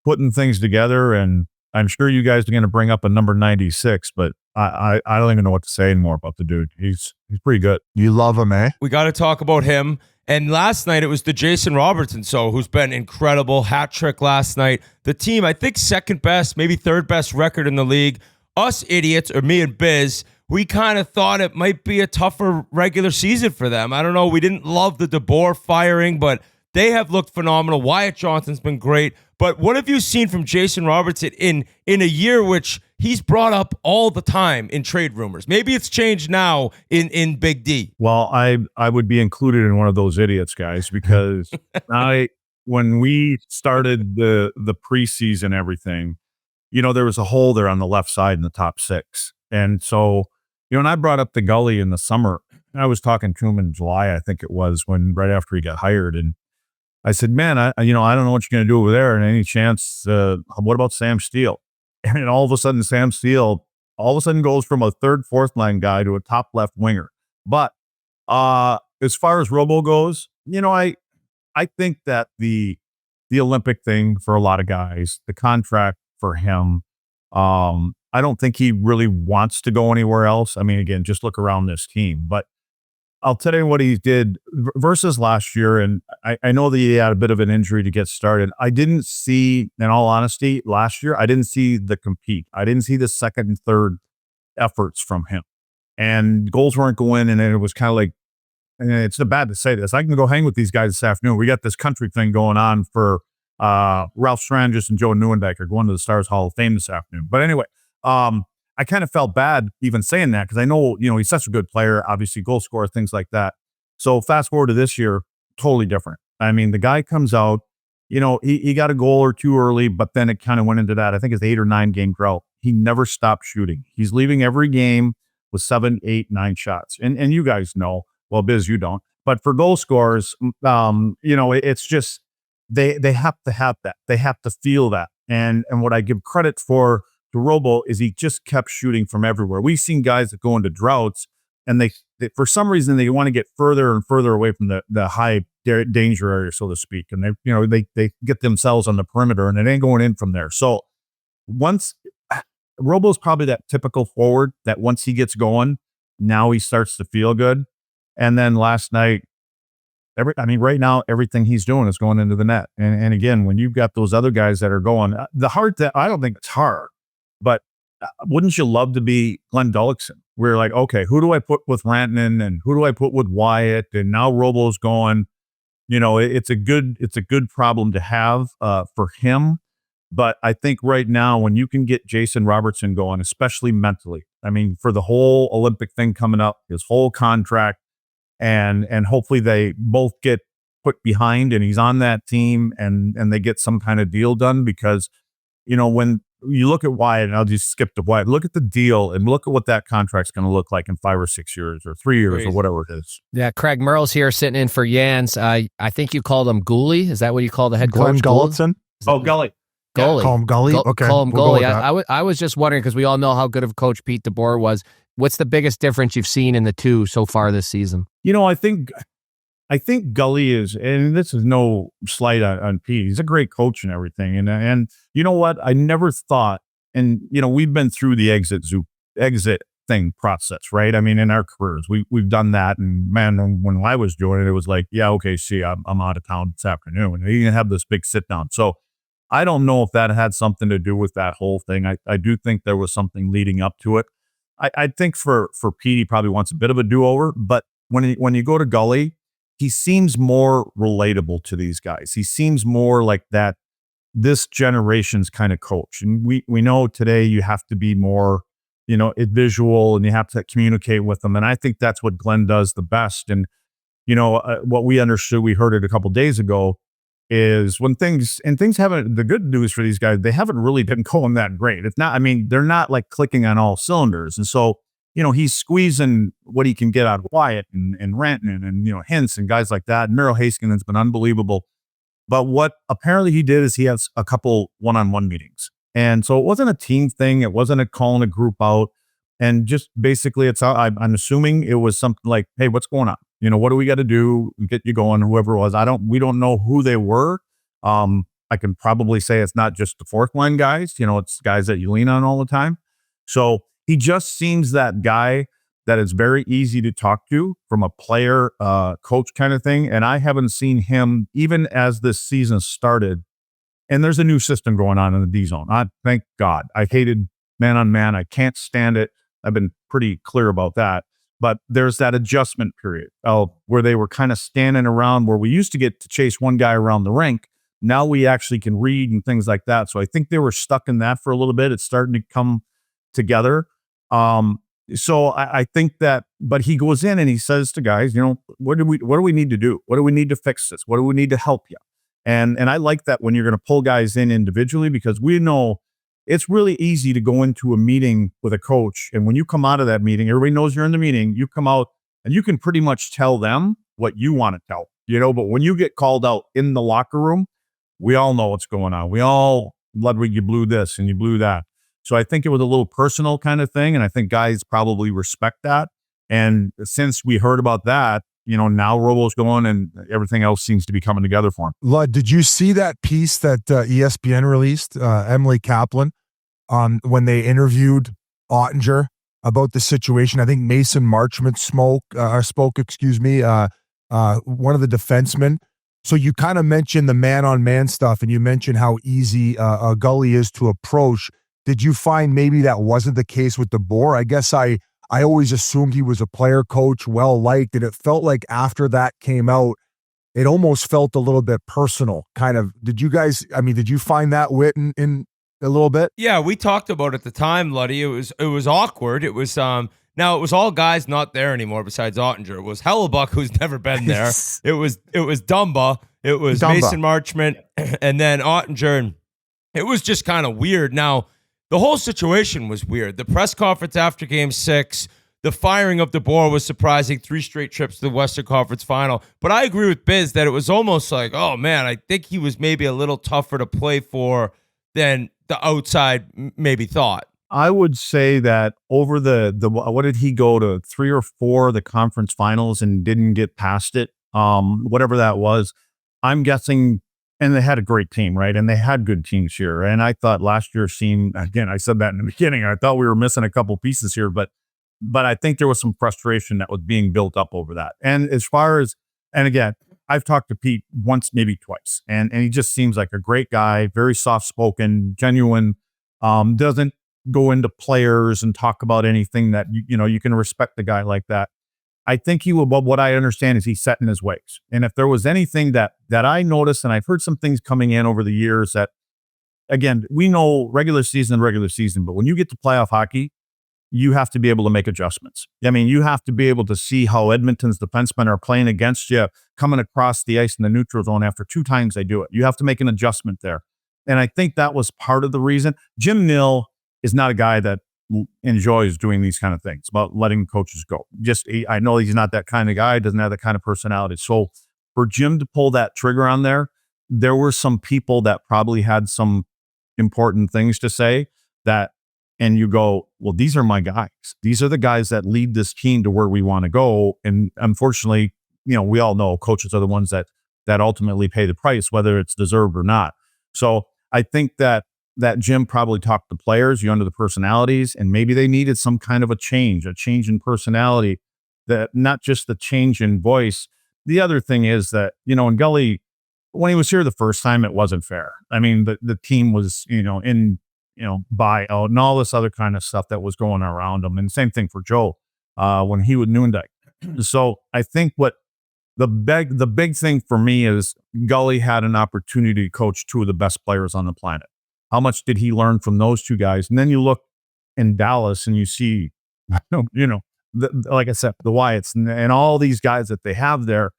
putting things together, and I'm sure you guys are going to bring up a number 96, but I don't even know what to say anymore about the dude. He's pretty good. You love him, eh? We got to talk about him. And last night, it was the Jason Robertson who's been incredible. Hat trick last night. The team, I think, second best, maybe third best record in the league. Us idiots, or me and Biz, we kind of thought it might be a tougher regular season for them. I don't know. We didn't love the DeBoer firing, but they have looked phenomenal. Wyatt Johnson's been great. But what have you seen from Jason Robertson in a year which he's brought up all the time in trade rumors? Maybe it's changed now in Big D. Well, I would be included in one of those idiots, guys, because when we started the preseason, everything, you know, there was a hole there on the left side in the top six. And so, you know, and I brought up the Gully in the summer. I was talking to him in July, I think it was, right after he got hired. And I said, man, I don't know what you're going to do over there. And any chance, what about Sam Steele? And all of a sudden, Sam Steele goes from a third, fourth line guy to a top left winger. But as far as Robo goes, you know, I think that the Olympic thing for a lot of guys, the contract for him, I don't think he really wants to go anywhere else. I mean, again, just look around this team. But I'll tell you what he did versus last year, and I know that he had a bit of an injury to get started. I didn't see, in all honesty, last year, I didn't see the compete. I didn't see the second and third efforts from him. And goals weren't going, and it was kind of like, and it's bad to say this, I can go hang with these guys this afternoon. We got this country thing going on for Ralph Strangis and Joe Neuendecker going to the Stars Hall of Fame this afternoon. But anyway, I kind of felt bad even saying that because I know, you know, he's such a good player, obviously goal scorer, things like that. So fast forward to this year, totally different. I mean, the guy comes out, you know, he got a goal or two early, but then it kind of went into that. I think it's 8 or 9 game drought. He never stopped shooting. He's leaving every game with 7, 8, 9 shots. And you guys know, well, Biz, you don't. But for goal scorers, you know, it's just they have to have that. They have to feel that. And what I give credit for to Robo is he just kept shooting from everywhere. We've seen guys that go into droughts and they for some reason they want to get further and further away from the high danger area, so to speak. And they get themselves on the perimeter and it ain't going in from there. So once Robo's probably that typical forward that once he gets going, now he starts to feel good. And then last night, right now, everything he's doing is going into the net. And again, when you've got those other guys that are going, I don't think it's hard. But wouldn't you love to be Glenn Gullickson? We're like, okay, who do I put with Rantanen and who do I put with Wyatt? And now Robo's going. It's a good problem to have for him. But I think right now, when you can get Jason Robertson going, especially mentally, I mean, for the whole Olympic thing coming up, his whole contract, and hopefully they both get put behind and he's on that team and they get some kind of deal done, because, when you look at Wyatt, and I'll just skip to Wyatt, look at the deal and look at what that contract's going to look like in 5 or 6 years or 3 years or whatever it is. Yeah, Craig Merle's here sitting in for Jans. I think you called him Gooley. Is that what you call the head Glenn coach? Gullickson? Oh, Gully. Goalie. Call him Gully? Okay. Call him we'll goalie. I was just wondering, because we all know how good of a coach Pete DeBoer was. What's the biggest difference you've seen in the two so far this season? I think Gully is, and this is no slight on Pete, he's a great coach and everything. And you know what? I never thought, and we've been through the exit thing process, right? I mean, in our careers, we've done that. And man, when I was doing it, it was like, yeah, okay, see, I'm out of town this afternoon. And you can have this big sit down. So I don't know if that had something to do with that whole thing. I do think there was something leading up to it. I think for Pete, he probably wants a bit of a do-over, but when you go to Gully, he seems more relatable to these guys. He seems more like this generation's kind of coach. And we know today you have to be more, visual, and you have to communicate with them. And I think that's what Glenn does the best. And, what we understood, we heard it a couple of days ago, is when things haven't, the good news for these guys, they haven't really been going that great. It's not, I mean, they're not like clicking on all cylinders. And so, he's squeezing what he can get out of Wyatt and Rantanen and, Hintz and guys like that. Merrill Haskin has been unbelievable. But what apparently he did is he has a couple one-on-one meetings. And so it wasn't a team thing. It wasn't calling a group out. And just basically I'm assuming it was something like, hey, what's going on? What do we got to do? Get you going, whoever it was. We don't know who they were. I can probably say it's not just the fourth line guys, it's guys that you lean on all the time. So he just seems that guy that is very easy to talk to from a player, coach kind of thing. And I haven't seen him, even as this season started, and there's a new system going on in the D zone. Thank God. I hated man on man. I can't stand it. I've been pretty clear about that. But there's that adjustment period where they were kind of standing around, where we used to get to chase one guy around the rink. Now we actually can read and things like that. So I think they were stuck in that for a little bit. It's starting to come together. So I think that, but he goes in and he says to guys, what do we need to do? What do we need to fix this? What do we need to help you? And I like that when you're going to pull guys in individually, because we know it's really easy to go into a meeting with a coach. And when you come out of that meeting, everybody knows you're in the meeting. You come out and you can pretty much tell them what you want to tell, but when you get called out in the locker room, we all know what's going on. Ludwig, you blew this and you blew that. So I think it was a little personal kind of thing. And I think guys probably respect that. And since we heard about that, now Robo's going and everything else seems to be coming together for him. Lud, did you see that piece that ESPN released, Emily Kaplan, when they interviewed Ottinger about the situation? I think Mason Marchment spoke, one of the defensemen. So you kind of mentioned the man-on-man stuff, and you mentioned how easy a Gully is to approach. Did you find maybe that wasn't the case with DeBoer? I guess I always assumed he was a player coach, well-liked, and it felt like after that came out, it almost felt a little bit personal, kind of. Did you find that, Whit, in a little bit? Yeah, we talked about it at the time, Luddy. It was awkward. It was now it was all guys not there anymore besides Ottinger. It was Hellebuck, who's never been there. it was Dumba. It was Mason Marchment, and then Ottinger. And it was just kind of weird. Now, the whole situation was weird. The press conference after Game 6, the firing of DeBoer was surprising. 3 straight trips to the Western Conference Final. But I agree with Biz that it was almost like, oh man, I think he was maybe a little tougher to play for than the outside maybe thought. I would say that over the what did he go to 3 or 4 of the conference finals and didn't get past it? Whatever that was, I'm guessing. And they had a great team, right? And they had good teams here. And I thought last year seemed, again, I said that in the beginning, I thought we were missing a couple pieces here, but I think there was some frustration that was being built up over that. And as far as, and again, I've talked to Pete once, maybe twice, and he just seems like a great guy, very soft-spoken, genuine, doesn't go into players and talk about anything that, you can respect the guy like that. I think he will, but what I understand is he's set in his ways. And if there was anything that I noticed, and I've heard some things coming in over the years that, again, we know regular season, but when you get to playoff hockey, you have to be able to make adjustments. I mean, you have to be able to see how Edmonton's defensemen are playing against you, coming across the ice in the neutral zone after 2 times they do it. You have to make an adjustment there. And I think that was part of the reason. Jim Nill is not a guy that enjoys doing these kind of things, about letting coaches go. I know he's not that kind of guy, doesn't have that kind of personality. So for Jim to pull that trigger on there were some people that probably had some important things to say and you go, well, these are my guys. These are the guys that lead this team to where we want to go. And unfortunately, we all know coaches are the ones that ultimately pay the price, whether it's deserved or not. So I think that Jim probably talked to players, under the personalities, and maybe they needed some kind of a change in personality, that not just the change in voice. The other thing is that, in Gully, when he was here the first time, it wasn't fair. I mean, the team was, in, buyout and all this other kind of stuff that was going around him. And same thing for Joe, when he was Newendijk. So I think what the big thing for me is Gully had an opportunity to coach 2 of the best players on the planet. How much did he learn from those 2 guys? And then you look in Dallas and you see, like I said, the Wyatts and all these guys that they have there.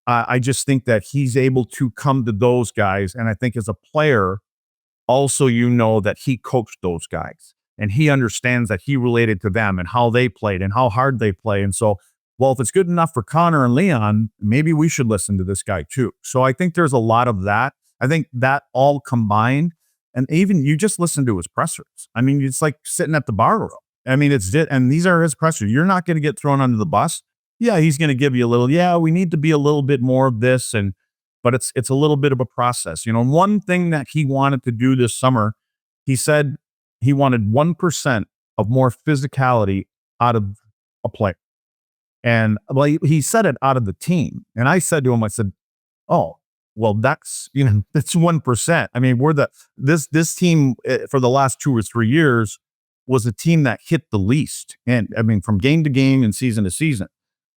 I just think that he's able to come to those guys. And I think as a player, also, that he coached those guys and he understands that he related to them and how they played and how hard they play. And so, well, if it's good enough for Connor and Leon, maybe we should listen to this guy too. So I think there's a lot of that. I think that all combined, and even you just listen to his pressers. I mean, it's like sitting at the bar room. I mean, and these are his pressers. You're not going to get thrown under the bus. Yeah, he's going to give you a little, we need to be a little bit more of this. But it's a little bit of a process. One thing that he wanted to do this summer, he said he wanted 1% of more physicality out of a player. And he said it out of the team. And I said to him, I said, oh, well, that's 1%. I mean, this team for the last 2 or 3 years was a team that hit the least. And I mean, from game to game and season to season.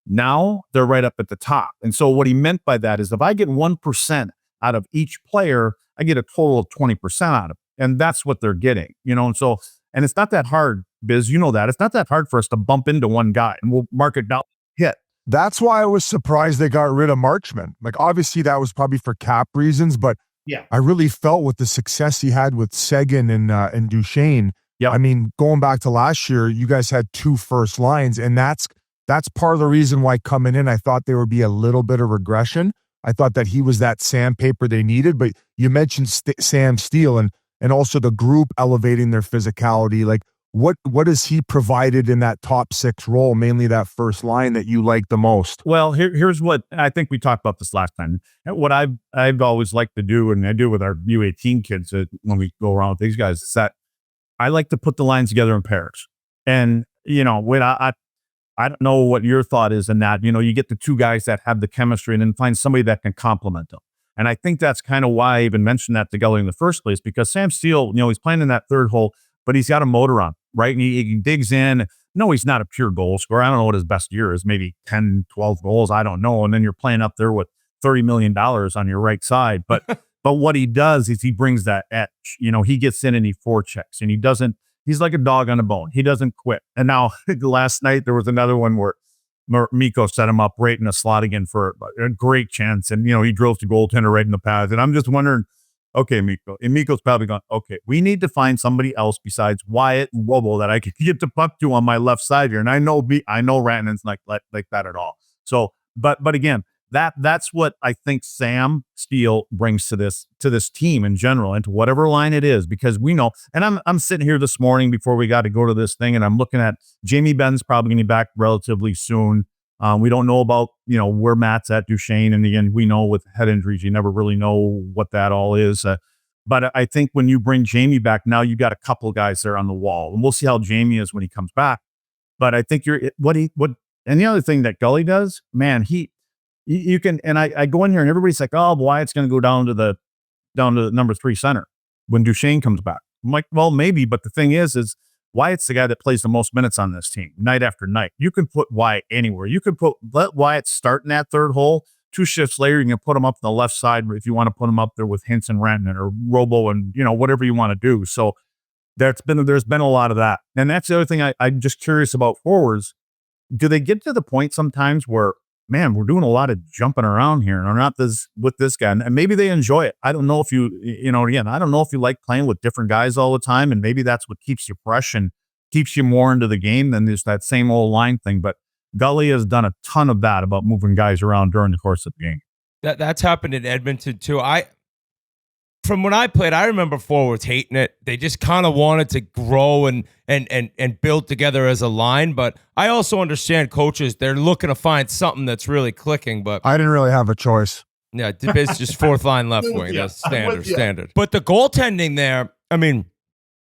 Now they're right up at the top. And so what he meant by that is if I get 1% out of each player, I get a total of 20% out of it. And that's what they're getting, And so, and it's not that hard, Biz, that. It's not that hard for us to bump into one guy and we'll mark it down, hit. That's why I was surprised they got rid of Marchand. Like, obviously that was probably for cap reasons, but I really felt with the success he had with Seguin and Duchesne. Yep. I mean, going back to last year, you guys had 2 first lines, and that's part of the reason why coming in, I thought there would be a little bit of regression. I thought that he was that sandpaper they needed, but you mentioned Sam Steele and also the group elevating their physicality. Like, what has he provided in that top 6 role, mainly that first line that you like the most? Well, here's what I think we talked about this last time. What I've always liked to do, and I do with our U18 kids when we go around with these guys, is that I like to put the lines together in pairs. And, when I don't know what your thought is in that. You get the 2 guys that have the chemistry and then find somebody that can complement them. And I think that's kind of why I even mentioned that to Gully in the first place, because Sam Steele, he's playing in that 3rd hole, but he's got a motor on, right? And he digs in. No, he's not a pure goal scorer. I don't know what his best year is, maybe 10, 12 goals. I don't know. And then you're playing up there with $30 million on your right side. But what he does is he brings that edge. He gets in and he forechecks and he's like a dog on a bone. He doesn't quit. And now last night there was another one where Mikko set him up right in a slot again for a great chance. And, he drills the goaltender right in the path. And I'm just wondering, okay, Mikko. And Mikko's probably gone, okay, we need to find somebody else besides Wyatt and Wobo that I can get the puck to on my left side here. And I know Rantanen's like that at all. So, but again, that's what I think Sam Steele brings to this team in general and to whatever line it is, because we know, and I'm sitting here this morning before we got to go to this thing, and I'm looking at Jamie Benn's probably going to be back relatively soon. We don't know about, where Matt's at, Duchesne. And again, we know with head injuries, you never really know what that all is. But I think when you bring Jamie back, now you got a couple of guys there on the wall, and we'll see how Jamie is when he comes back. But I think and the other thing that Gully does, man, you can, and I go in here and everybody's like, oh, Wyatt's going to go down to the number 3 center when Duchesne comes back. I'm like, well, maybe, but the thing is Wyatt's the guy that plays the most minutes on this team night after night. You can put Wyatt anywhere. You can let Wyatt start in that third hole. 2 shifts later, you can put him up on the left side if you want to put him up there with Hintz and Rantanen or Robo and, whatever you want to do. So there's been a lot of that. And that's the other thing I'm just curious about forwards. Do they get to the point sometimes where, man, we're doing a lot of jumping around here and I'm not with this guy. And maybe they enjoy it. I don't know if I don't know if you like playing with different guys all the time. And maybe that's what keeps you fresh and keeps you more into the game than just that same old line thing. But Gully has done a ton of that about moving guys around during the course of the game. That's happened in Edmonton too. From when I played, I remember forwards hating it. They just kind of wanted to grow and build together as a line. But I also understand coaches, they're looking to find something that's really clicking. But I didn't really have a choice. Yeah, it's just fourth line left wing. That's standard. But the goaltending there, I mean,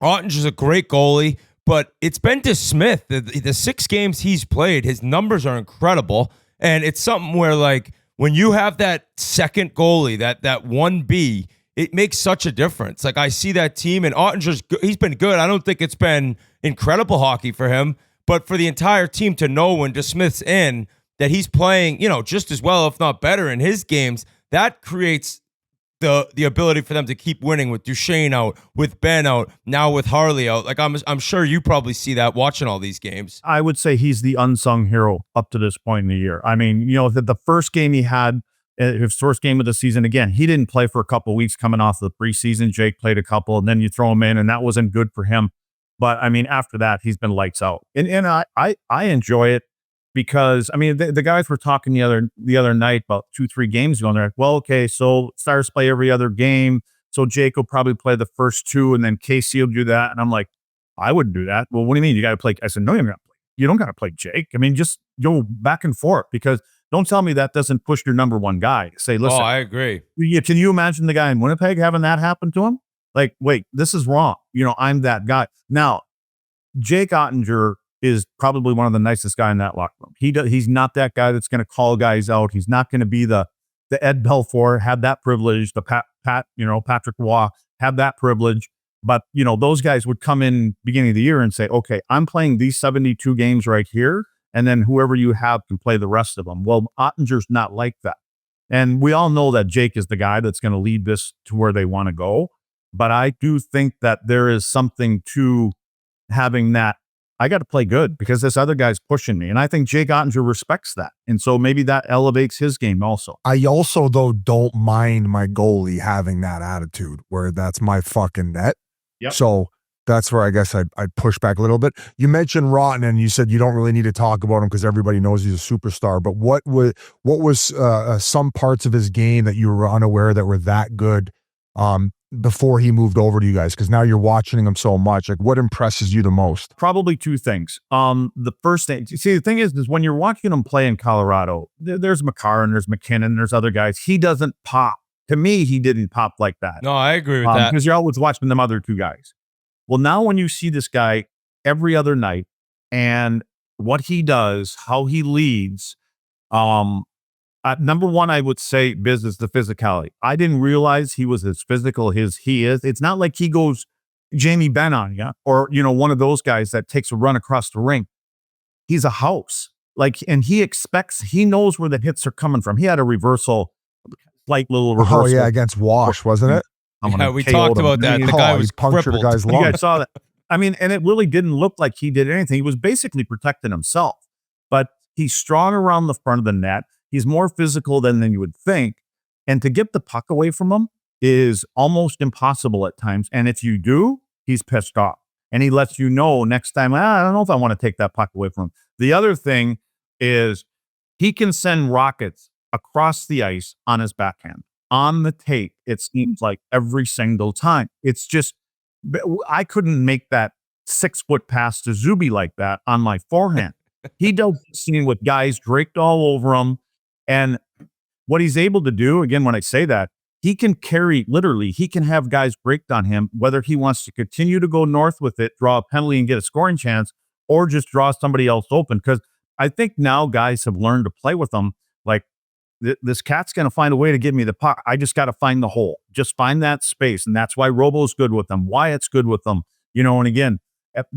Ottinger's a great goalie. But it's been to Smith. The 6 games he's played, his numbers are incredible. And it's something where, like, when you have that second goalie, that 1B, it makes such a difference. Like, I see that team, and Ottinger's he's been good. I don't think it's been incredible hockey for him. But for the entire team to know when DeSmith's in that he's playing, just as well, if not better, in his games, that creates the ability for them to keep winning with Duchesne out, with Ben out, now with Harley out. Like I'm sure you probably see that watching all these games. I would say he's the unsung hero up to this point in the year. I mean, the first game he had, his first game of the season, again, he didn't play for a couple of weeks coming off the preseason. Jake played a couple, and then you throw him in, and that wasn't good for him. But I mean, after that, he's been lights out, and I enjoy it. Because, I mean, the guys were talking the other night about 2-3 games ago, and they're like, well, okay, so Stars play every other game, so Jake will probably play the first 2, and then Casey will do that. And I'm like, I wouldn't do that. Well, what do you mean? You got to play? I said, no, you don't got to play Jake. I mean, just go back and forth, because don't tell me that doesn't push your number one guy. Say, listen. Oh, I agree. Can you imagine the guy in Winnipeg having that happen to him? Like, wait, this is wrong. I'm that guy. Now, Jake Ottinger is probably one of the nicest guys in that locker room. He's not that guy that's going to call guys out. He's not going to be the Ed Belfour, had that privilege, the Patrick Roy, had that privilege. But, those guys would come in beginning of the year and say, okay, I'm playing these 72 games right here, and then whoever you have can play the rest of them. Well, Ottinger's not like that. And we all know that Jake is the guy that's going to lead this to where they want to go. But I do think that there is something to having that, I got to play good because this other guy's pushing me. And I think Jake Ottinger respects that. And so maybe that elevates his game also. I also, though, don't mind my goalie having that attitude where that's my fucking net. Yep. So that's where I guess I'd push back a little bit. You mentioned Rotten, and you said you don't really need to talk about him because everybody knows he's a superstar. But what was some parts of his game that you were unaware that were that good before he moved over to you guys? Because now you're watching him so much. Like, what impresses you the most? Probably 2 things. The first thing, see, the thing is when you're watching him play in Colorado, there's McCarron, there's McKinnon, there's other guys. He doesn't pop. To me, he didn't pop like that. No, I agree with that. Because you're always watching them other 2 guys. Well, now when you see this guy every other night and what he does, how he leads, number one, I would say business, the physicality. I didn't realize he was as physical as he is. It's not like he goes Jamie Benn on you or, one of those guys that takes a run across the rink. He's a house. And he knows where the hits are coming from. He had a slight little reversal. Oh, yeah, against Wash, wasn't it? We talked about that. The guy was punctured crippled. a guy's You lung. guys saw that. I mean, and it really didn't look like he did anything. He was basically protecting himself. But he's strong around the front of the net. He's more physical than you would think. And to get the puck away from him is almost impossible at times. And if you do, he's pissed off. And he lets you know next time, I don't know if I want to take that puck away from him. The other thing is he can send rockets across the ice on his backhand. On the tape, it seems like every single time. It's just, I couldn't make that 6-foot pass to Zuby like that on my forehand. He does the scene with guys draped all over him. And what he's able to do, again, when I say that, he can he can have guys breaked on him, whether he wants to continue to go north with it, draw a penalty and get a scoring chance, or just draw somebody else open. Because I think now guys have learned to play with him. Like, this cat's going to find a way to give me the puck. I just got to find the hole. Just find that space. And that's why Robo's good with them. Wyatt's good with them. And again,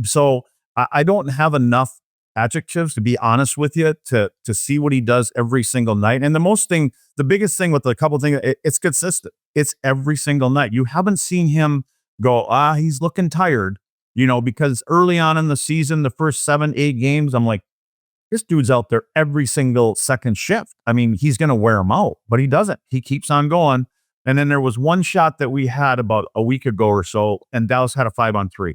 So I don't have enough adjectives, to be honest with you, to see what he does every single night. And the biggest thing with a couple of things, it's consistent. It's every single night. You haven't seen him go, he's looking tired, because early on in the season, the first 7-8 games, I'm like, this dude's out there every single second shift. I mean, he's going to wear him out, but he doesn't. He keeps on going. And then there was one shot that we had about a week ago or so, and Dallas had a 5-on-3.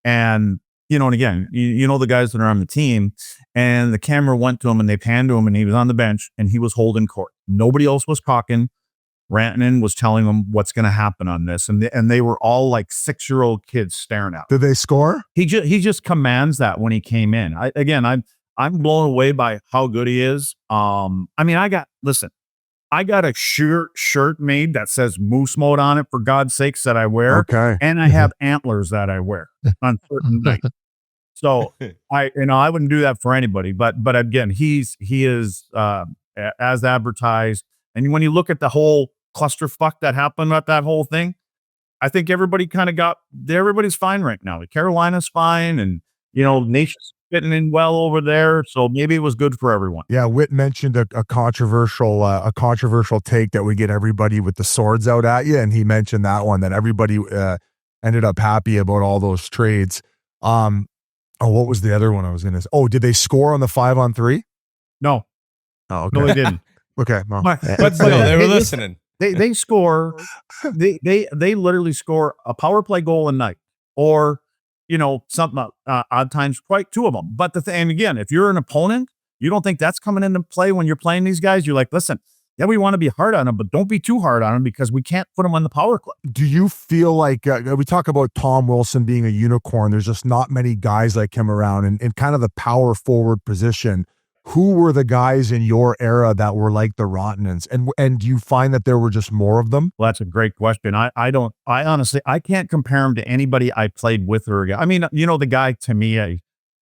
And and again, the guys that are on the team, and the camera went to him and they panned to him and he was on the bench and he was holding court. Nobody else was talking. Rantanen was telling them what's going to happen on this. And they were all like 6-year-old kids staring at him. Did they score? He just commands that when he came in. I'm blown away by how good he is. I got a shirt made that says Moose Mode on it, for God's sakes, that I wear. Okay. And I have antlers that I wear on certain nights. So I wouldn't do that for anybody, but again, he is as advertised. And when you look at the whole clusterfuck that happened at that whole thing, I think everybody everybody's fine right now. Carolina's fine, and Nation's fitting in well over there, so maybe it was good for everyone. Yeah, Whit mentioned a controversial take that we get everybody with the swords out at you, and he mentioned that one, that everybody ended up happy about all those trades. What was the other one I was going to say? Oh, did they score on the 5-on-3? No. Oh, okay. No, they didn't. Okay. Well. But they were listening. They score. They literally score a power play goal a night, or something odd times, quite 2 of them. But and again, if you're an opponent, you don't think that's coming into play when you're playing these guys. You're like, listen, yeah, we want to be hard on them, but don't be too hard on them, because we can't put them on the power play. Do you feel like we talk about Tom Wilson being a unicorn? There's just not many guys like him around, and in kind of the power forward position. Who were the guys in your era that were like the Rottenens? And do you find that there were just more of them? Well, that's a great question. I honestly, I can't compare him to anybody I played with or against. I mean, the guy, to me,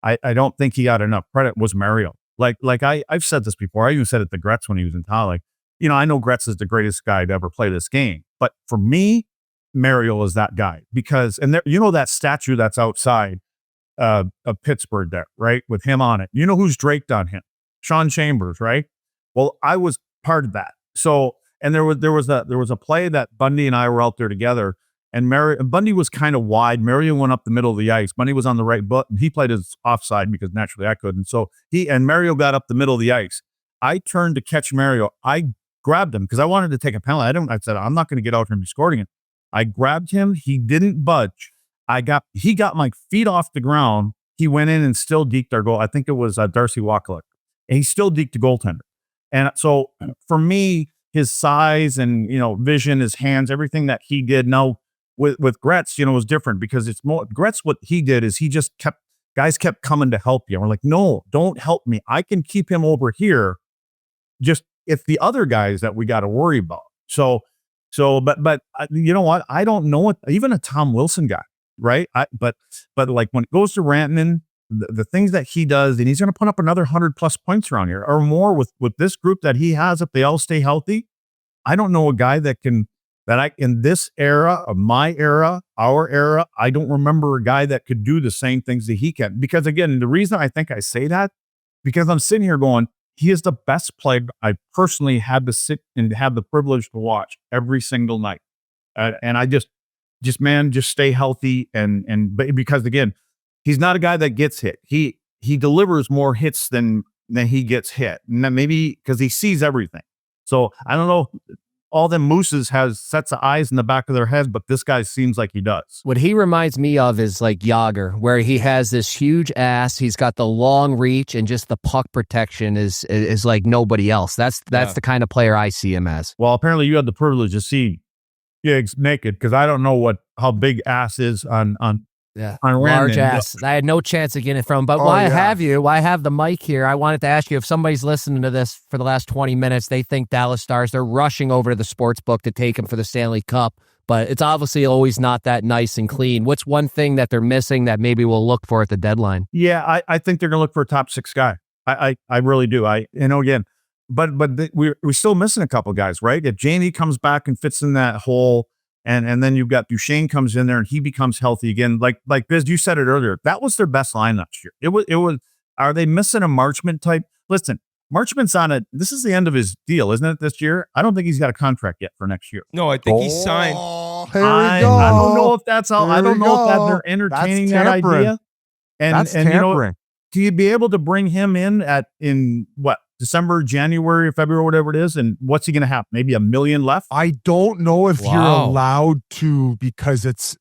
I don't think he got enough credit, was Mario. Like I've said this before. I even said it to Gretz when he was in town. I know Gretz is the greatest guy to ever play this game, but for me, Mario is that guy, because, and there, that statue that's outside of Pittsburgh there, right? With him on it. You know who's draped on him? Sean Chambers, right? Well, I was part of that. So, and there was a play that Bundy and I were out there together, and Bundy was kind of wide. Mario went up the middle of the ice. Bundy was on the right, but he played his offside because naturally I couldn't. So Mario got up the middle of the ice. I turned to catch Mario. I grabbed him because I wanted to take a penalty. I said, I'm not going to get out here and be scoring it. I grabbed him. He didn't budge. He got my feet off the ground. He went in and still deked our goal. I think it was Darcy Wackelick. And he still deked the goaltender. And so for me, his size and, vision, his hands, everything that he did. Now with Gretz, was different, because it's more Gretz. What he did is he just guys kept coming to help you. And we're like, no, don't help me. I can keep him over here. Just, it's the other guys that we got to worry about. But you know what? I don't know what, even a Tom Wilson guy, right? But like when it goes to Rantanen, the things that he does, and he's going to put up another 100+ points around here or more with this group that he has, if they all stay healthy. I don't know a guy in this era of my era, our era, I don't remember a guy that could do the same things that he can. Because again, the reason I think I say that, because I'm sitting here going, he is the best player I personally had to sit and have the privilege to watch every single night. And I just stay healthy. And because again, he's not a guy that gets hit. He delivers more hits than he gets hit. And then maybe because he sees everything. So I don't know. All them mooses has sets of eyes in the back of their heads, but this guy seems like he does. What he reminds me of is like Yager, where he has this huge ass. He's got the long reach, and just the puck protection is like nobody else. That's the kind of player I see him as. Well, apparently you had the privilege to see Gigs naked, because I don't know how big ass is on large ass. I had no chance of getting it from. But why I have the mic here. I wanted to ask you, if somebody's listening to this for the last 20 minutes, they think Dallas Stars, they're rushing over to the sports book to take him for the Stanley Cup. But it's obviously always not that nice and clean. What's one thing that they're missing that maybe we'll look for at the deadline? Yeah, I think they're going to look for a top 6 guy. I really do. But we're still missing a couple guys, right? If Janey comes back and fits in that hole, And then you've got Duchesne comes in there and he becomes healthy again. Like Biz, you said it earlier. That was their best line last year. It was. Are they missing a Marchand type? Listen, Marchman's this is the end of his deal, isn't it, this year? I don't think he's got a contract yet for next year. No, I think he's signed. Here we go. I don't know if that's how. I don't know if that they're entertaining that tampering. idea. That's And tampering. do you be able to bring him in what, December, January, February, whatever it is? And what's he going to have? Maybe $1 million left? I don't know if you're allowed to because it's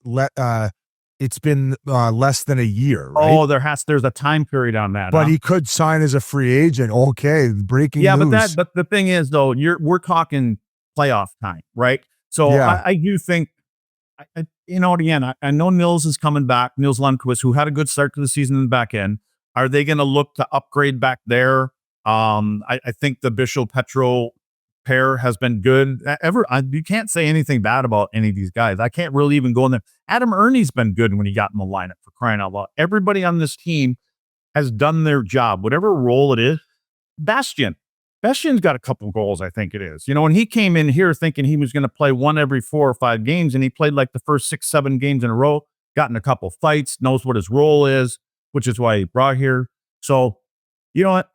been less than a year. Right? Oh, there's a time period on that. But he could sign as a free agent. Okay, breaking news. But the thing is, though, we're talking playoff time, right? So I do think, again, I know Nils is coming back. Nils Lundqvist, who had a good start to the season in the back end. Are they going to look to upgrade back there? I think the Bishop-Petro pair has been good. You can't say anything bad about any of these guys. I can't really even go in there. Adam Ernie's been good when he got in the lineup, for crying out loud. Everybody on this team has done their job, whatever role it is. Bastian's got a couple goals, I think it is. And he came in here thinking he was going to play one every 4 or 5 games, and he played like the first 6, 7 games in a row, got in a couple fights, knows what his role is, which is why he brought here. So, you know what?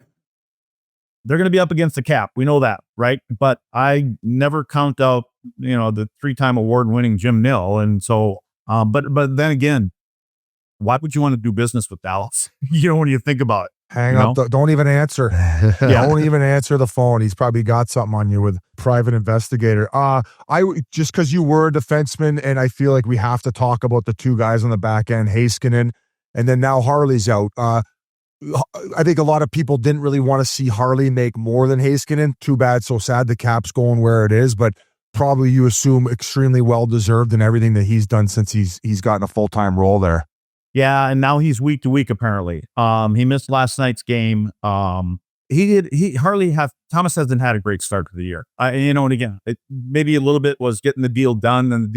They're going to be up against the cap. We know that, right? But I never count out, the 3-time award-winning Jim Nill. And so, but then again, why would you want to do business with Dallas? When you think about it. Hang up. Don't even answer. Don't even answer the phone. He's probably got something on you with private investigator. Just because you were a defenseman, and I feel like we have to talk about the 2 guys on the back end, Heiskanen, and then now Harley's out. I think a lot of people didn't really want to see Harley make more than Heiskanen. Too bad, so sad the cap's going where it is, but probably you assume extremely well-deserved in everything that he's done since he's gotten a full-time role there. Yeah, and now he's week to week, apparently. He missed last night's game. Thomas hasn't had a great start to the year. And again, maybe a little bit was getting the deal done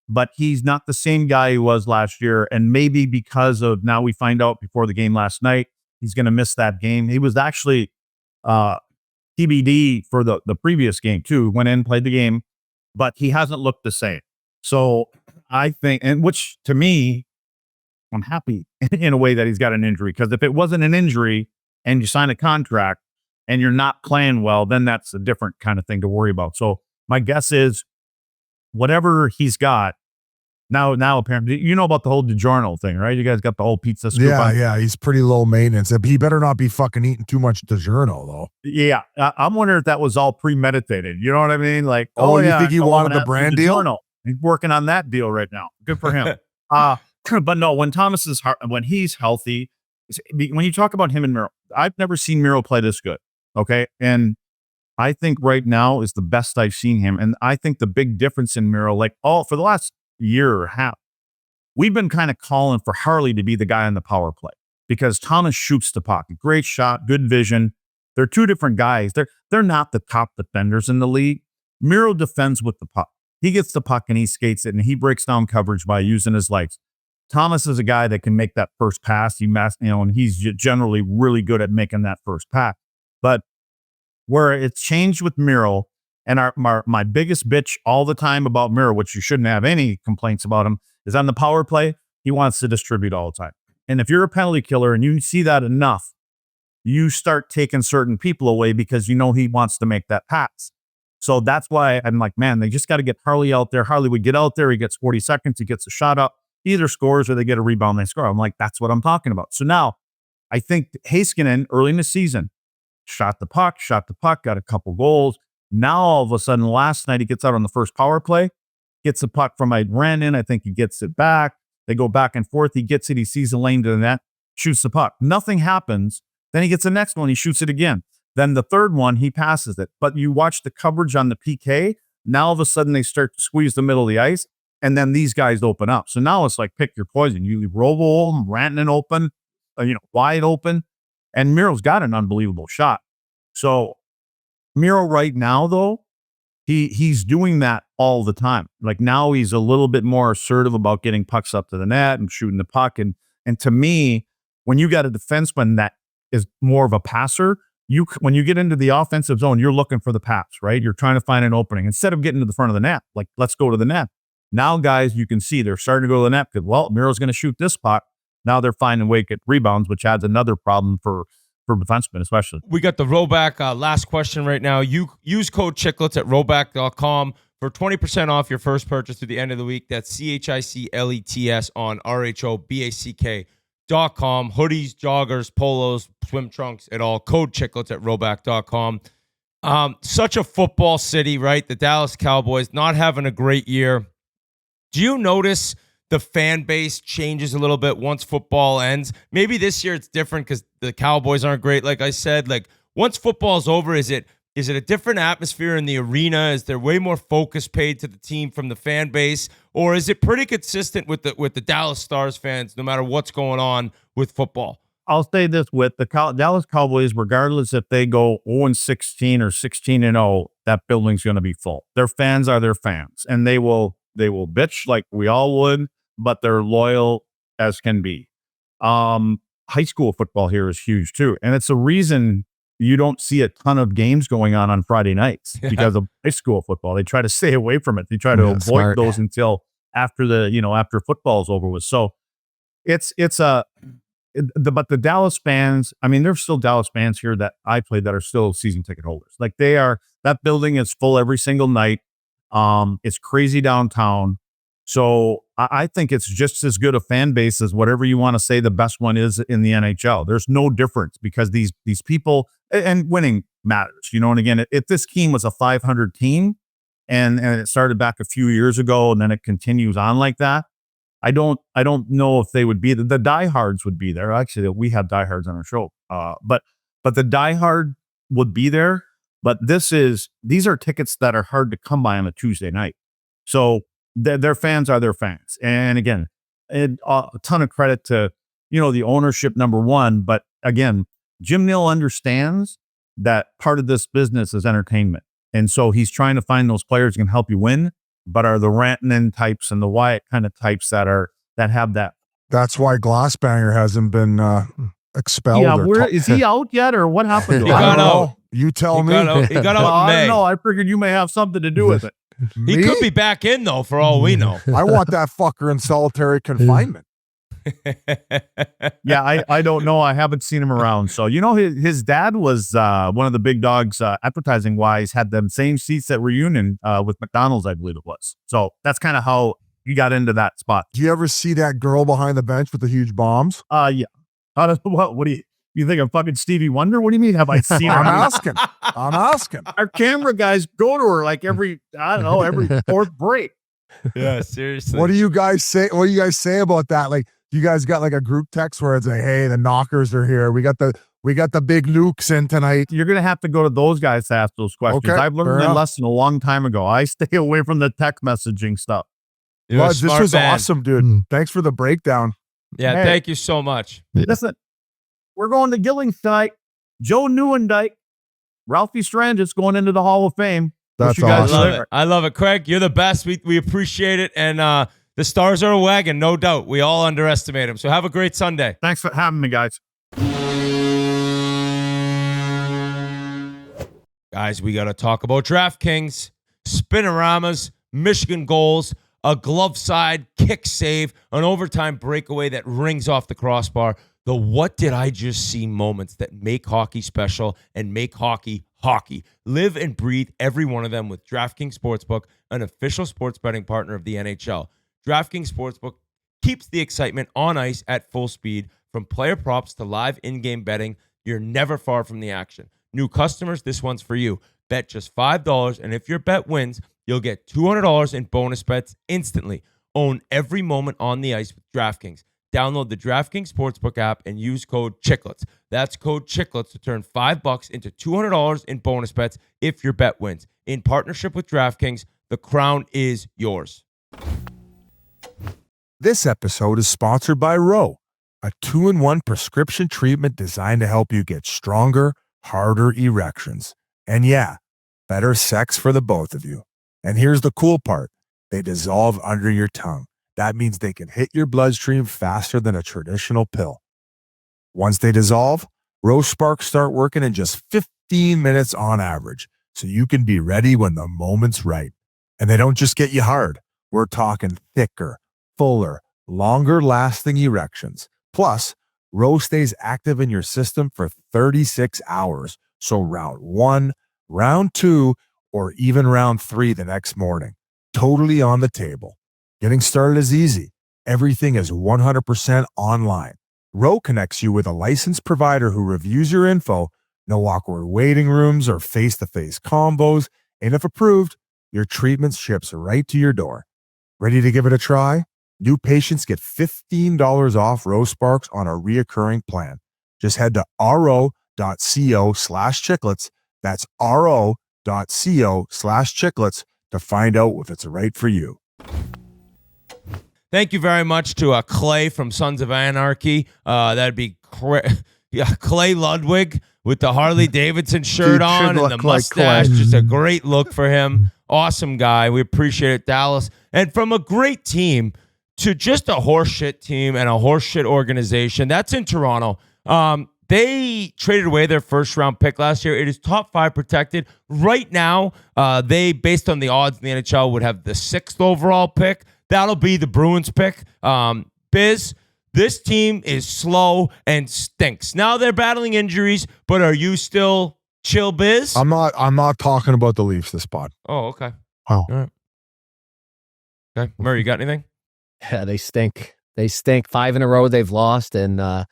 but he's not the same guy he was last year. And maybe because of, now we find out before the game last night, he's going to miss that game. He was actually TBD for the previous game too, went in, played the game, but he hasn't looked the same. So I think, and which to me, I'm happy in a way that he's got an injury, because if it wasn't an injury and you sign a contract and you're not playing well, then that's a different kind of thing to worry about. So my guess is whatever he's got now apparently, about the whole DiGiorno thing, right? You guys got the whole pizza scoop. Yeah. He's pretty low maintenance. He better not be fucking eating too much DiGiorno though. Yeah. I'm wondering if that was all premeditated. You know what I mean? Like, you think he wanted the brand deal? He's working on that deal right now. Good for him. But no, when he's healthy, when you talk about him and Miro, I've never seen Miro play this good. Okay. And I think right now is the best I've seen him. And I think the big difference in Miro, for the last year or half, we've been kind of calling for Harley to be the guy on the power play, because Thomas shoots the puck. Great shot, good vision. They're 2 different guys. They're not the top defenders in the league. Miro defends with the puck. He gets the puck and he skates it and he breaks down coverage by using his legs. Thomas is a guy that can make that first pass. And he's generally really good at making that first pass. But where it's changed with Miro, and my biggest bitch all the time about Miro, which you shouldn't have any complaints about him, is on the power play, he wants to distribute all the time. And if you're a penalty killer and you see that enough, you start taking certain people away because he wants to make that pass. So that's why I'm like, man, they just got to get Harley out there. Harley would get out there. He gets 40 seconds. He gets a shot up. He either scores or they get a rebound. They score. I'm like, that's what I'm talking about. So now I think Heiskanen early in the season shot the puck, got a couple goals. Now, all of a sudden, last night, he gets out on the first power play, gets the puck from Brandon. I think he gets it back. They go back and forth. He gets it. He sees the lane to the net, shoots the puck. Nothing happens. Then he gets the next one. He shoots it again. Then the third one, he passes it. But you watch the coverage on the PK. Now, all of a sudden, they start to squeeze the middle of the ice. And then these guys open up. So now it's like, pick your poison. You leave Robo, Rantanen open, wide open. And Miro's got an unbelievable shot. So Miro right now, though, he's doing that all the time. Like now he's a little bit more assertive about getting pucks up to the net and shooting the puck. And to me, when you got a defenseman that is more of a passer, when you get into the offensive zone, you're looking for the pass, right? You're trying to find an opening instead of getting to the front of the net. Like, let's go to the net. Now, guys, you can see they're starting to go to the net because, well, Miro's going to shoot this puck. Now they're finding a way to get rebounds, which adds another problem for defensemen, especially. We got the Roback last question right now. You use code Chiclets at roback.com for 20% off your first purchase through the end of the week. That's CHICLETS on RHOBACK.com. Hoodies, joggers, polos, swim trunks, it all. Code Chiclets at roback.com. Such a football city, right? The Dallas Cowboys not having a great year. Do you notice the fan base changes a little bit once football ends? Maybe this year it's different because the Cowboys aren't great, like I said. Like, once football's over, is it a different atmosphere in the arena? Is there way more focus paid to the team from the fan base? Or is it pretty consistent with the Dallas Stars fans, no matter what's going on with football? I'll say this with the Dallas Cowboys, regardless if they go 0-16 or 16-0, that building's going to be full. Their fans are their fans, and they will bitch like we all would, but they're loyal as can be. High school football here is huge too. And it's a reason you don't see a ton of games going on Friday nights because of high school football. They try to stay away from it. They try to avoid those until after after football's over with. So but the Dallas fans, I mean, there's still Dallas fans here that I played that are still season ticket holders. Like, that building is full every single night. It's crazy downtown. So I think it's just as good a fan base as whatever you want to say the best one is in the NHL. There's no difference because these people, and winning matters, and again, if this team was a 500 team and it started back a few years ago and then it continues on like that, I don't know if they would be, the diehards would be there. Actually, we have diehards on our show. But the diehard would be there. But these are tickets that are hard to come by on a Tuesday night. So their fans are their fans. And again, a ton of credit to, the ownership, number one. But again, Jim Nill understands that part of this business is entertainment. And so he's trying to find those players who can help you win, but are the Rantanen types and the Wyatt kind of types that have that. That's why Glassbanger hasn't been expelled. Yeah, is he out yet, or what happened to him? He got out. You tell me. He got out in May. I don't know. I figured you may have something to do with it. He could be back in, though, for all we know. I want that fucker in solitary confinement. Yeah, I don't know. I haven't seen him around. So, his dad was one of the big dogs, advertising-wise, had them same seats at reunion with McDonald's, I believe it was. So that's kind of how he got into that spot. Do you ever see that girl behind the bench with the huge bombs? Yeah. What do you think I'm fucking Stevie Wonder? What do you mean? Have I seen her? I'm asking. Our camera guys go to her like every fourth break. Yeah, seriously. What do you guys say? What do you guys say about that? Like, you guys got like a group text where it's like, hey, the knockers are here. We got the big Lukes in tonight. You're gonna have to go to those guys to ask those questions. Okay, I've learned that lesson a long time ago. I stay away from the text messaging stuff. Luds, this was awesome, dude. Thanks for the breakdown. Yeah, thank you so much. Listen, we're going to Gillings tonight. Joe Newendike, Ralphie Strangis going into the Hall of Fame. That's awesome. I love it. Craig, you're the best. We appreciate it. And the Stars are a wagon, no doubt. We all underestimate them. So have a great Sunday. Thanks for having me, guys. Guys, we got to talk about DraftKings, spinoramas, Michigan goals, a glove side kick save, an overtime breakaway that rings off the crossbar. The what did I just see moments that make hockey special and make hockey hockey. Live and breathe every one of them with DraftKings Sportsbook, an official sports betting partner of the NHL. DraftKings Sportsbook keeps the excitement on ice at full speed. From player props to live in-game betting, you're never far from the action. New customers, this one's for you. Bet just $5, and if your bet wins, you'll get $200 in bonus bets instantly. Own every moment on the ice with DraftKings. Download the DraftKings Sportsbook app and use code Chiclets. That's code Chiclets to turn $5 into $200 in bonus bets if your bet wins. In partnership with DraftKings, the crown is yours. This episode is sponsored by Roe, a 2-in-1 prescription treatment designed to help you get stronger, harder erections. And yeah, better sex for the both of you. And here's the cool part. They dissolve under your tongue. That means they can hit your bloodstream faster than a traditional pill. Once they dissolve, Roe Sparks start working in just 15 minutes on average, so you can be ready when the moment's right. And they don't just get you hard. We're talking thicker, fuller, longer lasting erections. Plus, Row stays active in your system for 36 hours. So round 1, round 2, or even round 3 the next morning. Totally on the table. Getting started is easy. Everything is 100% online. Row connects you with a licensed provider who reviews your info. No awkward waiting rooms or face-to-face combos. And if approved, your treatment ships right to your door. Ready to give it a try? New patients get $15 off Row Sparks on a reoccurring plan. Just head to ro.co/chiclets. That's ro.co/chiclets to find out if it's right for you. Thank you very much to Clay from Sons of Anarchy. That'd be Clay Ludwig with the Harley Davidson shirt on and the mustache. Just a great look for him. Awesome guy. We appreciate it, Dallas. And from a great team to just a horseshit team and a horseshit organization. That's in Toronto. They traded away their first round pick last year. It is top 5 protected. Right now, they, based on the odds in the NHL, would have the 6th overall pick. That'll be the Bruins pick. Biz, this team is slow and stinks. Now they're battling injuries, but are you still chill, Biz? I'm not talking about the Leafs this pod. Oh, okay. Wow. All right. Okay. Murray, you got anything? Yeah, they stink. They stink. 5 in a row they've lost, and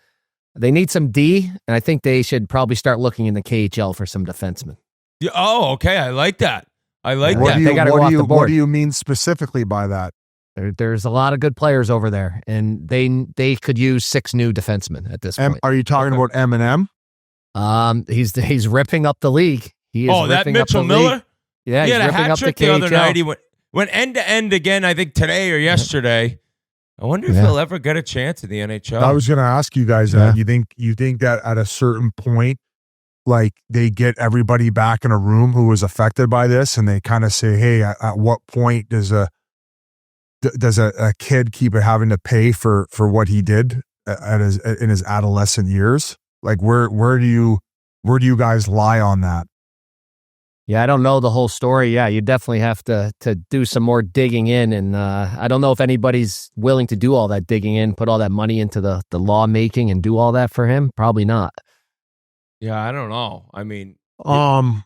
they need some D, and I think they should probably start looking in the KHL for some defensemen. Yeah, oh, okay. I like that. They got to go off the board. What do you mean specifically by that? There's a lot of good players over there, and they could use 6 new defensemen at this point. Are you talking about M&M? He's ripping up the league. He is that ripping Mitchell up the Miller? League. Yeah, he he's had a ripping hat up the trick the other KHL. night. He went end to end again, I think today or yesterday. I wonder if he'll ever get a chance in the NHL. I was going to ask you guys that. You think that at a certain point, like they get everybody back in a room who was affected by this, and they kind of say, "Hey, at what point does a kid keep having to pay for what he did in his adolescent years?" Like where do you guys lie on that? Yeah, I don't know the whole story. Yeah, you definitely have to do some more digging in, and I don't know if anybody's willing to do all that digging in, put all that money into the law making and do all that for him. Probably not. Yeah, I don't know. I mean, I'm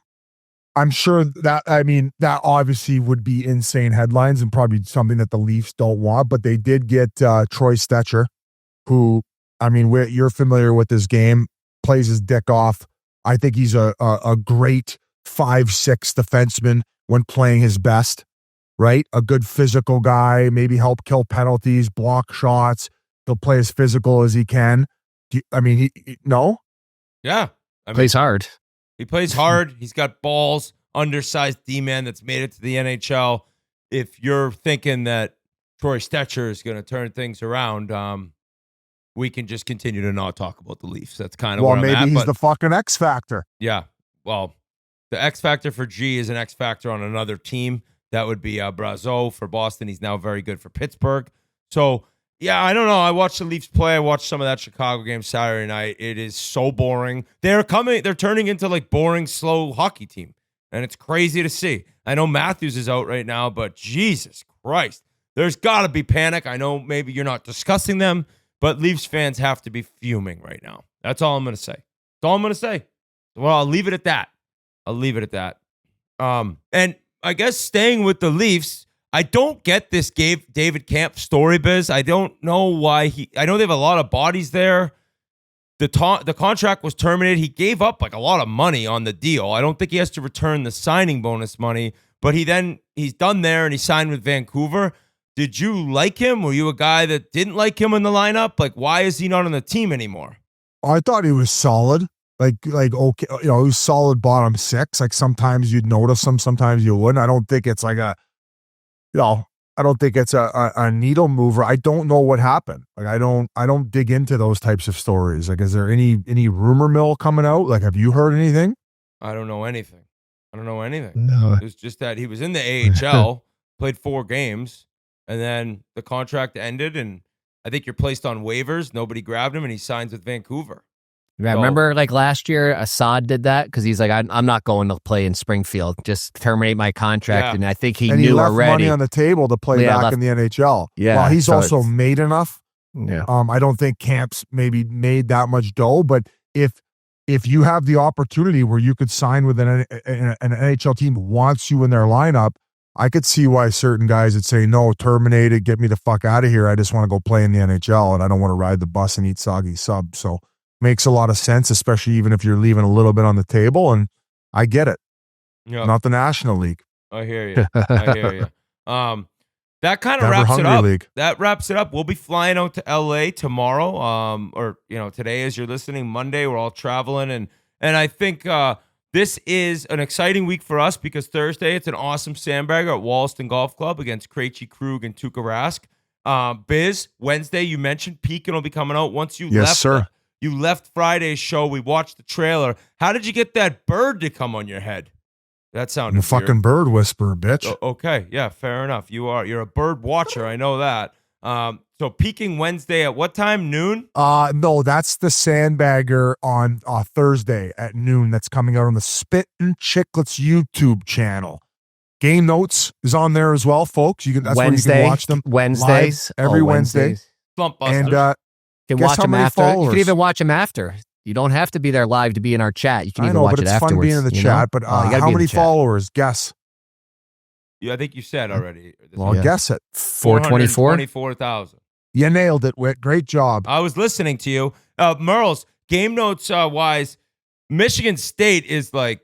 sure that obviously would be insane headlines and probably something that the Leafs don't want, but they did get Troy Stecher, who, I mean, you're familiar with this game, plays his dick off. I think he's a great 5'6" defenseman when playing his best, right? A good physical guy, maybe help kill penalties, block shots. He'll play as physical as he can. No? Yeah. Plays hard. He plays hard. He's got balls, undersized D-man that's made it to the NHL. If you're thinking that Troy Stecher is going to turn things around, we can just continue to not talk about the Leafs. That's kind of where I'm at. Maybe he's the fucking X factor. Yeah. Well, the X factor for G is an X factor on another team. That would be Brazeau for Boston. He's now very good for Pittsburgh. So, yeah, I don't know. I watched the Leafs play. I watched some of that Chicago game Saturday night. It is so boring. They're turning into like boring, slow hockey team. And it's crazy to see. I know Matthews is out right now, but Jesus Christ. There's got to be panic. I know maybe you're not discussing them, but Leafs fans have to be fuming right now. That's all I'm going to say. That's all I'm going to say. Well, I'll leave it at that. And I guess staying with the Leafs, I don't get this David Kampf story, Biz. I don't know why I know they have a lot of bodies there. The contract was terminated. He gave up like a lot of money on the deal. I don't think he has to return the signing bonus money, but he's done there and he signed with Vancouver. Did you like him? Were you a guy that didn't like him in the lineup? Like, why is he not on the team anymore? I thought he was solid. Like okay, he was solid bottom 6. Like sometimes you'd notice him, sometimes you wouldn't. I don't think it's like a needle mover. I don't know what happened. Like I don't dig into those types of stories. Like, is there any rumor mill coming out? Like, have you heard anything? I don't know anything. No. It was just that he was in the AHL, played 4 games, and then the contract ended, and I think you're placed on waivers. Nobody grabbed him, and he signs with Vancouver. Yeah, remember like last year, Assad did that because he's like, I'm not going to play in Springfield. Just terminate my contract. Yeah. And I think he and knew he left already. money on the table to play back in the NHL. Yeah, well, he's so also it's- made enough. Yeah. I don't think Camp's maybe made that much dough, but if you have the opportunity where you could sign with an NHL team who wants you in their lineup, I could see why certain guys would say, no, terminate it, get me the fuck out of here. I just want to go play in the NHL and I don't want to ride the bus and eat soggy sub. So makes a lot of sense, especially even if you're leaving a little bit on the table. And I get it. Yep. Not the National League. I hear you. I hear you. That kind of Never wraps it Hungry up. League. That wraps it up. We'll be flying out to LA tomorrow. Or today as you're listening, Monday, we're all traveling. And I think this is an exciting week for us because Thursday it's an awesome Sandbagger at Wollaston Golf Club against Krejci, Krug, and Tuukka Rask. Biz, Wednesday you mentioned Pekin will be coming out. Once you you left Friday's show, we watched the trailer. How did you get that bird to come on your head? That sounded I'm a fucking weird. bird whisperer, bitch. Okay, yeah, fair enough. You're a bird watcher. I know that. So Peking Wednesday at what time? Noon? No, that's the Sandbagger on Thursday at noon. That's coming out on the Spittin Chiclets YouTube channel. Game notes is on there as well, folks. That's where you can watch them. Wednesdays, live every Wednesday. Slump And you can watch them after. You can even watch them after. You don't have to be there live to be in our chat. You can even watch it afterwards. It's fun being in the chat. But how many followers? Guess. Yeah, I think you said already. Well, guess it. 424? 24,000. You nailed it, Whit. Great job. I was listening to you. Merles, game notes wise, Michigan State is like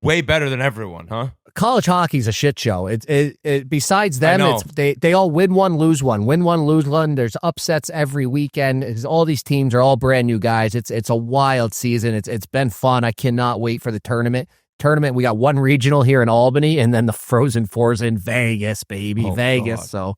way better than everyone, huh? College hockey's a shit show. It besides them, they all win one, lose one. Win one, lose one. There's upsets every weekend. All these teams are all brand new guys. It's a wild season. It's been fun. I cannot wait for the tournament. We got one regional here in Albany, and then the Frozen Four's in Vegas, baby. Vegas. God. So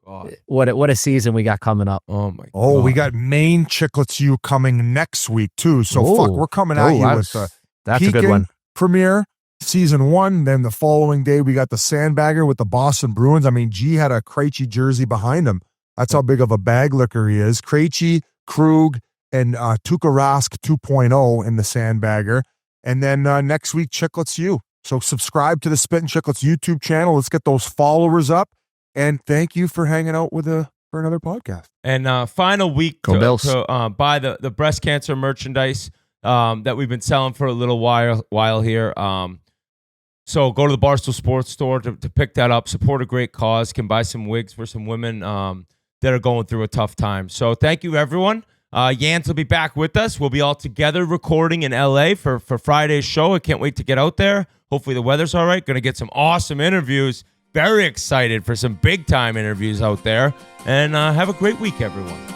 God. What a season we got coming up. Oh my God. Oh, we got Maine Chiclets U coming next week too. So we're coming at you with the that's a good one. Premiere season 1. Then the following day we got the Sandbagger with the Boston Bruins. I mean, G had a Krejci jersey behind him. That's how big of a bag licker he is. Krejci, Krug, and Tuukka Rask 2.0 in the Sandbagger. And then next week, Chiclets U. So subscribe to the Spittin Chiclets YouTube channel. Let's get those followers up. And thank you for hanging out with for another podcast. And final week to buy the breast cancer merchandise that we've been selling for a little while here. So go to the Barstool Sports store to pick that up. Support a great cause. Can buy some wigs for some women that are going through a tough time. So thank you, everyone. Yans will be back with us. We'll be all together recording in LA for Friday's show. I can't wait to get out there. Hopefully the weather's all right. Going to get some awesome interviews. Very excited for some big time interviews out there. And have a great week, everyone.